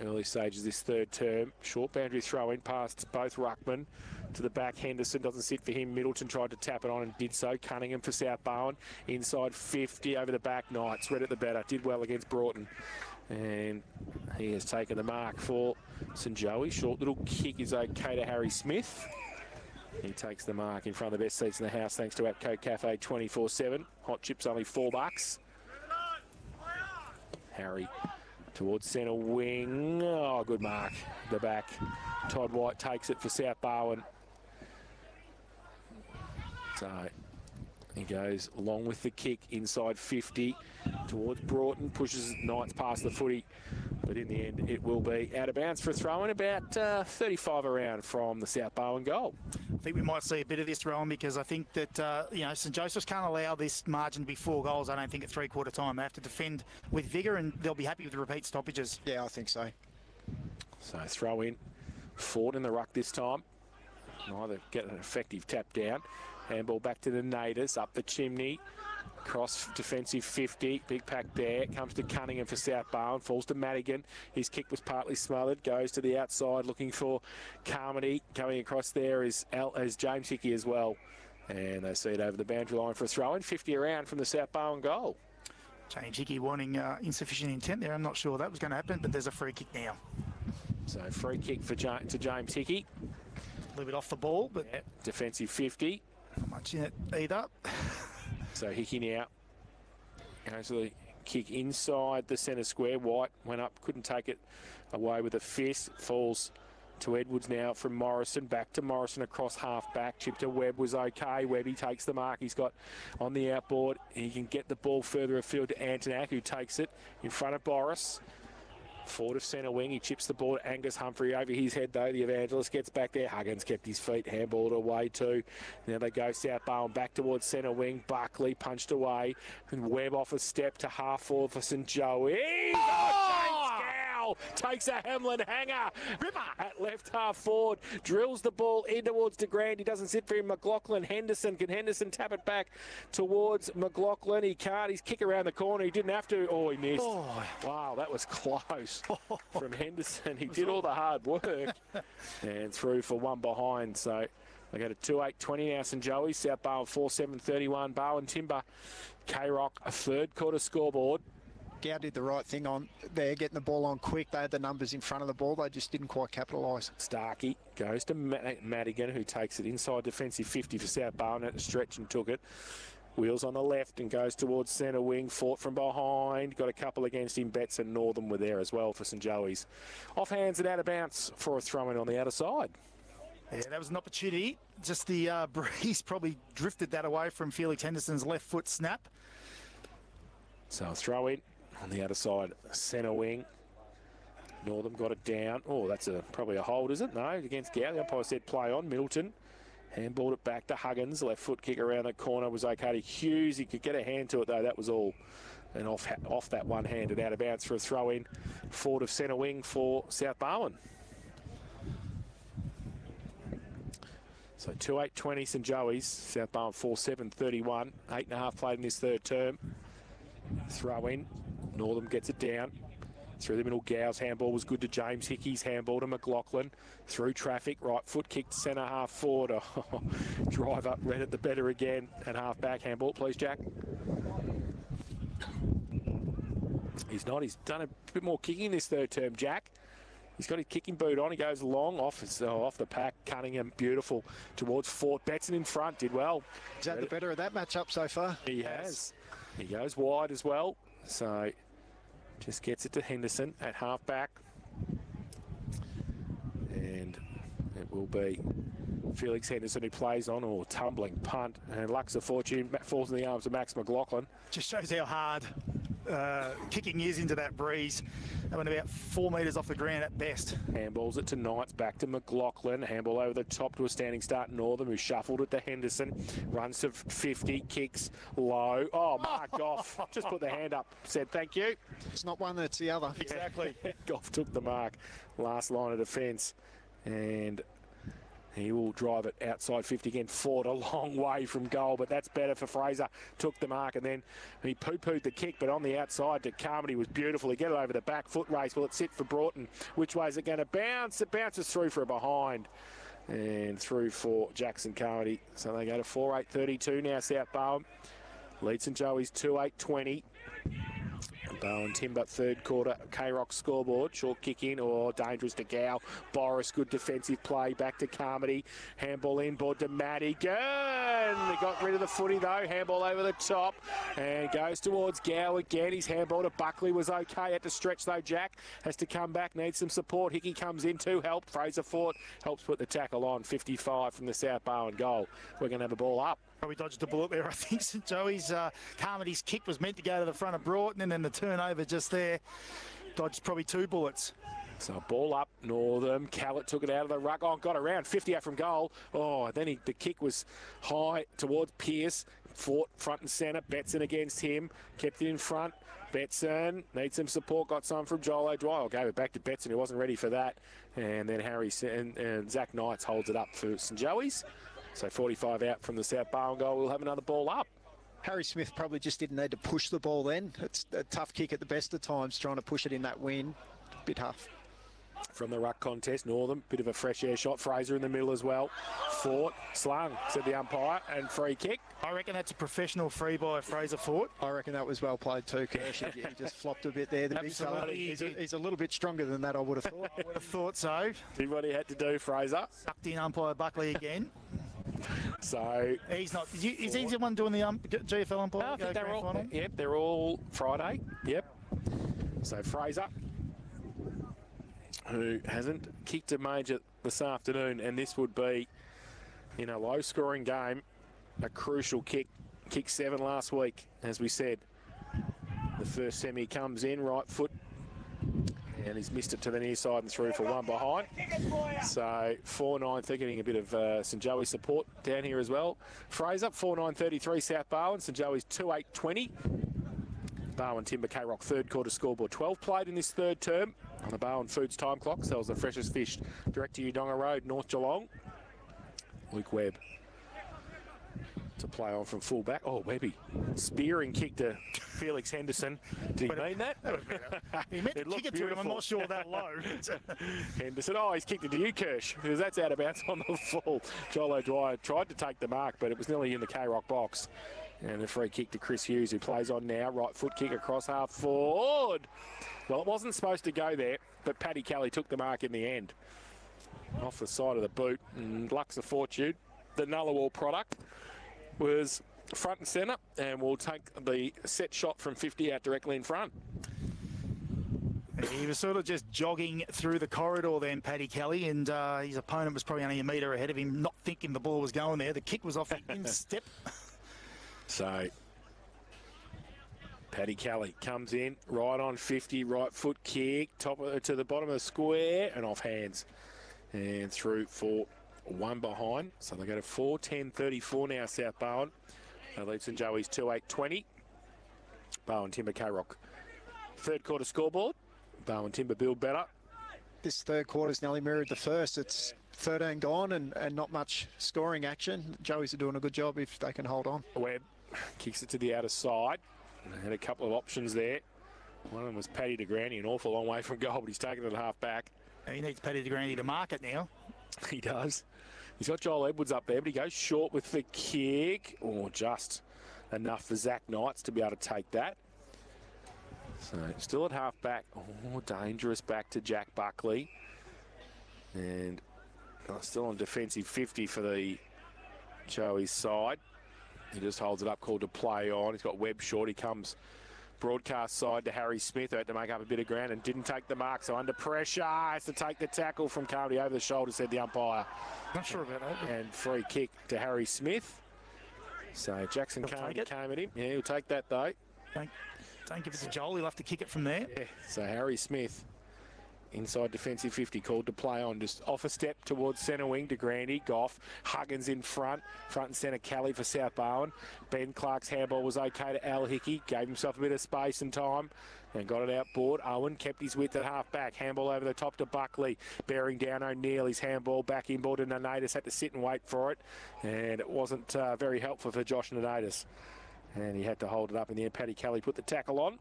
Early stages this third term. Short boundary throw in past both ruckmen. To the back, Henderson doesn't sit for him. Middleton tried to tap it on and did so. Cunningham for South Barwon. Inside 50, over the back, Knights. Read it the better. Did well against Broughton. And he has taken the mark for St Joey. Short little kick is okay to Harry Smith. He takes the mark in front of the best seats in the house thanks to Atco Cafe 24/7. Hot chips only $4. Harry towards centre wing. Oh, good mark. The back. Todd White takes it for South Barwon. So he goes along with the kick inside 50 towards Broughton. Pushes Knights past the footy. But in the end, it will be out of bounds for a throw-in, about 35 around from the South Barwon goal. I think we might see a bit of this throw-in because I think that, St Joseph's can't allow this margin to be 4 goals, I don't think, at three-quarter time. They have to defend with vigour and they'll be happy with the repeat stoppages. Yeah, I think so. So throw-in. Ford in the ruck this time. Neither get an effective tap down. Handball back to the Naders, up the chimney. Cross defensive 50, big pack there. Comes to Cunningham for South Barwon, falls to Madigan. His kick was partly smothered, goes to the outside looking for Carmody. Coming across there is James Hickey as well. And they see it over the boundary line for a throw-in. 50 around from the South Barwon goal. James Hickey wanting insufficient intent there. I'm not sure that was going to happen, but there's a free kick now. So free kick for to James Hickey. A little bit off the ball, but... Yeah, defensive 50. Not much in it either. So Hickey now goes to the kick inside the centre square. White went up, couldn't take it away with a fist. Falls to Edwards now from Morrison. Back to Morrison across half back. Chip to Webb was okay. Webby takes the mark. He's got on the outboard. He can get the ball further afield to Antonak, who takes it in front of Boris. Forward of centre wing, he chips the ball to Angus Humphrey over his head though. The Evangelist gets back there. Huggins kept his feet, handballed away too. Now they go South Barwon back towards centre wing. Buckley punched away. And Webb off a step to half forward for St Joey. Takes a Hamlin hanger. Ripper at left half forward. Drills the ball in towards DeGrand. He doesn't sit for him. McLaughlin. Henderson. Can Henderson tap it back towards McLaughlin? He can't. He's kick around the corner. He didn't have to. Oh, he missed. Oh. Wow, that was close from Henderson. He did all the hard work. And through for one behind. So they go to 2-8-20 now. St Joey. South Barwon 4-7-31. Barwon Timber. K-Rock a third quarter scoreboard. Gow did the right thing on there, getting the ball on quick. They had the numbers in front of the ball. They just didn't quite capitalise. Starkey goes to Madigan, who takes it inside defensive 50 for South Barwon at the stretch and took it. Wheels on the left and goes towards centre wing. Fought from behind. Got a couple against him. Betts and Northam were there as well for St Joey's. Off hands and out of bounce for a throw-in on the outer side. Yeah, that was an opportunity. Just the breeze probably drifted that away from Felix Henderson's left foot snap. So a throw-in. On the outer side, centre wing. Northam got it down. Oh, that's probably a hold, is it? No, against Gow. The umpire said play on. Middleton handballed it back to Huggins. Left foot kick around the corner was okay to Hughes. He could get a hand to it, though. That was all. And off that one hand and out of bounds for a throw-in. Forward of centre wing for South Barwon. So 2-8-20 St Joey's. South Barwon 4-7-31. 8.5 played in this third term. Throw in. Northam gets it down. Through the middle, Gow's handball was good to James Hickey's handball to McLaughlin. Through traffic, right foot kicked centre half forward. Oh, drive up, read it the better again. And half back handball, please, Jack. He's not. He's done a bit more kicking this third term, Jack. He's got his kicking boot on. He goes long off the pack. Cunningham, beautiful towards Fort. Betson in front, did well. Is that the better of that matchup so far? He has. He goes wide as well. So just gets it to Henderson at half back. And it will be Felix Henderson who plays on, or tumbling punt. And Lux of Fortune falls in the arms of Max McLaughlin. Just shows how hard kicking is into that breeze. They went about 4 metres off the ground at best. Handballs it to Knights, back to McLaughlin. Handball over the top to a standing start, Northam, who shuffled it to Henderson. Runs to 50, kicks low. Oh, Mark Goff just put the hand up, said thank you. It's not one, it's the other. Exactly. Goff took the mark. Last line of defence. And he will drive it outside 50 again. Ford a long way from goal, but that's better for Fraser. Took the mark, and then he poo-pooed the kick, but on the outside to Carmody was beautiful. He get it over the back foot race. Will it sit for Broughton? Which way is it going to bounce? It bounces through for a behind. And through for Jackson Carmody. So they go to 4-8-32 now, South Barwon. Lead St Joey's 2-8-20. Barwon Timber, third quarter, K-Rock scoreboard. Short kick in, or dangerous to Gow. Boris, good defensive play, back to Carmody. Handball inboard to Matic. And they got rid of the footy though. Handball over the top and goes towards Gow again. His handball to Buckley was okay. Had to stretch though. Jack has to come back, needs some support. Hickey comes in to help. Fraser Fort helps put the tackle on. 55 from the South Barwon goal. We're going to have a ball up. Probably dodged a bullet there, I think. St Joey's Carmody's kick was meant to go to the front of Broughton, and then the turnover just there dodged probably 2 bullets. So ball up, Northam. Callett took it out of the ruck. Oh, got around 50 out from goal. Oh, then the kick was high towards Pearce. Fought front and centre. Betson against him. Kept it in front. Betson needs some support. Got some from Joel O'Dwyer. Gave it back to Betson, who wasn't ready for that. And then Harry and Zach Knights holds it up for St Joey's. So 45 out from the South Barwon goal. We'll have another ball up. Harry Smith probably just didn't need to push the ball then. It's a tough kick at the best of times, trying to push it in that wind. Bit tough. From the ruck contest, Northam, bit of a fresh air shot. Fraser in the middle as well. Fort, slung, said the umpire, and free kick. I reckon that's a professional free by Fraser Fort. I reckon that was well played too, Kirsch. He just flopped a bit there. The big fella, he's a little bit stronger than that, I would have thought. I would have thought so. Did what he had to do, Fraser. Sucked in umpire Buckley again. So he's not. Is he the one doing the GFL umpire? I think they're all. Yep, they're all Friday. Yep. So Fraser, who hasn't kicked a major this afternoon, and this would be, in a low-scoring game, a crucial kick. Kicked 7 last week, as we said. The first semi comes in, right foot, and he's missed it to the near side and through for 1 behind. So 4-9, getting a bit of St Joey support down here as well. Fraser, 4-9-33 South Barwon. St Joey's 2-8-20. Barwon Timber K-Rock third quarter scoreboard. 12 played in this third term on the Barwon Foods time clock. Sells the freshest fish direct to Udonga Road, North Geelong. Luke Webb to play on from full back. Oh, Webby. Spearing kick to Felix Henderson. Did he mean that? He meant to kick it to him. I'm not sure that low. Henderson. Oh, he's kicked it to you, Kirsch, because that's out of bounds on the full. Joel O'Dwyer tried to take the mark, but it was nearly in the K-Rock box. And a free kick to Chris Hughes, who plays on now. Right foot kick across half forward. Well, it wasn't supposed to go there, but Paddy Kelly took the mark in the end. Off the side of the boot. And Lux of Fortune, the Nullawall product, was front and centre, and will take the set shot from 50 out directly in front. He was sort of just jogging through the corridor then, Paddy Kelly, and his opponent was probably only a metre ahead of him, not thinking the ball was going there. The kick was off the instep. So Paddy Kelly comes in, right on 50, right foot kick, top to the bottom of the square, and off hands. And through for 1 behind. So they go to 4-10-34 now, South Barwon. Lead St Joey's 2-8-20. Barwon Timber K-Rock. Third quarter scoreboard. Barwon Timber build better. This third quarter's nearly mirrored the first. It's 13 gone and not much scoring action. Joey's are doing a good job if they can hold on. Webb kicks it to the outer side. They had a couple of options there. One of them was Paddy de Grande, an awful long way from goal, but he's taken it at half back. He needs Paddy de Grande to mark it now. He does. He's got Joel Edwards up there, but he goes short with the kick. Oh, just enough for Zach Knights to be able to take that. So still at half back. Oh, dangerous back to Jack Buckley. And still on defensive 50 for the Joey's side. He just holds it up, called to play on. He's got Webb short. He comes broadcast side to Harry Smith, who had to make up a bit of ground and didn't take the mark. So under pressure, has to take the tackle from Carmody over the shoulder, said the umpire. Not sure about that. And free kick to Harry Smith. So Jackson Carmody came at him. Yeah, he'll take that though. Don't give it to Joel. He'll have to kick it from there. Yeah. So Harry Smith, inside defensive 50, called to play on. Just off a step towards centre wing to Grandy. Goff. Huggins in front. Front and centre Kelly for South Barwon. Ben Clark's handball was okay to Al Hickey. Gave himself a bit of space and time and got it outboard. Owen kept his width at half back. Handball over the top to Buckley. Bearing down O'Neill. His handball back inboard to Nanatus. Had to sit and wait for it. And it wasn't very helpful for Josh Nanatus. And he had to hold it up in the end. Paddy Kelly put the tackle on.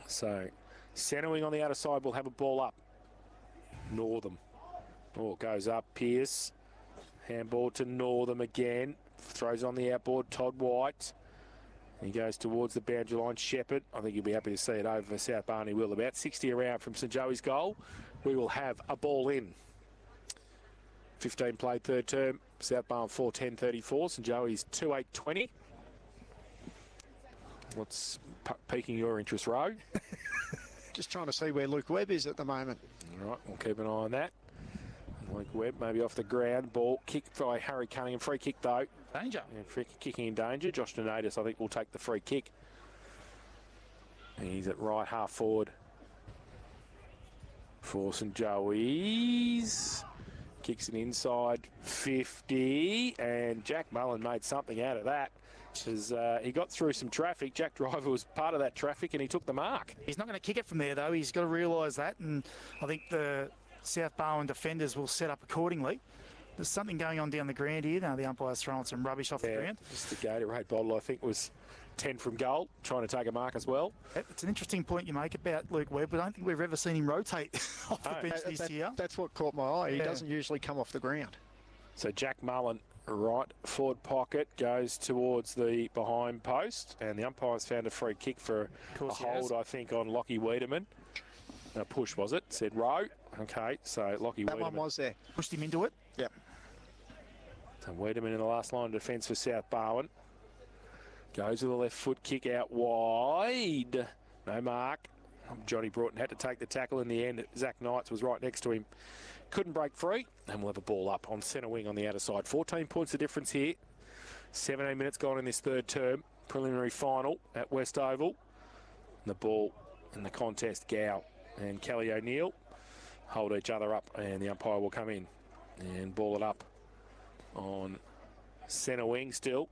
So centre wing on the outer side will have a ball up. Northam. Oh, it goes up. Pearce. Handball to Northam again. Throws on the outboard. Todd White. He goes towards the boundary line. Shepherd. I think you'll be happy to see it over for South Barney will. About 60 around from St Joey's goal. We will have a ball in. 15 played third term. South Barn 4-10-34. St Joey's 2-8-20. What's piquing your interest, Rowe? Just trying to see where Luke Webb is at the moment. All right, we'll keep an eye on that. Luke Webb maybe off the ground. Ball kicked by Harry Cunningham. Free kick though. Danger. Yeah, free kicking in danger. Josh Donatus, I think, will take the free kick. And he's at right half forward for St Joey's. Kicks it inside 50. And Jack Mullen made something out of that. Because he got through some traffic. Jack Driver was part of that traffic and he took the mark. He's not going to kick it from there though. He's got to realise that, and I think the South Barwon defenders will set up accordingly. There's something going on down the ground here. Now the umpire's throwing some rubbish off the ground. Just the Gatorade bottle, I think, was 10 from goal, trying to take a mark as well. It's an interesting point you make about Luke Webb, but I don't think we've ever seen him rotate off the bench this year. That's what caught my eye. He doesn't usually come off the ground. So Jack Mullen, right forward pocket, goes towards the behind post, and the umpire's found a free kick for a hold, I think, on Lockie Wiedemann. A push, was it? Said Rowe. Okay, so Lockie Wiedemann. That one was there. Pushed him into it. Yep. So Wiedemann in the last line of defence for South Barwon. Goes with a left foot kick out wide. No mark. Johnny Broughton had to take the tackle in the end. Zach Knights was right next to him. Couldn't break free. And we'll have a ball up on centre wing on the outer side. 14 points the difference here. 17 minutes gone in this third term. Preliminary final at West Oval. And the ball in the contest, Gow and Kelly O'Neill hold each other up, and the umpire will come in and ball it up on centre wing still.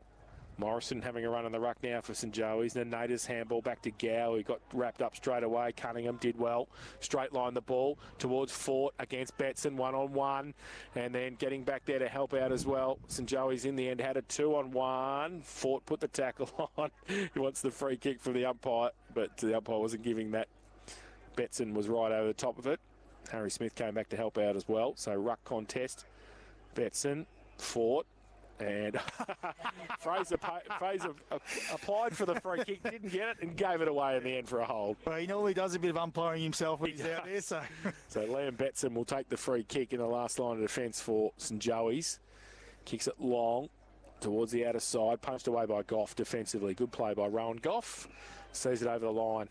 Morrison having a run on the ruck now for St Joey's. Nanatus handball back to Gow, who got wrapped up straight away. Cunningham did well. Straight line the ball towards Fort against Betson, 1-on-1. And then getting back there to help out as well. St Joey's in the end had a 2-on-1. Fort put the tackle on. He wants the free kick from the umpire, but the umpire wasn't giving that. Betson was right over the top of it. Harry Smith came back to help out as well. So ruck contest. Betson, Fort. And Fraser applied for the free kick, didn't get it, and gave it away in the end for a hold. Well, he normally does a bit of umpiring himself when he's out there. So Liam Betson will take the free kick in the last line of defence for St Joey's. Kicks it long towards the outer side, punched away by Goff defensively. Good play by Rowan Goff. Sees it over the line.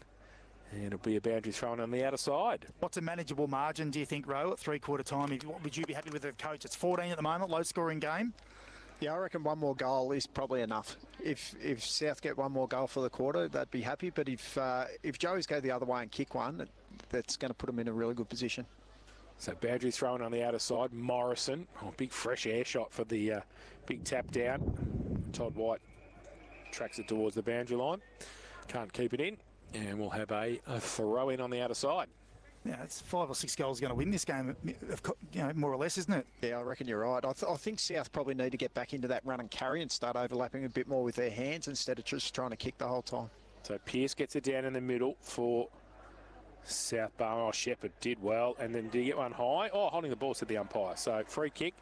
And it'll be a boundary thrown on the outer side. What's a manageable margin, do you think, Rowe, at three-quarter time? What would you be happy with the coach? It's 14 at the moment, low-scoring game. Yeah, I reckon one more goal is probably enough. If South get one more goal for the quarter, they'd be happy. But if Joey's go the other way and kick one, that's going to put them in a really good position. So boundary thrown on the outer side. Morrison, big fresh air shot for the big tap down. Todd White tracks it towards the boundary line. Can't keep it in. And we'll have a throw in on the outer side. Yeah, it's 5 or 6 goals going to win this game, more or less, isn't it? Yeah, I reckon you're right. I think South probably need to get back into that run and carry and start overlapping a bit more with their hands instead of just trying to kick the whole time. So Pearce gets it down in the middle for South Barwon. Oh, Shepherd did well. And then did he get one high? Oh, holding the ball, said the umpire. So free kick.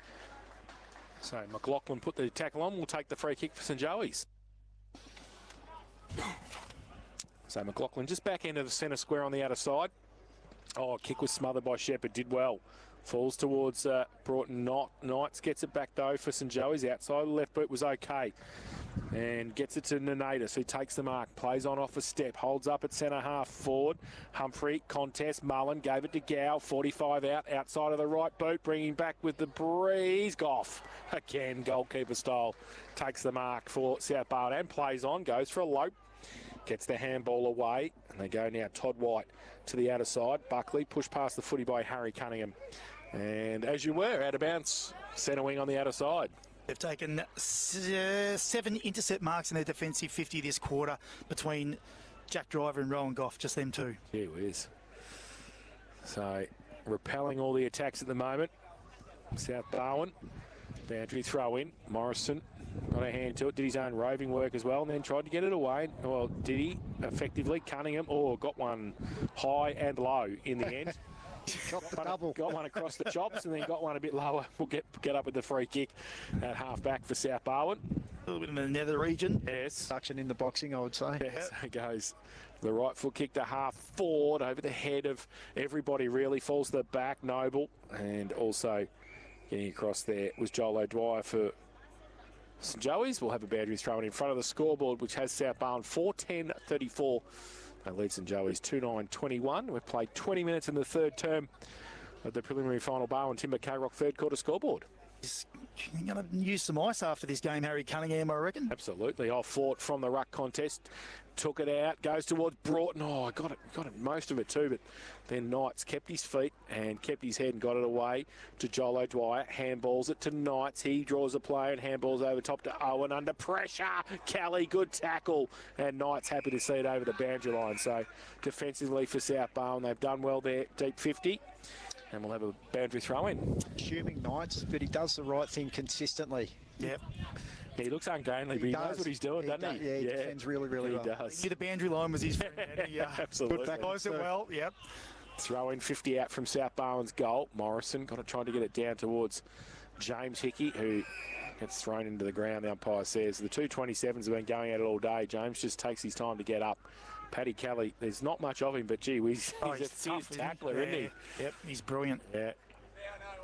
So McLaughlin put the tackle on. We'll take the free kick for St Joey's. So McLaughlin just back into the centre square on the outer side. Oh, kick was smothered by Shepherd. Did well. Falls towards Broughton. Knights gets it back though for St Joey's. Outside the left boot was okay. And gets it to Nanatus, who takes the mark. Plays on off a step. Holds up at centre half forward. Humphrey, contest. Mullen gave it to Gow. 45 out. Outside of the right boot. Bringing back with the breeze. Goff. Again, goalkeeper style. Takes the mark for South Barwon and plays on. Goes for a lope. Gets the handball away. And they go now. Todd White to the outer side. Buckley pushed past the footy by Harry Cunningham. And as you were, out of bounce. Centre wing on the outer side. They've taken 7 intercept marks in their defensive 50 this quarter between Jack Driver and Rowan Goff, just them two. Gee whiz. So, repelling all the attacks at the moment. South Barwon, boundary throw in. Morrison got a hand to it, did his own roving work as well, and then tried to get it away. Well, did he effectively? Cunningham, got one high and low in the end. Got the double. Got one across the chops and then got one a bit lower. We'll get up with the free kick at half back for South Barwon. A little bit in the nether region. Yes. Suction in the boxing, I would say. Yes, it goes. The right foot kick to half forward over the head of everybody, really. Falls to the back, Noble. And also getting across there was Joel O'Dwyer for St Joey's. We'll have a boundary thrown in front of the scoreboard, which has South Barwon 4-10-34. They lead St Joey's 2-9-21. We've played 20 minutes in the third term of the preliminary final. Barwon Timber K-Rock third quarter scoreboard. He's going to use some ice after this game, Harry Cunningham, I reckon. Absolutely. All fought from the ruck contest. Took it out, goes towards Broughton. Oh, got it, most of it too, but then Knights kept his feet and kept his head and got it away to Joel O'Dwyer. Handballs it to Knights. He draws a play and handballs over top to Owen under pressure. Kelly, good tackle. And Knights happy to see it over the boundary line. So defensively for South Barwon, they've done well there, deep 50. And we'll have a boundary throw in. Assuming Knights, but he does the right thing consistently. Yep. He looks ungainly, but he knows what he's doing, doesn't he? Yeah, he defends really, really well. He does. The boundary line was his friend. Absolutely. Closed it well, yep. Throw in 50 out from South Barwon's goal. Morrison trying to get it down towards James Hickey, who gets thrown into the ground, the umpire says. The 227s have been going at it all day. James just takes his time to get up. Paddy Kelly, there's not much of him, but gee, he's a fierce tackler, isn't he? Yep, he's brilliant. Yeah.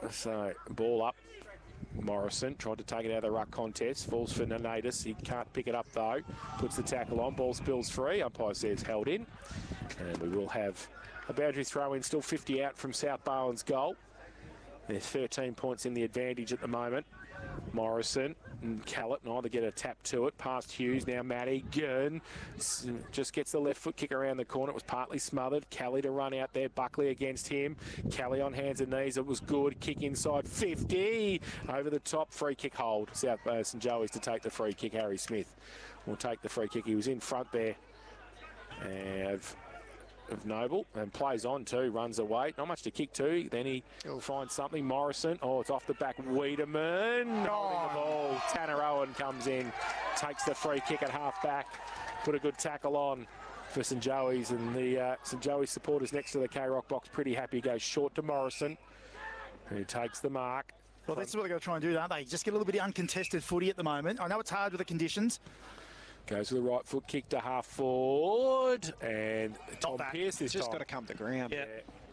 So, ball up. Morrison tried to take it out of the ruck contest. Falls for Nanatus. He can't pick it up though. Puts the tackle on. Ball spills free. Umpire says held in. And we will have a boundary throw in. Still 50 out from South Barwon's goal. They're 13 points in the advantage at the moment. Morrison and Callett neither get a tap to it. Past Hughes, now Madigan just gets the left foot kick around the corner. It was partly smothered. Kelly to run out there. Buckley against him. Kelly on hands and knees. It was good. Kick inside 50. Over the top. Free kick hold. South St Joey's to take the free kick. Harry Smith will take the free kick. He was in front there of Noble and plays on too, runs away. Not much to kick to. Then he'll find something. Morrison. Oh, it's off the back. Wiedemann holding the ball. Tanner Owen comes in, takes the free kick at half back. Put a good tackle on for St Joey's, and the St Joey's supporters next to the K-Rock box pretty happy. Goes short to Morrison, who takes the mark. Well, that's what they're going to try and do, aren't they? Just get a little bit of uncontested footy at the moment. I know it's hard with the conditions. Goes with the right foot kick to half forward, and Tom Pearce this just time. Got to come to ground. Yeah,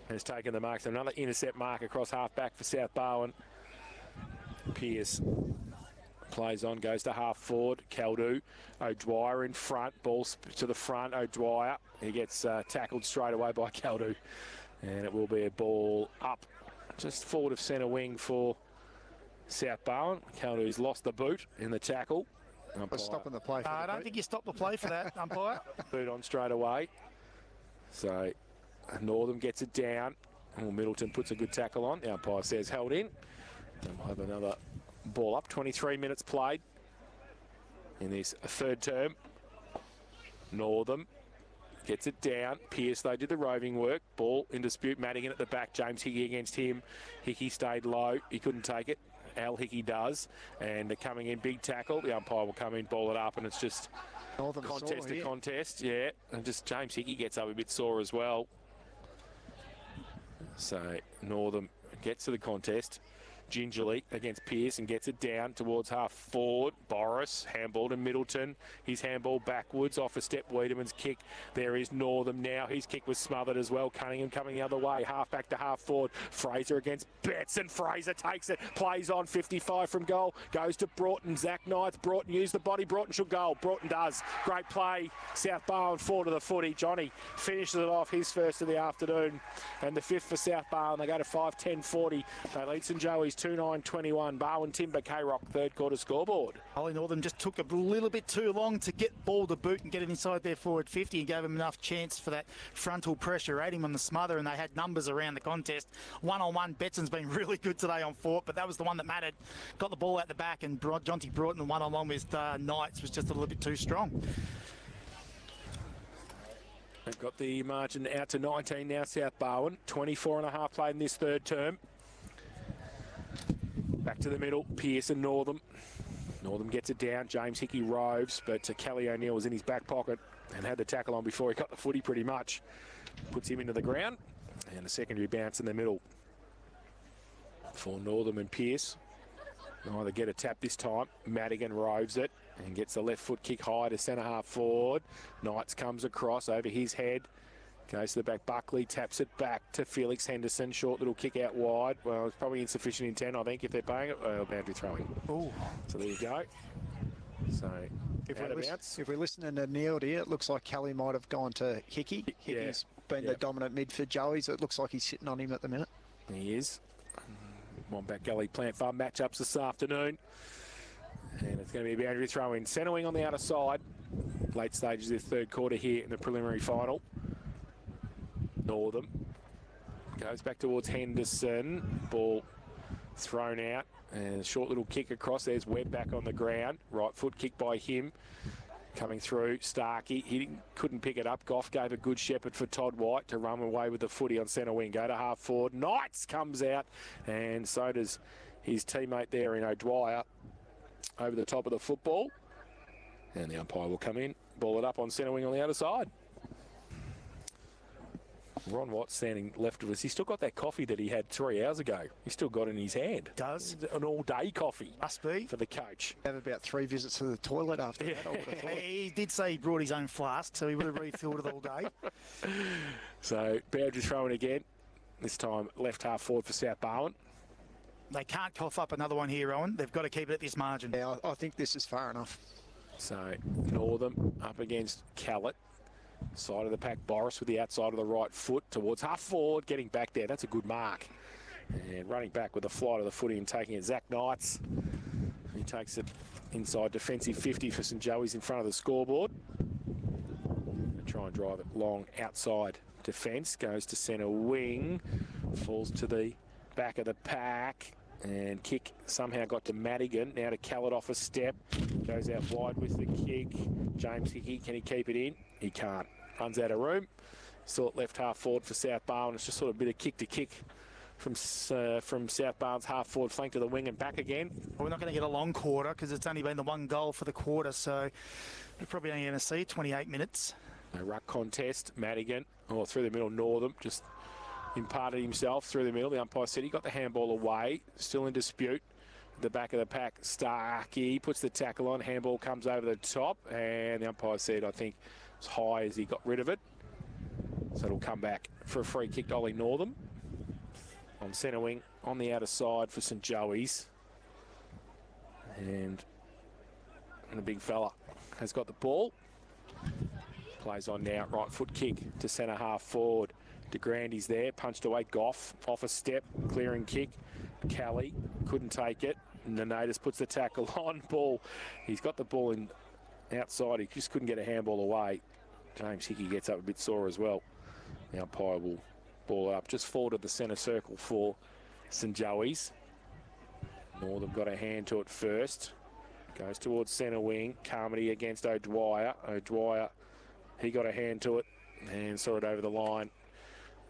has taken the mark. So another intercept mark across half back for South Barwon. Pearce plays on, goes to half forward. Caldu, O'Dwyer in front, ball to the front. O'Dwyer, he gets tackled straight away by Caldu, and it will be a ball up just forward of centre wing for South Barwon. Caldu's lost the boot in the tackle. Stopping the play. I don't think you stopped the play for that, umpire. Boot on straight away. So Northam gets it down. Well, Middleton puts a good tackle on. The umpire says held in. And we'll have another ball up. 23 minutes played in this third term. Northam gets it down. Pearce, though, did the roving work. Ball in dispute. Madigan at the back. James Hickey against him. Hickey stayed low. He couldn't take it. Al Hickey does, and they're coming in, big tackle. The umpire will come in, ball it up, and it's just contest to contest. Yeah, and just James Hickey gets up a bit sore as well. So Northern gets to the contest gingerly against Pearce and gets it down towards half forward. Boris, handball to Middleton. His handball backwards off a step. Wiedemann's kick. There is Northam now. His kick was smothered as well. Cunningham coming the other way. Half back to half forward. Fraser against Betts, and Fraser takes it. Plays on 55 from goal. Goes to Broughton. Zach Knights. Broughton used the body. Broughton should goal. Broughton does. Great play. South Barwon 4 to the footy. Johnny finishes it off. His first of the afternoon. And the 5th for South Barwon. They go to 5-10-40. They lead St Joey's 2-9-21. Barwon Timber K-Rock third quarter scoreboard. Holly Northern just took a little bit too long to get ball to boot and get it inside their forward 50 and gave him enough chance for that frontal pressure, ate him on the smother, and they had numbers around the contest. One-on-one, Betson's been really good today on Fort, but that was the one that mattered. Got the ball out the back, and Jonty Broughton one-on-one with Knights was just a little bit too strong. They've got the margin out to 19 now, South Barwon. 24.5 played in this third term. Back to the middle, Pearce and Northam. Northam gets it down, James Hickey roves, but Kelly O'Neill was in his back pocket and had the tackle on before he got the footy pretty much. Puts him into the ground, and a secondary bounce in the middle for Northam and Pearce. Neither get a tap this time. Madigan roves it and gets the left foot kick high to centre half forward. Knights comes across over his head. Goes to the back. Buckley taps it back to Felix Henderson. Short little kick out wide. Well, it's probably insufficient intent, I think, if they're paying it. Boundary throwing. Ooh. So there you go. So if we're listening to Neil here, it looks like Kelly might have gone to Hickey. Hickey's been the dominant mid for Joey's. It looks like he's sitting on him at the minute. He is. Wombat Gully Plant Farm matchups this afternoon. And it's going to be a boundary throw in. Centre wing on the outer side. Late stages of the third quarter here in the preliminary final. Northam goes back towards Henderson. Ball thrown out. And a short little kick across. There's Webb back on the ground. Right foot kick by him. Coming through, Starkey. He couldn't pick it up. Goff gave a good shepherd for Todd White to run away with the footy on centre wing. Go to half forward. Knights comes out. And so does his teammate there in O'Dwyer over the top of the football. And the umpire will come in. Ball it up on centre wing on the other side. Ron Watt standing left of us. He's still got that coffee that he had 3 hours ago. He's still got it in his hand. Does. An all-day coffee. Must be. For the coach. Have about 3 visits to the toilet after that, I would have thought. He did say he brought his own flask, so he would have refilled it all day. So, boundary throwing again. This time, left half forward for South Barwon. They can't cough up another one here, Owen. They've got to keep it at this margin. Yeah, I think this is far enough. So, Northam up against Callett. Side of the pack, Boris with the outside of the right foot towards half forward, getting back there. That's a good mark. And running back with the flight of the footy and taking it, Zach Knights. He takes it inside defensive 50 for St Joey's in front of the scoreboard. And try and drive it long outside defence. Goes to centre wing. Falls to the back of the pack. And kick somehow got to Madigan. Now to Callett off a step. Goes out wide with the kick. James Hickey, can he keep it in? He can't. Runs out of room. Still at left half forward for South Barwon. It's just sort of a bit of kick to kick from South Barwon's half forward flank to the wing and back again. Well, we're not going to get a long quarter because it's only been the 1 goal for the quarter, so we're probably only going to see 28 minutes. A ruck contest. Madigan, through the middle, Northam just imparted himself through the middle. The umpire said he got the handball away. Still in dispute. The back of the pack, Starkey puts the tackle on. Handball comes over the top, and the umpire said, I think, as high as he got rid of it. So it'll come back for a free kick to Ollie Northam. On centre wing, on the outer side for St Joey's. And the big fella has got the ball. Plays on now, right foot kick to centre half forward. DeGrandy's there, punched away. Goff, off a step, clearing kick. Kelly couldn't take it. Nanatis puts the tackle on. Ball, he's got the ball in outside. He just couldn't get a handball away. James Hickey gets up a bit sore as well. The umpire will ball up just forward of the centre circle for St Joey's. Northam got a hand to it first. Goes towards centre wing. Carmody against O'Dwyer. O'Dwyer, he got a hand to it and saw it over the line.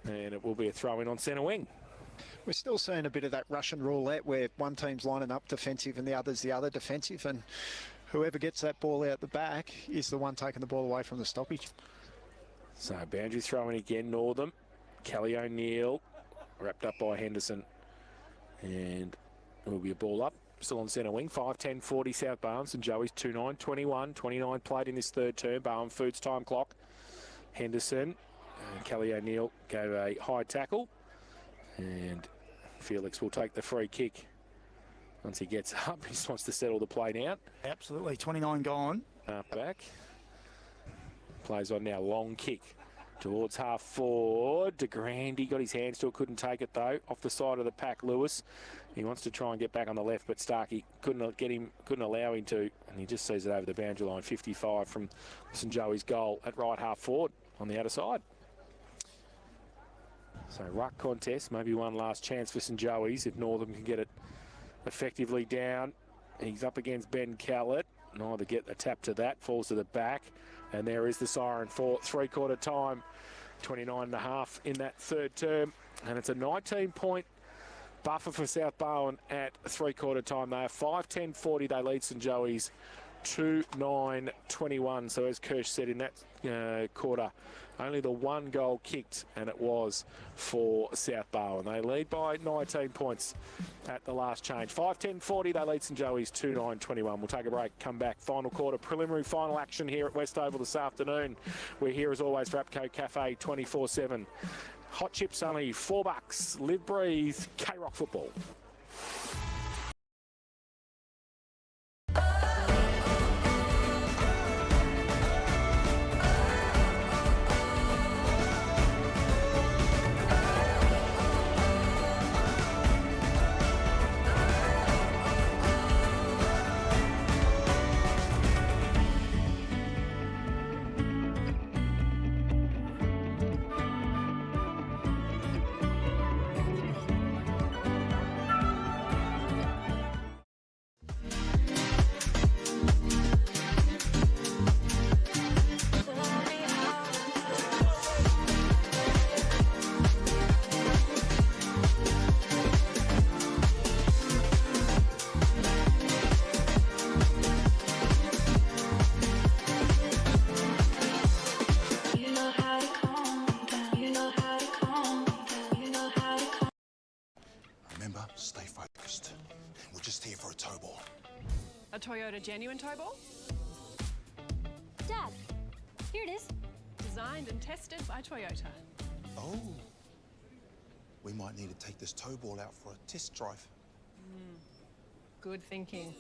And it will be a throw in on centre wing. We're still seeing a bit of that Russian roulette where one team's lining up defensive and the other's the other defensive, and whoever gets that ball out the back is the one taking the ball away from the stoppage. So boundary throwing again, Northam. Kelly O'Neill wrapped up by Henderson, and it will be a ball up. Still on centre wing, 5:10:40 South Barwon. and Joey's 2:9:21. 29 played in this third term. Barwon Foods time clock. Henderson and Kelly O'Neill gave a high tackle, and Felix will take the free kick. Once he gets up, he just wants to settle the play down. Absolutely, 29 gone. Up back. Plays on now, long kick towards half forward. De Grande got his hands to it, couldn't take it though. Off the side of the pack, Lewis. He wants to try and get back on the left, but Starkey couldn't allow him to, and he just sees it over the boundary line. 55 from St Joey's goal at right half forward on the outer side. So ruck contest, maybe one last chance for St Joey's if Northern can get it effectively down. He's up against Ben Callett. Neither get the tap to that, falls to the back, and there is the siren for three-quarter time. 29.5 in that third term, and it's a 19-point buffer for South Barwon at three-quarter time. They are 5:10:40. They lead St Joey's 2:9:21. So as Kirsch said in that quarter, only the one goal kicked, and it was for South Barwon. They lead by 19 points at the last change. 5:10:40. They lead St Joey's 2:9:21. We'll take a break. Come back. Final quarter, preliminary final action here at Westoval this afternoon. We're here as always for Apco Cafe 24/7. Hot chips only $4. Live, breathe, K-Rock football. Remember, stay focused. We're just here for a tow ball. A Toyota genuine tow ball? Dad, here it is. Designed and tested by Toyota. Oh. We might need to take this tow ball out for a test drive. Good thinking.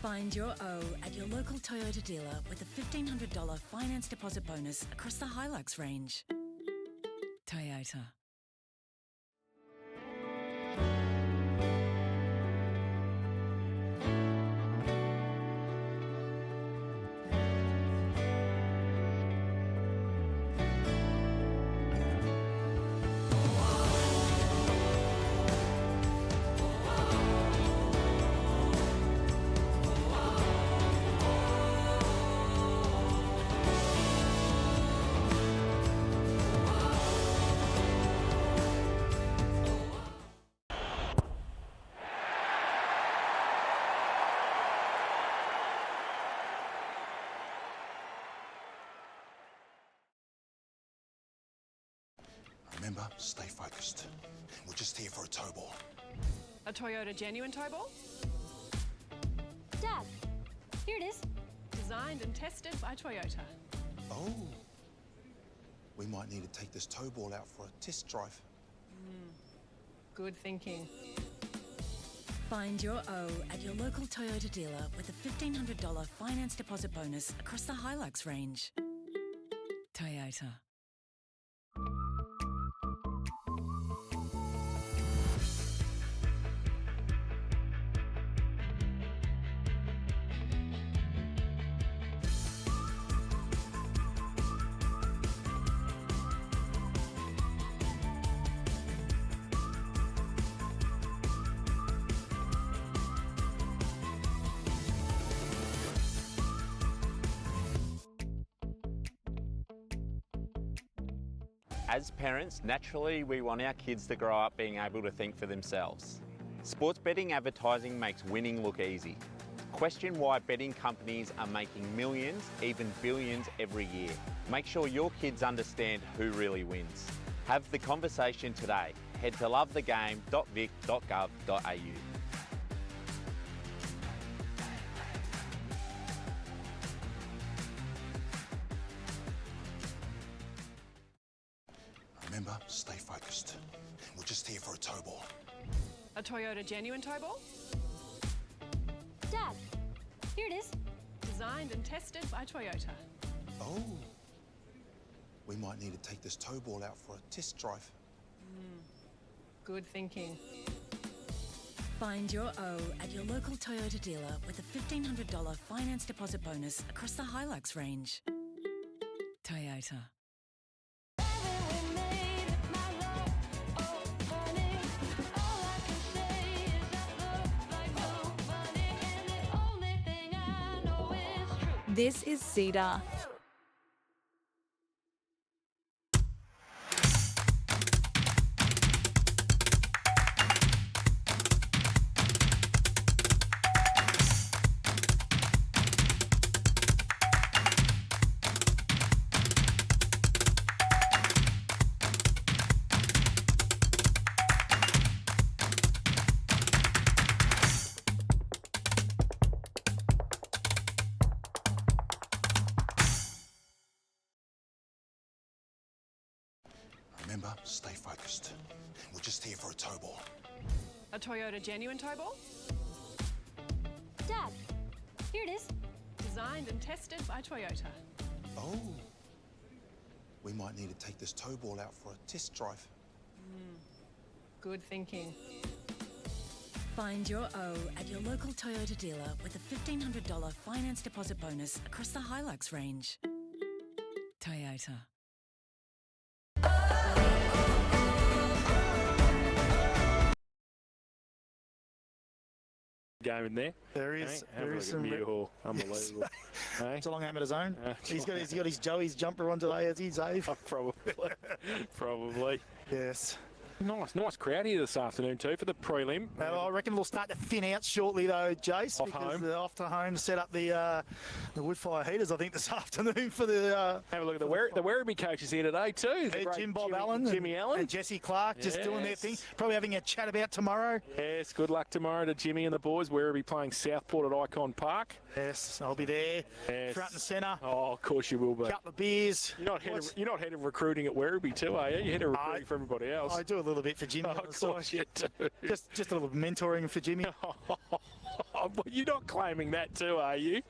Find your O at your local Toyota dealer with a $1,500 finance deposit bonus across the Hilux range. Toyota. Remember, stay focused. We're just here for a tow ball. A Toyota genuine tow ball? Dad, here it is. Designed and tested by Toyota. Oh. We might need to take this tow ball out for a test drive. Good thinking. Find your O at your local Toyota dealer with a $1,500 finance deposit bonus across the Hilux range. Toyota. As parents, naturally we want our kids to grow up being able to think for themselves. Sports betting advertising makes winning look easy. Question why betting companies are making millions, even billions every year. Make sure your kids understand who really wins. Have the conversation today. Head to lovethegame.vic.gov.au. Remember, stay focused. We're just here for a tow ball. A Toyota genuine tow ball? Dad, here it is. Designed and tested by Toyota. Oh. We might need to take this tow ball out for a test drive. Good thinking. Find your O at your local Toyota dealer with a $1,500 finance deposit bonus across the Hilux range. Toyota. This is Cedar. Remember, stay focused. We're just here for a tow ball. A Toyota genuine tow ball? Dad, here it is. Designed and tested by Toyota. Oh. We might need to take this tow ball out for a test drive. Good thinking. Find your O at your local Toyota dealer with a $1,500 finance deposit bonus across the Hilux range. Toyota. Game in there. There is. Hey, There is some. Mule. Unbelievable. Hey? Geelong amateur zone. He's got his Joey's jumper on today, has he, Dave? Probably. Yes. Nice crowd here this afternoon too for the prelim. I reckon it'll start to thin out shortly though, Jace. Off home. Off to home set up the wood fire heaters, I think, this afternoon for the. Have a look at the Werribee coaches here today too. Jim Bob Allen, Jimmy Allen, and Jesse Clark just doing their thing. Probably having a chat about tomorrow. Yes, good luck tomorrow to Jimmy and the boys. Werribee playing Southport at Icon Park. Yes, I'll be there, front and centre. Oh, of course you will be. Couple of beers. You're not head of recruiting at Werribee too, are you? You're head of recruiting for everybody else. I do a little bit for Jimmy. Of course you do. Just a little mentoring for Jimmy. You're not claiming that too, are you?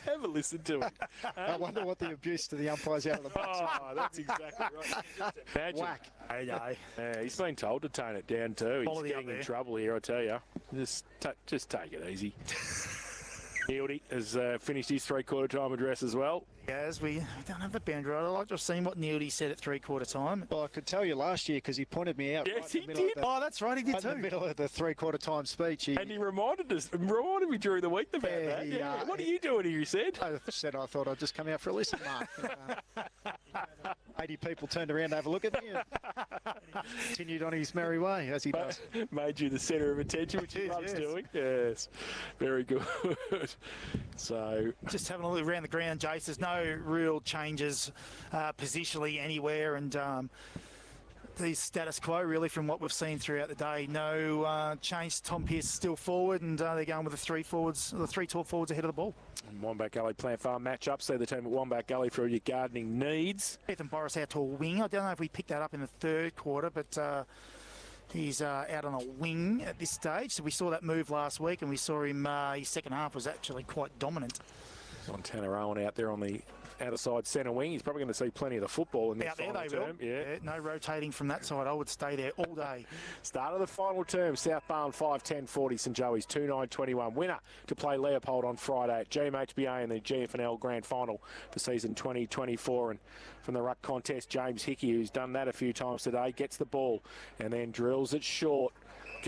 Have a listen to it. I wonder what the abuse to the umpires out of the box. Oh, that's exactly right. Imagine. Whack. Yeah, he's been told to tone it down too. He's Quality getting in trouble here, I tell you. Just take it easy. Neildy has finished his three-quarter time address as well. Yes, we don't have the boundary. I'd like to have seen what Neildy said at three-quarter time. Well, I could tell you last year because he pointed me out. Yes, right he in the middle did. of the, Oh, that's right, he did right too. in the middle of the three-quarter time speech. And he reminded me during the week about that. Yeah. What are you doing here, he said? I said I thought I'd just come out for a listen, Mark. 80 people turned around to have a look at me and continued on his merry way, as he does. Made you the centre of attention, which he loves doing. Yes, very good. So, just having a look around the ground, Jace, there's no real changes positionally anywhere, and the status quo really from what we've seen throughout the day. No change. Tom Pearce still forward, and they're going with the three tall forwards ahead of the ball. And Wombat Gully Plant Farm matchup. See the team at Wombat Gully for all your gardening needs. Ethan Boris out to a wing. I don't know if we picked that up in the third quarter, but he's out on a wing at this stage. So we saw that move last week, and we saw him, his second half was actually quite dominant. Montana Owen out there on the outer side centre wing. He's probably going to see plenty of the football in this final term. Yeah, no rotating from that side. I would stay there all day. Start of the final term. South Barwon 5-10-40. St Joey's 2-9-21. Winner to play Leopold on Friday at GMHBA in the GFL Grand Final for season 2024. And from the ruck contest, James Hickey, who's done that a few times today, gets the ball and then drills it short.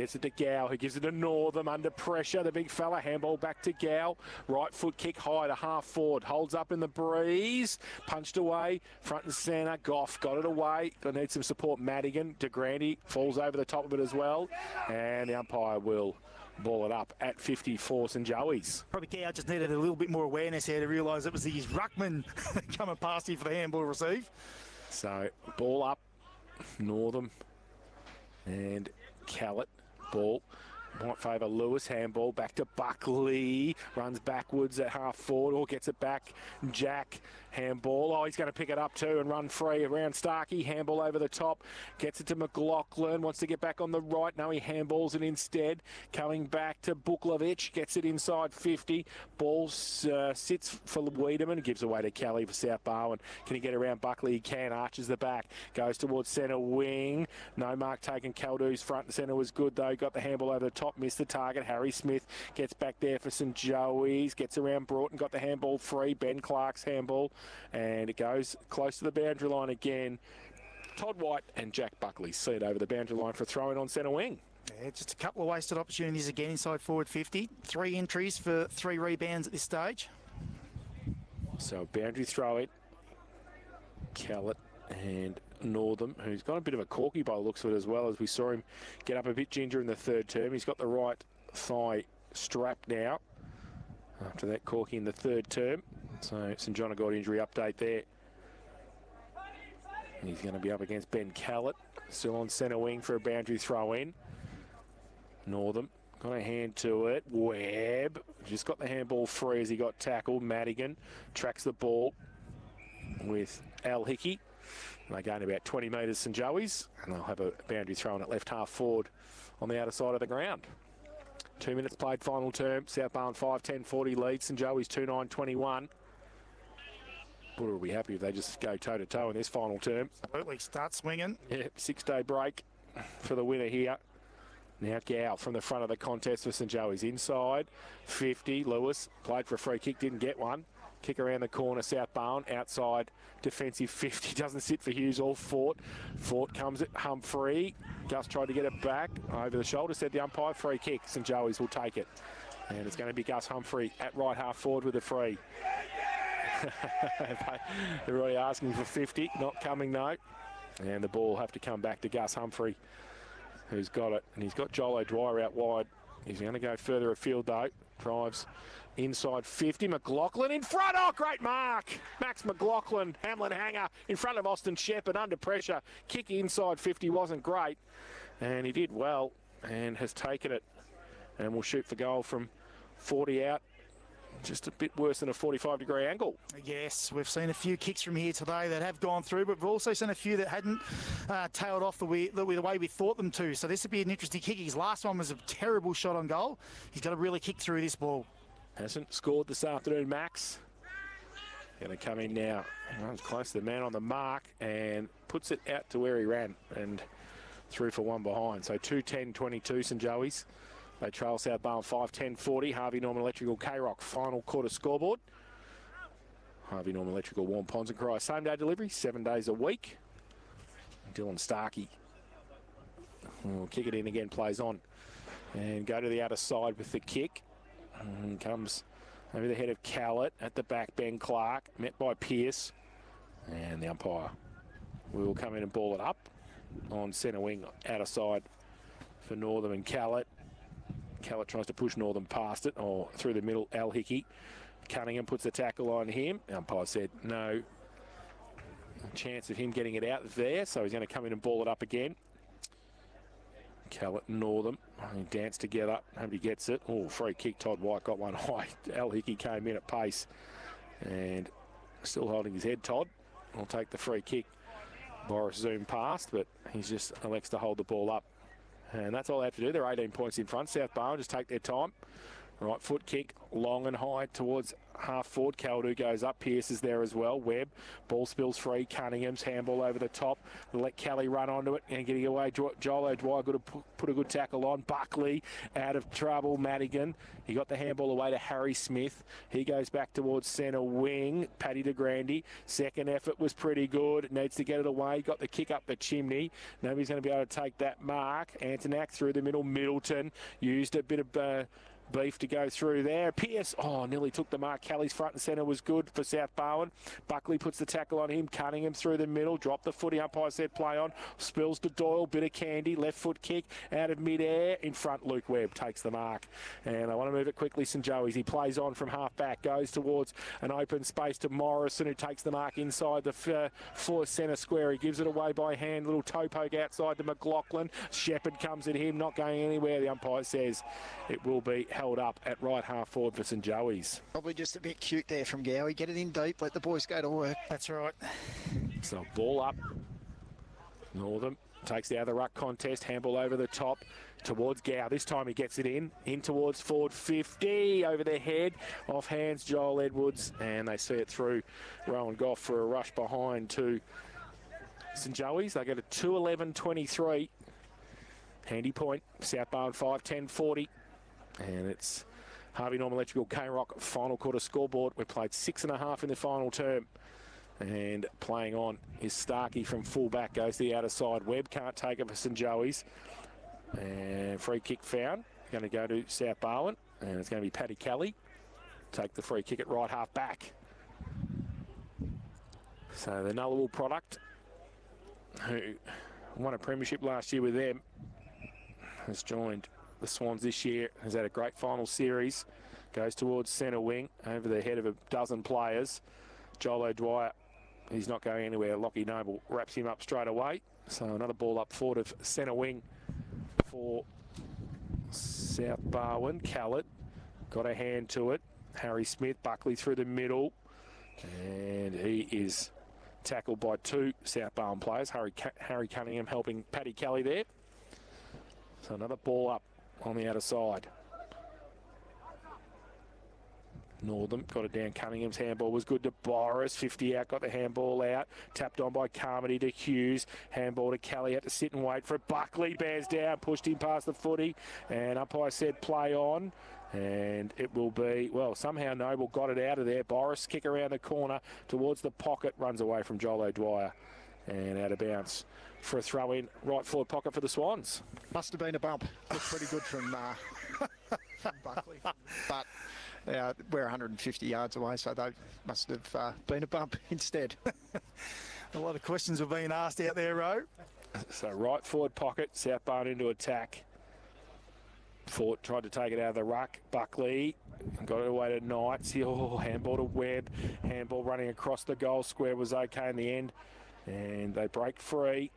Gets it to Gow, who gives it to Northam under pressure. The big fella, handball back to Gow. Right foot kick high to half forward. Holds up in the breeze. Punched away, front and centre. Goff got it away. Gonna need some support. Madigan, DeGrandy falls over the top of it as well. And the umpire will ball it up at 50 for St Joey's. Probably Gow just needed a little bit more awareness here to realise it was his ruckman coming past him for the handball receive. So, ball up, Northam and Callett. Ball might favour Lewis. Handball back to Buckley. Runs backwards at half forward or gets it back. Jack. Handball. Oh, he's going to pick it up too and run free around Starkey. Handball over the top. Gets it to McLaughlin. Wants to get back on the right. No, he handballs it instead. Coming back to Buklovich. Gets it inside 50. Ball sits for Wiedemann. Gives away to Kelly for South Barwon. Can he get around Buckley? He can. Arches the back. Goes towards centre wing. No mark taken. Caldu's front and centre was good though. Got the handball over the top. Missed the target. Harry Smith gets back there for St Joey's. Gets around Broughton. Got the handball free. Ben Clark's handball. And it goes close to the boundary line again. Todd White and Jack Buckley see it over the boundary line for throwing on centre wing. Yeah, just a couple of wasted opportunities again inside forward 50. 3 entries for 3 rebounds at this stage. So boundary throw it. Callett and Northam, who's got a bit of a corky by the looks of it as well, as we saw him get up a bit ginger in the third term. He's got the right thigh strapped now after that corky in the third term. So St John got injury update there. He's going to be up against Ben Callett, still on centre wing for a boundary throw in. Northam got a hand to it. Webb just got the handball free as he got tackled. Madigan tracks the ball with Al Hickey. They're going about 20 metres St Joey's, and they'll have a boundary throw in at left half forward on the outer side of the ground. 2 minutes played, final term. South Barwon 5-10-40 lead. St Joey's 2-9-21. Buller will be happy if they just go toe-to-toe in this final term. Absolutely, start swinging. Yeah, 6-day break for the winner here. Now Gow from the front of the contest for St Joey's. Inside, 50, Lewis played for a free kick, didn't get one. Kick around the corner, South Barwon, outside, defensive 50, doesn't sit for Hughes, all Fort. Fort comes at Humphrey. Gus tried to get it back, over the shoulder, said the umpire, free kick. St Joey's will take it. And it's going to be Gus Humphrey at right half forward with the free. They're already asking for 50, not coming though. And the ball will have to come back to Gus Humphrey, who's got it. And he's got Jolo Dwyer out wide. He's going to go further afield though. Drives inside 50. McLaughlin in front. Oh, great mark. Max McLaughlin, Hamlin hanger in front of Austin Shepherd under pressure. Kick inside 50 wasn't great. And he did well and has taken it. And will shoot for goal from 40 out. Just a bit worse than a 45-degree angle. Yes, we've seen a few kicks from here today that have gone through, but we've also seen a few that hadn't tailed off the way we thought them to. So this would be an interesting kick. His last one was a terrible shot on goal. He's got to really kick through this ball. Hasn't scored this afternoon, Max. Going to come in now. Runs close to the man on the mark and puts it out to where he ran and through for one behind. So 2-10-22 St Joey's. They trail South Barwon 5-10-40. Harvey Norman Electrical K-Rock final quarter scoreboard. Harvey Norman Electrical Warm Ponds and Cry. Same day delivery, 7 days a week. Dylan Starkey will kick it in again, plays on. And go to the outer side with the kick. And comes over the head of Callett. At the back, Ben Clark, met by Pearce. And the umpire will come in and ball it up on centre wing, outer side for Northam and Callett. Callett tries to push Northam past it, or through the middle, Al Hickey. Cunningham puts the tackle on him. The umpire said no chance of him getting it out there, so he's going to come in and ball it up again. Callett and Northam, they dance together. Nobody gets it. Oh, free kick. Todd White got one high. Al Hickey came in at pace and still holding his head. Todd will take the free kick. Boris zoomed past, but he just elects to hold the ball up. And that's all they have to do. They're 18 points in front. South Barwon just take their time. Right foot kick, long and high towards half forward. Caldu goes up. Pearce is there as well. Webb. Ball spills free. Cunningham's handball over the top. Let Kelly run onto it and getting away. Joel O'Dwyer got to put a good tackle on. Buckley out of trouble. Madigan. He got the handball away to Harry Smith. He goes back towards centre wing. Paddy de Grande. Second effort was pretty good. Needs to get it away. Got the kick up the chimney. Nobody's going to be able to take that mark. Antonak through the middle. Middleton used a bit of beef to go through there. Pearce, nearly took the mark. Kelly's front and centre was good for South Barwon. Buckley puts the tackle on him. Cunningham through the middle. Dropped the footy. Umpire said play on. Spills to Doyle. Bit of candy. Left foot kick out of mid-air. In front, Luke Webb takes the mark. And I want to move it quickly. St Joey's. He plays on from half back. Goes towards an open space to Morrison, who takes the mark inside the full centre square. He gives it away by hand. Little toe poke outside to McLaughlin. Shepherd comes at him. Not going anywhere. The umpire says it will be held up at right half forward for St Joey's. Probably just a bit cute there from Gowie. Get it in deep, let the boys go to work. That's right. So ball up. Northam takes the other ruck contest. Handball over the top towards Gow. This time he gets it in towards forward 50. Over their head. Off hands Joel Edwards. And they see it through. Rowan Goff for a rush behind to St Joey's. They get a 2:11.23. Handy point. South Barwon 5:10.40. And it's Harvey Norman Electrical K-Rock final quarter scoreboard. We played 6.5 in the final term. And playing on is Starkey from full-back. Goes to the outer side. Webb can't take it for St Joey's. And free kick found. Going to go to South Barwon. And it's going to be Paddy Kelly. Take the free kick at right half-back. So the Nullarbor product, who won a premiership last year with them, has joined the Swans this year, has had a great final series. Goes towards centre wing over the head of a dozen players. Joel O'Dwyer, he's not going anywhere. Lockie Noble wraps him up straight away. So another ball up forward of centre wing for South Barwon. Callett got a hand to it. Harry Smith, Buckley through the middle. And he is tackled by two South Barwon players. Harry Cunningham helping Paddy Kelly there. So another ball up on the outer side. Northam got it down. Cunningham's handball was good to Boris. 50 out, got the handball out. Tapped on by Carmody to Hughes. Handball to Kelly, had to sit and wait for it. Buckley bears down, pushed him past the footy. And umpire said play on. And it will be, well, somehow Noble got it out of there. Boris kick around the corner towards the pocket. Runs away from Joel O'Dwyer. And out of bounds for a throw in right forward pocket for the Swans. Must have been a bump. Looked pretty good from Buckley. But we're 150 yards away, so they must have been a bump instead. A lot of questions were being asked out there, Ro. So right forward pocket, South Barwon into attack. Fort tried to take it out of the ruck. Buckley got it away to Knights. Handball to Webb. Handball running across the goal square was okay in the end. And they break free.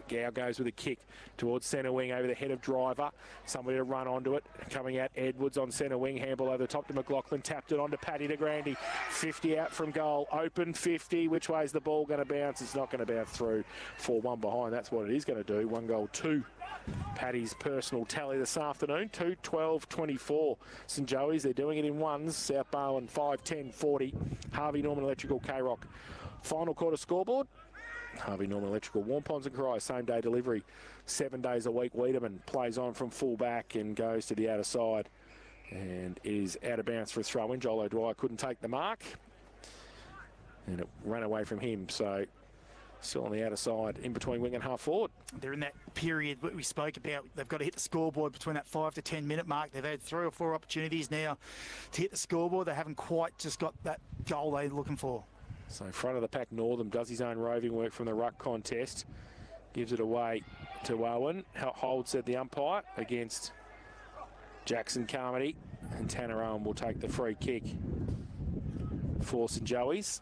Gow goes with a kick towards centre wing over the head of Driver. Somebody to run onto it. Coming out Edwards on centre wing. Handball over the top to McLaughlin. Tapped it on to Paddy de Grande. 50 out from goal. Open 50. Which way is the ball going to bounce? It's not going to bounce through. 4-1 behind. That's what it is going to do. 1 goal, 2. Paddy's personal tally this afternoon. 2-12-24. St Joey's, they're doing it in ones. South Barwon 5-10-40. Harvey Norman Electrical K-Rock. Final quarter scoreboard. Harvey Norman Electrical, Warm Ponds and Corio, same day delivery, 7 days a week. Wiedemann plays on from full back and goes to the outer side and is out of bounds for a throw in. Joel O'Dwyer couldn't take the mark and it ran away from him. So still on the outer side in between wing and half forward. They're in that period that we spoke about. They've got to hit the scoreboard between that 5 to 10 minute mark. They've had 3 or 4 opportunities now to hit the scoreboard. They haven't quite just got that goal they're looking for. So front of the pack, Northam does his own roving work from the ruck contest. Gives it away to Owen. Hold, said the umpire, against Jackson Carmody. And Tanner Owen will take the free kick for St Joey's.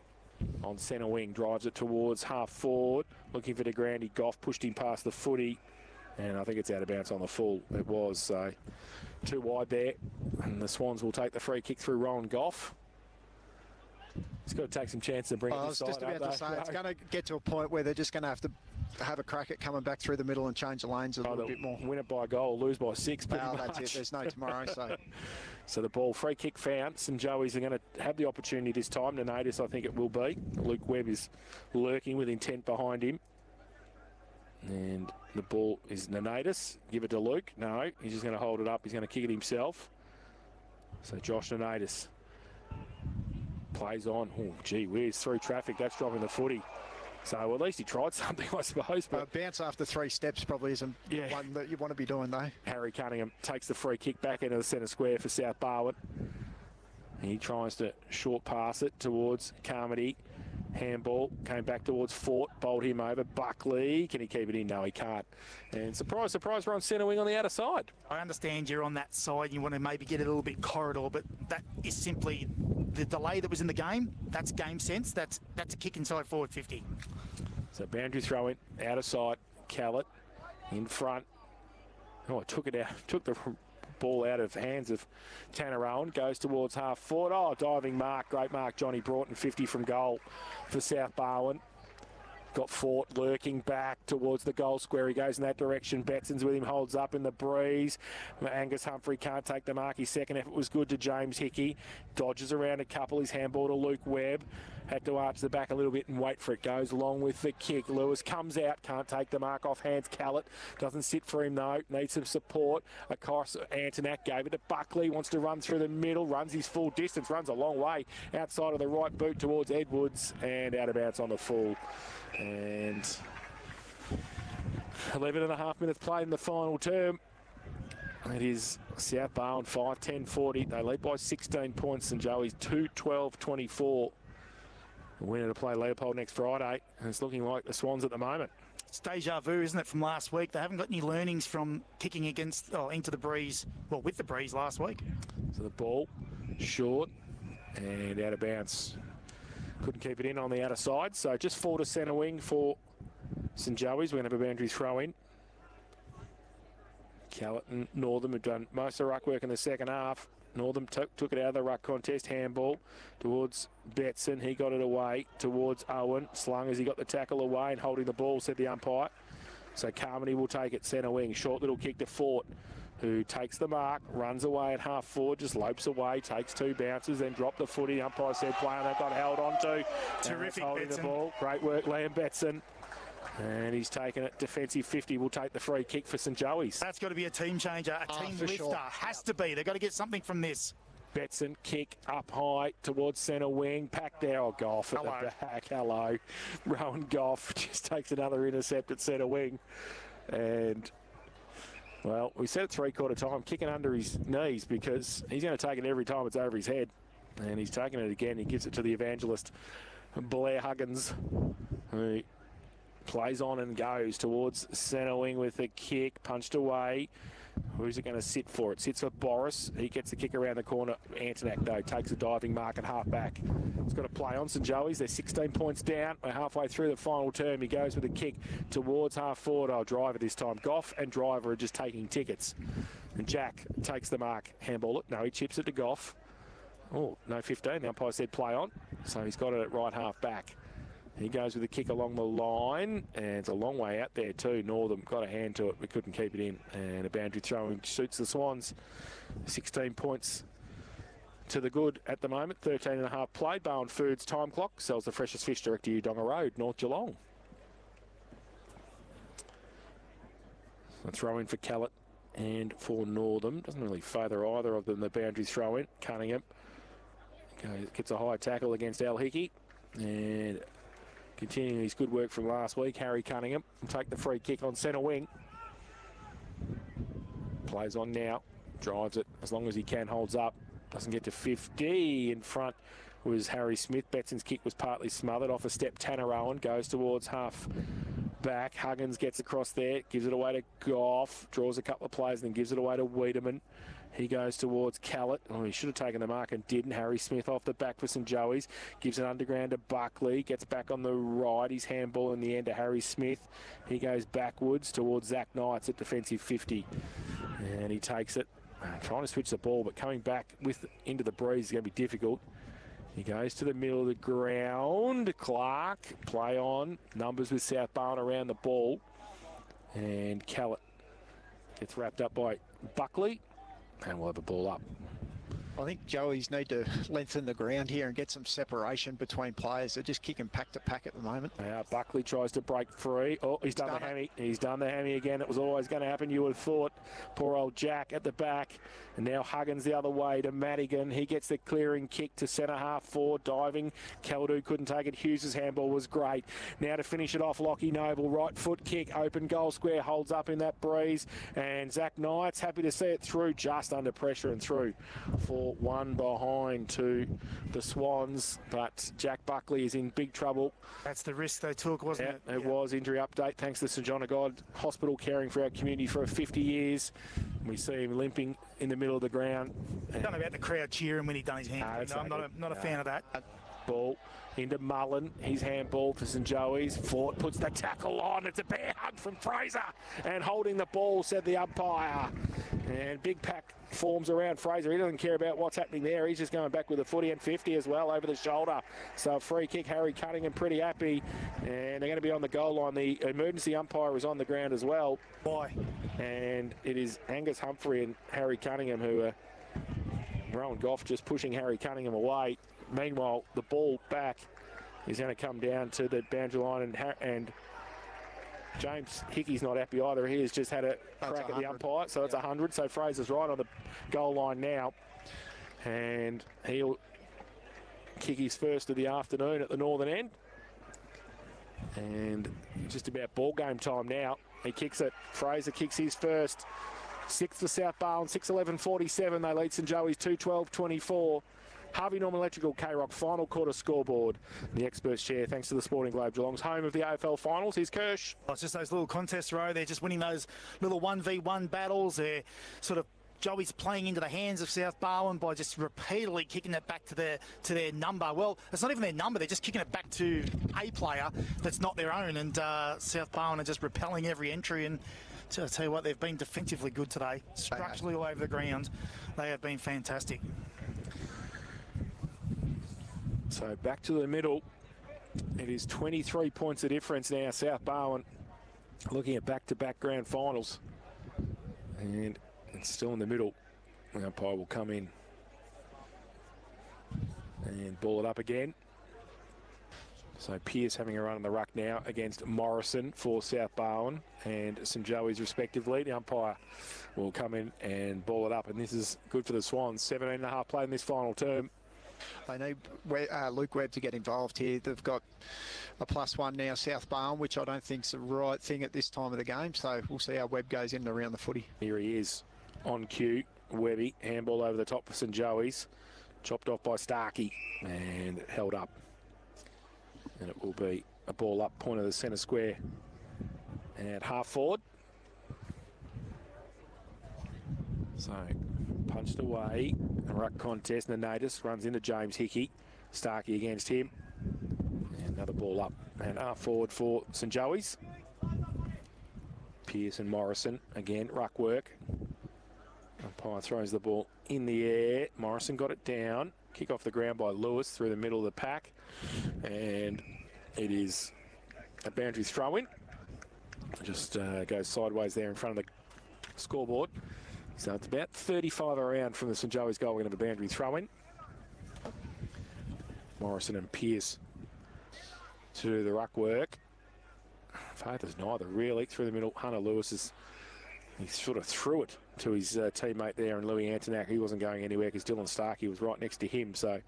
On centre wing, drives it towards half forward. Looking for de Grande. Goff pushed him past the footy. And I think it's out of bounds on the full. It was, so too wide there. And the Swans will take the free kick through Rowan Goff. He's got to take some chance to bring it I was just about to say, it's going to get to a point where they're just going to have to have a crack at coming back through the middle and change the lanes a little bit more. Win it by a goal, lose by 6. Well, that's it. There's no tomorrow, so... So the ball, free kick found. St Joey's are going to have the opportunity this time. Nonatus, I think it will be. Luke Webb is lurking with intent behind him. And the ball is Nonatus. Give it to Luke. No, he's just going to hold it up. He's going to kick it himself. So Josh Nonatus plays on. Oh, gee whiz, through traffic. That's dropping the footy. So at least he tried something, I suppose. But bounce after 3 steps probably isn't one that you want to be doing, though. Harry Cunningham takes the free kick back into the centre square for South Barwon. He tries to short pass it towards Carmody. Handball came back towards Fort, bowled him over. Buckley, can he keep it in? No, he can't. And surprise, surprise, we're on centre wing on the outer side. I understand you're on that side. You want to maybe get it a little bit corridor, but that is simply the delay that was in the game. That's game sense. That's a kick inside forward 50. So boundary throw in, outer side. Callett in front. Oh, took it out. Took the ball out of hands of Tanner Owen. Goes towards half forward. Oh, diving mark. Great mark. Johnny Broughton, 50 from goal for South Barwon. Got Fort lurking back towards the goal square. He goes in that direction. Betson's with him, holds up in the breeze. Angus Humphrey can't take the mark. His second effort was good to James Hickey. Dodges around a couple. His handball to Luke Webb. Had to arch the back a little bit and wait for it. Goes along with the kick. Lewis comes out. Can't take the mark off hands. Callett doesn't sit for him though. Needs some support. Across Antonak. Gave it to Buckley. Wants to run through the middle. Runs his full distance. Runs a long way. Outside of the right boot towards Edwards. And out of bounds on the full. And 11.5 minutes played in the final term. It is South Barwon 5-10-40. They lead by 16 points. St Joey's 2-12-24. The winner to play Leopold next Friday. And it's looking like the Swans at the moment. It's deja vu, isn't it, from last week? They haven't got any learnings from kicking into the breeze, well, with the breeze last week. So the ball short and out of bounds. Couldn't keep it in on the outer side. So just 4 to centre wing for St Joey's. We're going to have a boundary throw in. Callett and Northam have done most of the ruck work in the second half. Northam took it out of the ruck contest. Handball towards Betson. He got it away towards Owen. Slung as he got the tackle away and holding the ball, said the umpire. So Carmody will take it centre wing. Short little kick to Fort, who takes the mark, runs away at half forward, just lopes away, takes 2 bounces, then dropped the footy. Umpire said play on that, got held on to. Terrific, holding Betson. the ball. Great work, Liam Betson. And he's taken it. Defensive 50 will take the free kick for St Joey's. That's got to be a team changer, a team lifter. Sure. Has to be. They've got to get something from this. Betson kick up high towards centre wing. Packed there. Oh, Goff at the back. Hello. Rowan Goff just takes another intercept at centre wing. And, well, we said at 3/4 time, kicking under his knees because he's going to take it every time it's over his head. And he's taking it again. He gives it to the evangelist, Blair Huggins, who plays on and goes towards centre wing with a kick, punched away. Who's it going to sit for? It sits for Boris. He gets the kick around the corner. Antonak, though, takes a diving mark at half back. He's got to play on St Joey's. They're 16 points down. We're halfway through the final term. He goes with a kick towards half forward. Oh, Driver this time. Goff and Driver are just taking tickets. And Jack takes the mark. Handball it. No, he chips it to Goff. Oh, no 15. The umpire said play on. So he's got it at right half back. He goes with a kick along the line, and it's a long way out there too. Northam got a hand to it, but couldn't keep it in. And a boundary throw-in suits the Swans. 16 points to the good at the moment. 13.5 played. Barwon Foods time clock sells the freshest fish direct to Udonga Road, North Geelong. A throw-in for Callett and for Northam. Doesn't really favour either of them, the boundary throw-in. Cunningham gets a high tackle against Al Hickey. And continuing his good work from last week, Harry Cunningham will take the free kick on centre wing. Plays on now, drives it as long as he can, holds up, doesn't get to 50. In front was Harry Smith. Betson's kick was partly smothered off a step. Tanner Owen goes towards half back. Huggins gets across there, gives it away to Goff, draws a couple of plays and then gives it away to Wiedemann. He goes towards Callett. Oh, he should have taken the mark and didn't. Harry Smith off the back for St Joey's. Gives an underground to Buckley. Gets back on the right. His handball in the end to Harry Smith. He goes backwards towards Zach Knights at defensive 50. And he takes it. Trying to switch the ball, but coming back into the breeze is going to be difficult. He goes to the middle of the ground. Clark, play on. Numbers with South Barwon around the ball. And Callett gets wrapped up by Buckley. And we'll have a ball up. I think Joey's need to lengthen the ground here and get some separation between players. They're just kicking pack to pack at the moment. Buckley tries to break free. Oh, he's done the hammy. He's done the hammy again. It was always going to happen, you would have thought. Poor old Jack at the back. And now Huggins the other way to Madigan. He gets the clearing kick to centre half forward, diving. Caldu couldn't take it. Hughes' handball was great. Now to finish it off, Lockie Noble. Right foot kick, open goal square, holds up in that breeze. And Zach Knight's happy to see it through, just under pressure and through for one behind to the Swans. But Jack Buckley is in big trouble. That's the risk they took, wasn't it? It was. Injury update thanks to St John of God Hospital, caring for our community for 50 years. We see him limping in the middle of the ground. I don't know about the crowd cheering when he done his hand. I'm not a fan of that. Ball into Mullen. His handball to St Joey's. Fort puts the tackle on. It's a bear hug from Fraser. And holding the ball, said the umpire. And big pack forms around Fraser. He doesn't care about what's happening there. He's just going back with a footy and 50 as well over the shoulder. So free kick, Harry Cunningham pretty happy. And they're going to be on the goal line. The emergency umpire is on the ground as well. Why? And it is Angus Humphrey and Harry Cunningham who are Rowan Goff just pushing Harry Cunningham away. Meanwhile, the ball back is going to come down to the boundary line, and James Hickey's not happy either. He has just had a crack at the umpire, so it's 100. So Fraser's right on the goal line now, and he'll kick his first of the afternoon at the northern end. And just about ball game time now. He kicks it. Fraser kicks his first. 6th for South Barwon, 6:11:47. They lead St Joey's 2:12:24. Harvey Norman Electrical K-Rock final quarter scoreboard. The experts chair, thanks to the Sporting Globe Geelong's home of the AFL finals. Here's Kirsch. It's just those little contests, Row. They're just winning those little 1v1 battles. They're sort of Joey's playing into the hands of South Barwon by just repeatedly kicking it back to their number. Well, it's not even their number. They're just kicking it back to a player that's not their own. And South Barwon are just repelling every entry. And I'll tell you what, they've been defensively good today. Structurally all over the ground, they have been fantastic. So back to the middle. It is 23 points of difference now. South Barwon looking at back-to-back grand finals. And it's still in the middle. The umpire will come in and ball it up again. So Pearce having a run on the ruck now against Morrison for South Barwon and St Joey's respectively. The umpire will come in and ball it up, and this is good for the Swans. 17.5 played in this final term. They need Luke Webb to get involved here. They've got a +1 now, South Barwon, which I don't think's the right thing at this time of the game. So we'll see how Webb goes in and around the footy. Here he is on cue. Webby, handball over the top for St Joey's. Chopped off by Starkey and held up. And it will be a ball up, point of the centre square. And at half forward. So punched away. A ruck contest. Nanatus runs into James Hickey. Starkey against him. And another ball up. And half forward for St Joey's. Pearce and Morrison again. Ruck work. Umpire throws the ball in the air. Morrison got it down. Kick off the ground by Lewis through the middle of the pack. And it is a boundary throw-in. Just goes sideways there in front of the scoreboard. So it's about 35 around from the St Joey's goal. We're going to have a boundary throw-in. Morrison and Pearce to do the ruck work. Father's neither really. Through the middle, Hunter Lewis he sort of threw it to his teammate there, and Louis Antonak. He wasn't going anywhere because Dylan Starkey was right next to him. So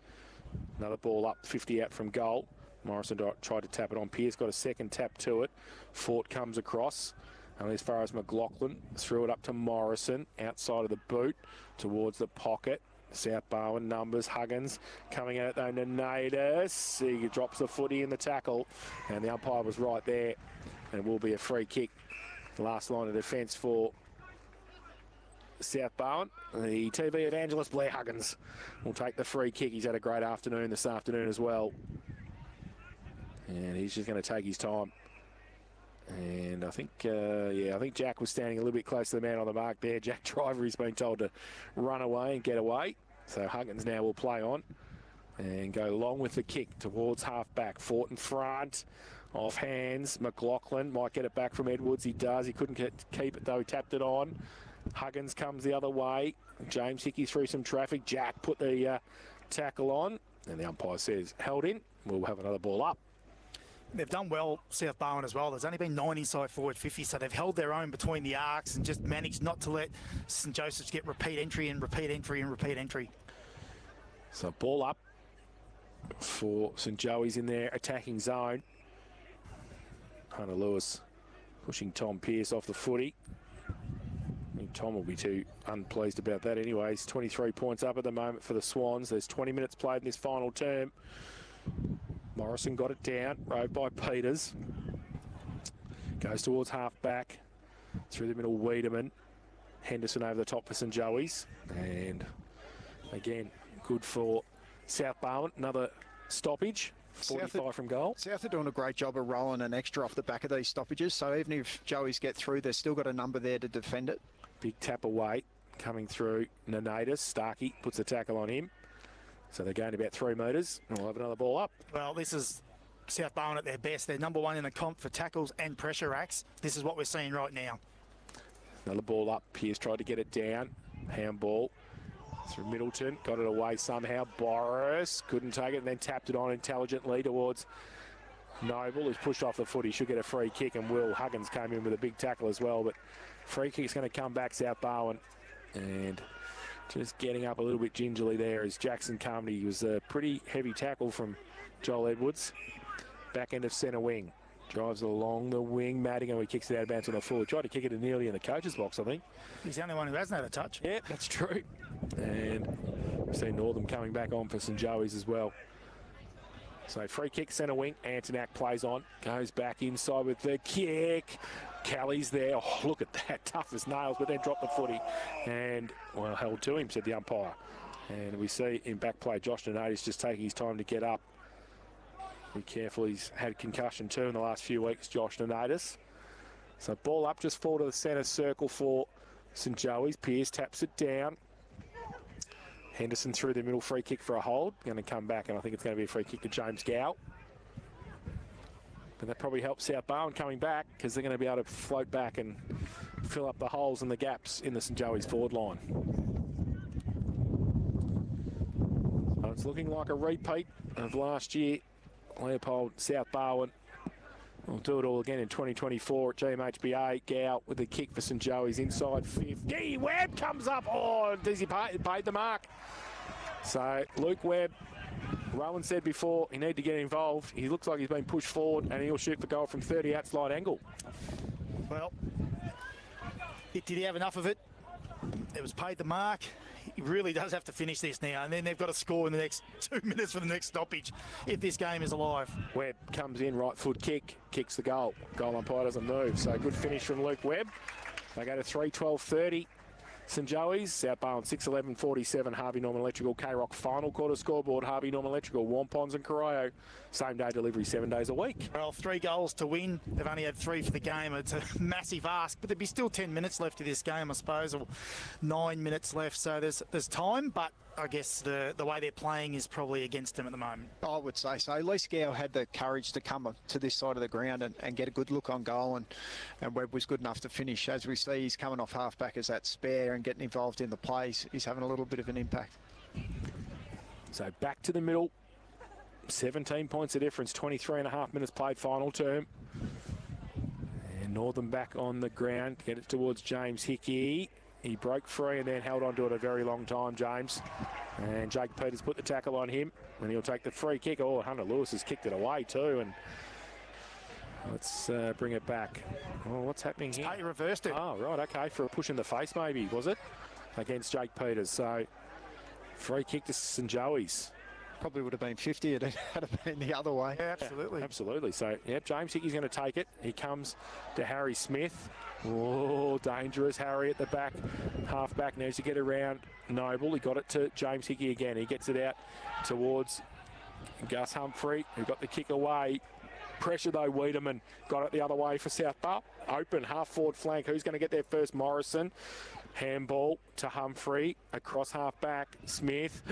another ball up, 50 out from goal. Morrison tried to tap it on. Pearce got a second tap to it. Fort comes across. Only as far as McLaughlin. Threw it up to Morrison, outside of the boot, towards the pocket. South Barwon numbers. Huggins coming at it though. Nanatus. He drops the footy in the tackle, and the umpire was right there. And it will be a free kick. The last line of defence for South Barwon. The TV evangelist Blair Huggins will take the free kick. He's had a great afternoon this afternoon as well. And he's just going to take his time. And I think, I think Jack was standing a little bit close to the man on the mark there. Jack Driver, he's been told to run away and get away. So Huggins now will play on. and go long with the kick towards half-back. Fort in front, off hands. McLaughlin might get it back from Edwards. He does. He couldn't keep it, though. He tapped it on. Huggins comes the other way. James Hickey through some traffic. Jack put the tackle on, and the umpire says held in. We'll have another ball up. They've done well, South Barwon as well. There's only been 9 inside forward 50, so they've held their own between the arcs and just managed not to let St Joseph's get repeat entry and repeat entry and repeat entry. So ball up for St Joey's in their attacking zone. Hunter Lewis pushing Tom Pearce off the footy. I think Tom will be too unpleased about that anyways. 23 points up at the moment for the Swans. There's 20 minutes played in this final term. Morrison got it down, rode by Peters. Goes towards half-back. Through the middle, Wiedemann. Henderson over the top for St Joey's. And again, good for South Barwon. Another stoppage. 45 from goal. South are doing a great job of rolling an extra off the back of these stoppages, so even if Joey's get through, they've still got a number there to defend it. Big tap away coming through Nanatus. Starkey puts the tackle on him. So they're going about 3 metres, and we'll have another ball up. Well, this is South Barwon at their best. They're number 1 in the comp for tackles and pressure acts. This is what we're seeing right now. Another ball up. Pearce tried to get it down. Handball through Middleton. Got it away somehow. Boris couldn't take it and then tapped it on intelligently towards Noble, who's pushed off the foot. He should get a free kick, and Will Huggins came in with a big tackle as well. But free kick's going to come back South Barwon. And just getting up a little bit gingerly there as Jackson Carmody. He was a pretty heavy tackle from Joel Edwards. Back end of centre wing. Drives along the wing. Madigan, he kicks it out of bounds on the full. He tried to kick it nearly in the coach's box, I think. He's the only one who hasn't had a touch. Yeah, that's true. And we've seen Northam coming back on for St Joey's as well. So free kick, centre wing. Antonak plays on. Goes back inside with the kick. Kelly's there. Oh, look at that. Tough as nails, but then dropped the footy. And, well, held to him, said the umpire. And we see in back play, Josh Donatis just taking his time to get up. Be careful, he's had concussion too in the last few weeks, Josh Donatis. So ball up, just fall to the centre circle for St Joey's. Pearce taps it down. Henderson through the middle, free kick for a hold. Going to come back, and I think it's going to be a free kick to James Gow. But that probably helps South Barwon coming back, because they're going to be able to float back and fill up the holes and the gaps in the St Joey's forward line. So it's looking like a repeat of last year. Leopold, South Barwon. We'll do it all again in 2024 at GMHBA. Gow with a kick for St Joey's inside 50. Webb comes up. Oh, does he paid the mark? So Luke Webb, Rowan said before, he needed to get involved. He looks like he's been pushed forward, and he'll shoot for goal from 30 out slide angle. Well, did he have enough of it? It was paid the mark. He really does have to finish this now, and then they've got to score in the next 2 minutes for the next stoppage if this game is alive. Webb comes in, right foot kick, kicks the goal. Goal umpire doesn't move, so good finish from Luke Webb. They go to 3-12-30. St Joey's, South Barwon 6-11-47, Harvey Norman Electrical, K-Rock final quarter scoreboard, Harvey Norman Electrical, Wampons and Corio, same day delivery 7 days a week. Well, 3 goals to win. They've only had 3 for the game. It's a massive ask, but there'd be still 10 minutes left of this game, I suppose, or 9 minutes left, so there's time, but I guess the way they're playing is probably against them at the moment. I would say so. At least Gow had the courage to come to this side of the ground and get a good look on goal, and Webb was good enough to finish. As we see, he's coming off half-back as that spare and getting involved in the plays. He's having a little bit of an impact. So back to the middle. 17 points of difference, 23.5 minutes played final term. And Northern back on the ground, get it towards James Hickey. He broke free and then held on to it a very long time, James. And Jake Peters put the tackle on him, and he'll take the free kick. Oh, Hunter Lewis has kicked it away too, and let's bring it back. Oh, what's happening here? He reversed it. Oh, right, okay, for a push in the face maybe, was it? Against Jake Peters, so free kick to St Joey's. Probably would have been 50 had it been the other way. Yeah, absolutely. Yeah, absolutely. So, yep, James Hickey's going to take it. He comes to Harry Smith. Oh, dangerous. Harry at the back. Half-back needs to get around Noble. He got it to James Hickey again. He gets it out towards Gus Humphrey, who got the kick away. Pressure, though, Wiedemann got it the other way for South Barwon. Open, half-forward flank. Who's going to get there first? Morrison. Handball to Humphrey, across half-back, Smith.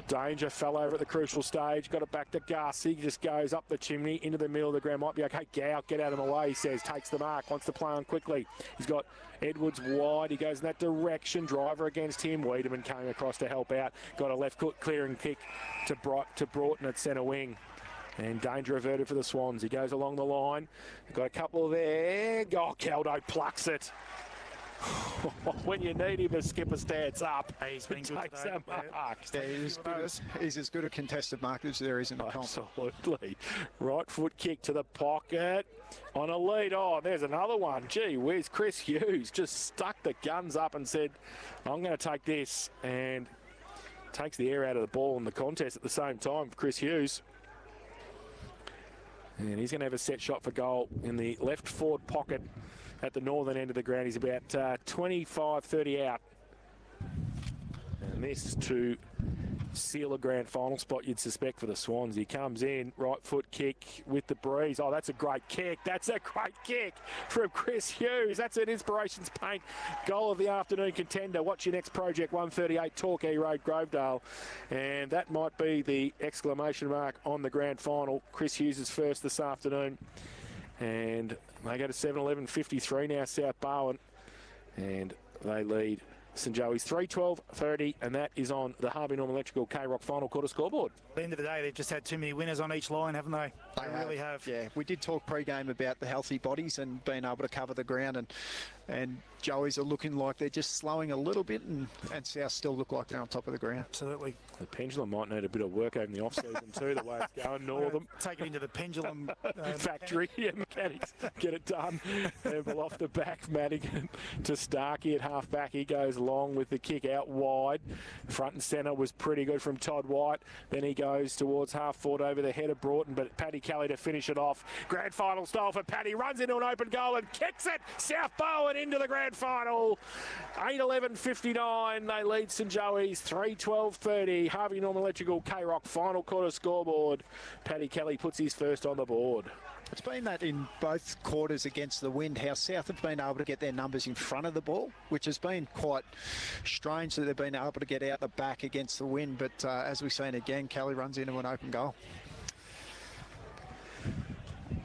Danger, fell over at the crucial stage, got it back to Gus. He just goes up the chimney, into the middle of the ground. Might be okay. Gow, get out of the way, he says. Takes the mark, wants to play on quickly. He's got Edwards wide. He goes in that direction. Driver against him. Wiedemann came across to help out. Got a left foot clearing kick to Broughton at centre wing. And danger averted for the Swans. He goes along the line. Got a couple there. Oh, Caldo plucks it. When you need him to skip a stance up, he's been good takes today. a mark. Yeah, he's as good a contested mark as there is in the comp. Absolutely. Right foot kick to the pocket on a lead. Oh, there's another one. Gee whiz, Chris Hughes just stuck the guns up and said, I'm going to take this, and takes the air out of the ball in the contest at the same time for Chris Hughes. And he's going to have a set shot for goal in the left forward pocket at the northern end of the ground. He's about 25-30 out. And this to seal a grand final spot, you'd suspect, for the Swans. He comes in, right foot kick with the breeze. Oh, that's a great kick. That's a great kick from Chris Hughes. That's an Inspirations Paint goal of the afternoon contender. Watch your next project, 138 Torquay Road, Grovedale. And that might be the exclamation mark on the grand final. Chris Hughes is first this afternoon. And they go to 7-11-53 now, South Barwon. And they lead St Joey's 3-12-30, and that is on the Harvey Norman Electrical K-Rock final quarter scoreboard. At the end of the day, they've just had too many winners on each line, haven't they? They really have. Yeah, we did talk pre-game about the healthy bodies and being able to cover the ground, and Joey's are looking like they're just slowing a little bit, and South still look like they're on top of the ground. Absolutely. The pendulum might need a bit of work over in the off-season too, the way it's going. Northern. Take it into the pendulum factory. Yeah, mechanics. Get it done. Handball off the back. Madigan to Starkey at half-back. He goes long with the kick out wide. Front and centre was pretty good from Todd White. Then he goes towards half-forward over the head of Broughton, but Paddy Kelly to finish it off. Grand final style for Paddy. Runs into an open goal and kicks it. South Barwon into the grand final. 8-11-59. They lead St Joey's 3-12-30. Harvey Norman Electrical K-Rock final quarter scoreboard. Paddy Kelly puts his first on the board. It's been that in both quarters against the wind, how South have been able to get their numbers in front of the ball, which has been quite strange that they've been able to get out the back against the wind. But as we've seen again, Kelly runs into an open goal.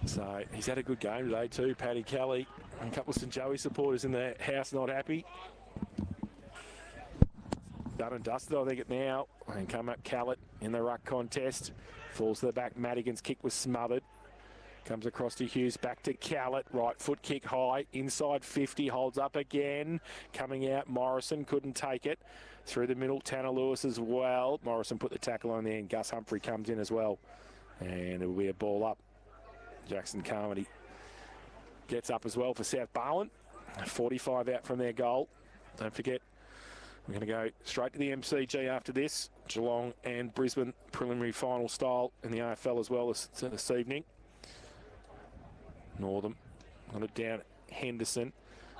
So he's had a good game today too, Paddy Kelly. A couple of St Joey supporters in the house not happy. Done and dusted, I think, it now. And come up Callett in the ruck contest. Falls to the back. Madigan's kick was smothered. Comes across to Hughes, back to Callett. Right foot kick high, inside 50, holds up again. Coming out, Morrison couldn't take it. Through the middle, Tanner Lewis as well. Morrison put the tackle on there, and Gus Humphrey comes in as well. And it will be a ball up. Jackson Carmody gets up as well for South Barwon. 45 out from their goal. Don't forget, we're going to go straight to the MCG after this. Geelong and Brisbane preliminary final style in the AFL as well this evening. Northern got it down. Henderson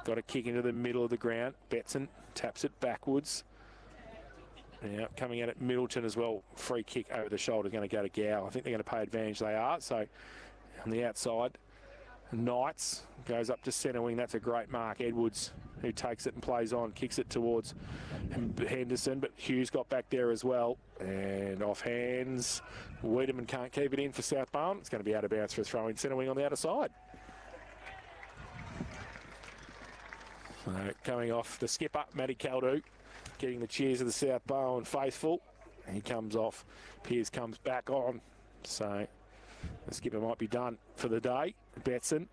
got a kick into the middle of the ground. Betson taps it backwards. Now coming out at Middleton as well. Free kick over the shoulder, going to go to Gow. I think they're going to pay advantage. They are. So on the outside, Knights goes up to centre wing. That's a great mark. Edwards, who takes it and plays on, kicks it towards Henderson, but Hughes got back there as well. And off hands, Wiedemann can't keep it in for South Barwon. It's going to be out of bounds for a throw in centre wing on the outer side. So coming off the skipper, Matty Caldu, getting the cheers of the South Barwon faithful. He comes off. Pearce comes back on. So the skipper might be done for the day. Betson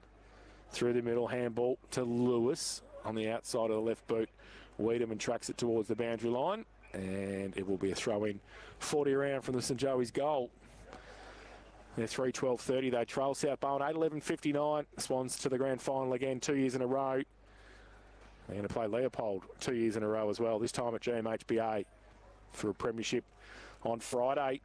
through the middle, handball to Lewis on the outside of the left boot. Wiedemann tracks it towards the boundary line, and it will be a throw-in. 40 around from the St Joey's goal. They're 3-12-30. They trail South Barwon 8-11-59. Swans to the grand final again 2 years in a row. They're going to play Leopold 2 years in a row as well, this time at GMHBA for a premiership on Friday.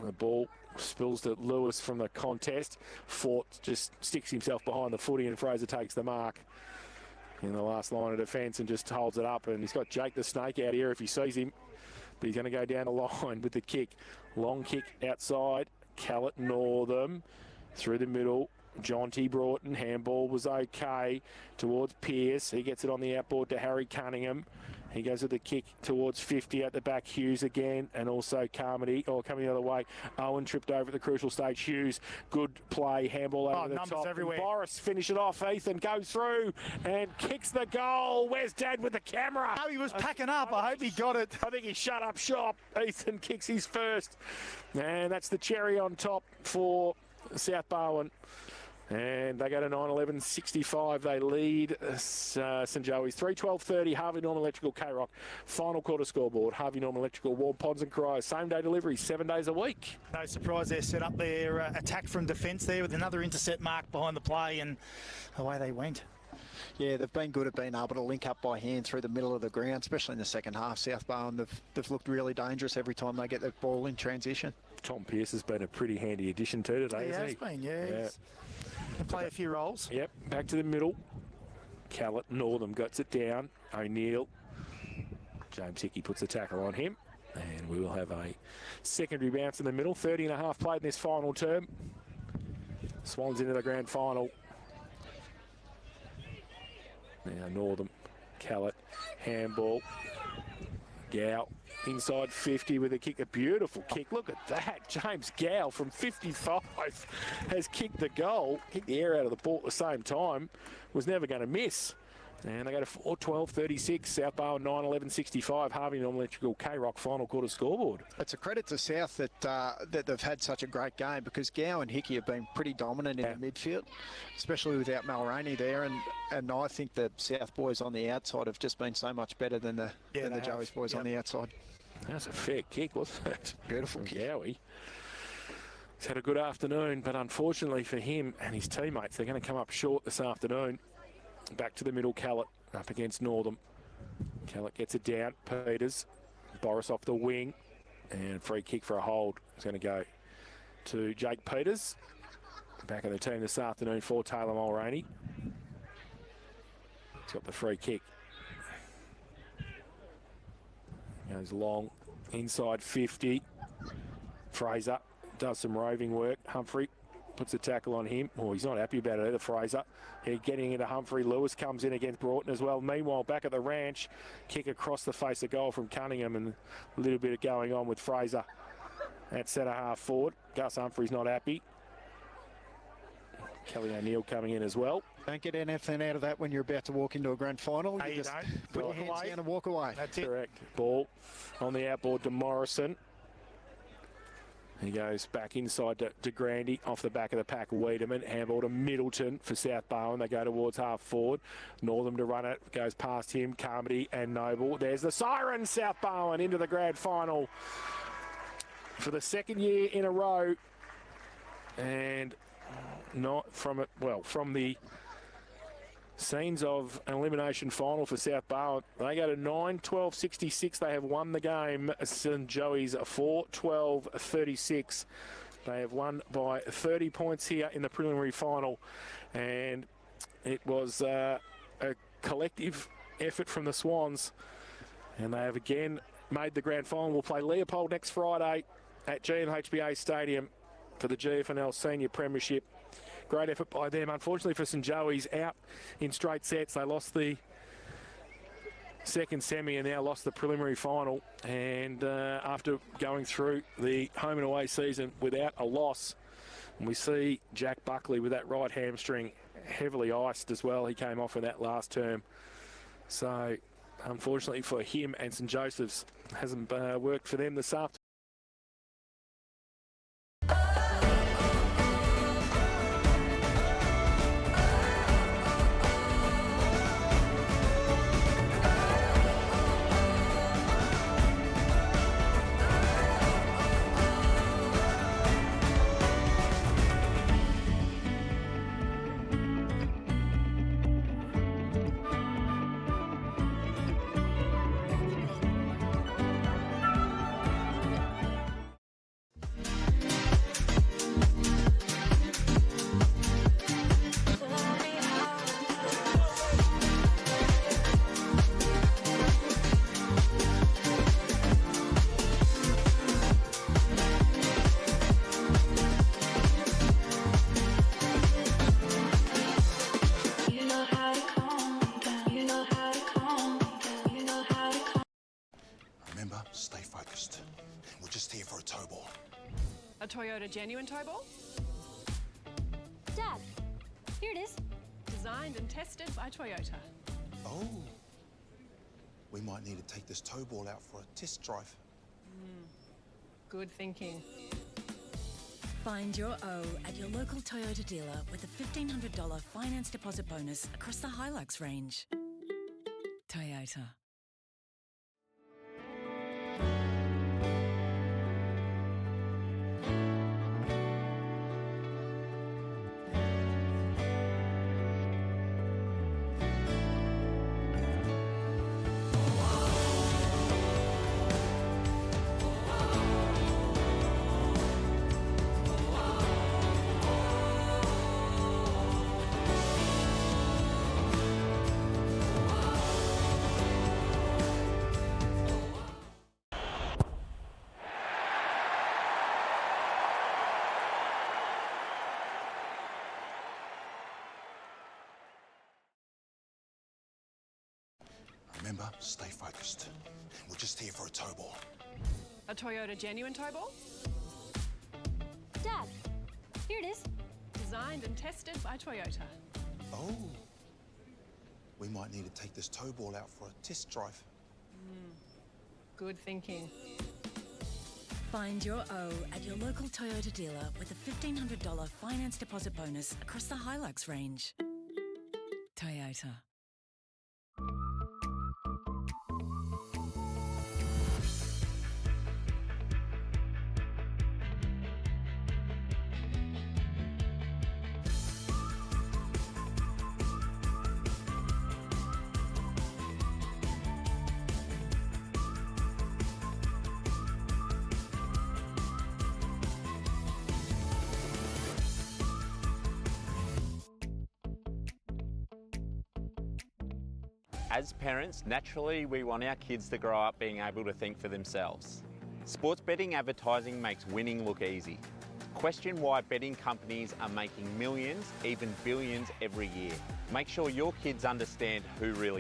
The ball spills to Lewis from the contest. Fort just sticks himself behind the footy, and Fraser takes the mark in the last line of defence and just holds it up. And he's got Jake the Snake out here if he sees him. But he's going to go down the line with the kick. Long kick outside. Callett Northam through the middle. Jonty Broughton, handball was okay towards Pearce. He gets it on the outboard to Harry Cunningham. He goes with the kick towards 50 at the back. Hughes again, and also Carmody, coming the other way. Owen tripped over at the crucial stage. Hughes, good play, handball over the top. Everywhere. Boris finish it off. Ethan goes through and kicks the goal. Where's Dad with the camera? Oh, he was packing up. I hope he got it. I think he shut up shop. Ethan kicks his first. And that's the cherry on top for South Barwon. And they go to 9-11-65. They lead St Joey's 3-12-30. Harvey Norman Electrical K-Rock. Final quarter scoreboard. Harvey Norman Electrical, Warm Ponds and Corio. Same day delivery, 7 days a week. No surprise they're set up their attack from defence there with another intercept mark behind the play, and away they went. Yeah, they've been good at being able to link up by hand through the middle of the ground, especially in the second half. South Barwon, they've looked really dangerous every time they get the ball in transition. Tom Pearce has been a pretty handy addition too today, hasn't he? He has been, yeah. Can play a few roles. Yep, back to the middle. Callett, Northam gets it down. O'Neill. James Hickey puts the tackle on him. And we will have a secondary bounce in the middle. 30 and a half played in this final term. Swans into the grand final. Now Northam, Callett, handball. Gow inside 50 with a kick, a beautiful kick. Look at that. James Gow from 55 has kicked the goal, kicked the air out of the ball at the same time, was never going to miss. And they go to 4-12-36, South Barwon 9-11-65, Harvey Norman Electrical K-Rock final quarter scoreboard. It's a credit to South that they've had such a great game, because Gow and Hickey have been pretty dominant in the midfield, especially without Mulroney there, and I think the South boys on the outside have just been so much better than the Joey's boys on the outside. That's a fair kick, wasn't it? Beautiful kick. Gowie. He's had a good afternoon, but unfortunately for him and his teammates, they're going to come up short this afternoon. Back to the middle, Callett up against Northam. Callett gets it down. Peters, Boris off the wing, and free kick for a hold. It's going to go to Jake Peters. Back in the team this afternoon for Taylor Mulroney. He's got the free kick. Goes long, inside 50. Fraser does some roving work. Humphrey puts a tackle on him. Oh, he's not happy about it either, Fraser. Getting into Humphrey. Lewis comes in against Broughton as well. Meanwhile, back at the ranch, kick across the face of goal from Cunningham, and a little bit of going on with Fraser at centre half forward. Gus Humphrey's not happy. Kelly O'Neill coming in as well. Don't get anything out of that when you're about to walk into a grand final. No, you just don't. put your hands down and walk away. That's it. Correct. Ball on the outboard to Morrison. He goes back inside to Grandy, off the back of the pack. Wiedemann, handball to Middleton for South Barwon. They go towards half forward. Northam to run it, goes past him. Carmody and Noble. There's the siren. South Barwon into the grand final for the second year in a row. And not from it, well, from the scenes of an elimination final for South Barwon. They go to 9-12-66. They have won the game. St Joey's 4-12-36. They have won by 30 points here in the preliminary final. And it was a collective effort from the Swans. And they have again made the grand final. We'll play Leopold next Friday at GMHBA Stadium for the GFL Senior Premiership. Great effort by them. Unfortunately for St Joey's, out in straight sets. They lost the second semi and now lost the preliminary final. And after going through the home and away season without a loss, we see Jack Buckley with that right hamstring heavily iced as well. He came off in that last term. So unfortunately for him and St Joseph's, hasn't worked for them this afternoon. Remember, stay focused. We're just here for a tow ball. A Toyota genuine tow ball? Dad, here it is. Designed and tested by Toyota. Oh. We might need to take this tow ball out for a test drive. Good thinking. Find your O at your local Toyota dealer with a $1,500 finance deposit bonus across the Hilux range. Toyota. Remember, stay focused. We're just here for a tow ball. A Toyota genuine tow ball? Dad, here it is. Designed and tested by Toyota. Oh. We might need to take this tow ball out for a test drive. Good thinking. Find your O at your local Toyota dealer with a $1,500 finance deposit bonus across the Hilux range. Toyota. As parents, naturally we want our kids to grow up being able to think for themselves. Sports betting advertising makes winning look easy. Question why betting companies are making millions, even billions every year. Make sure your kids understand who really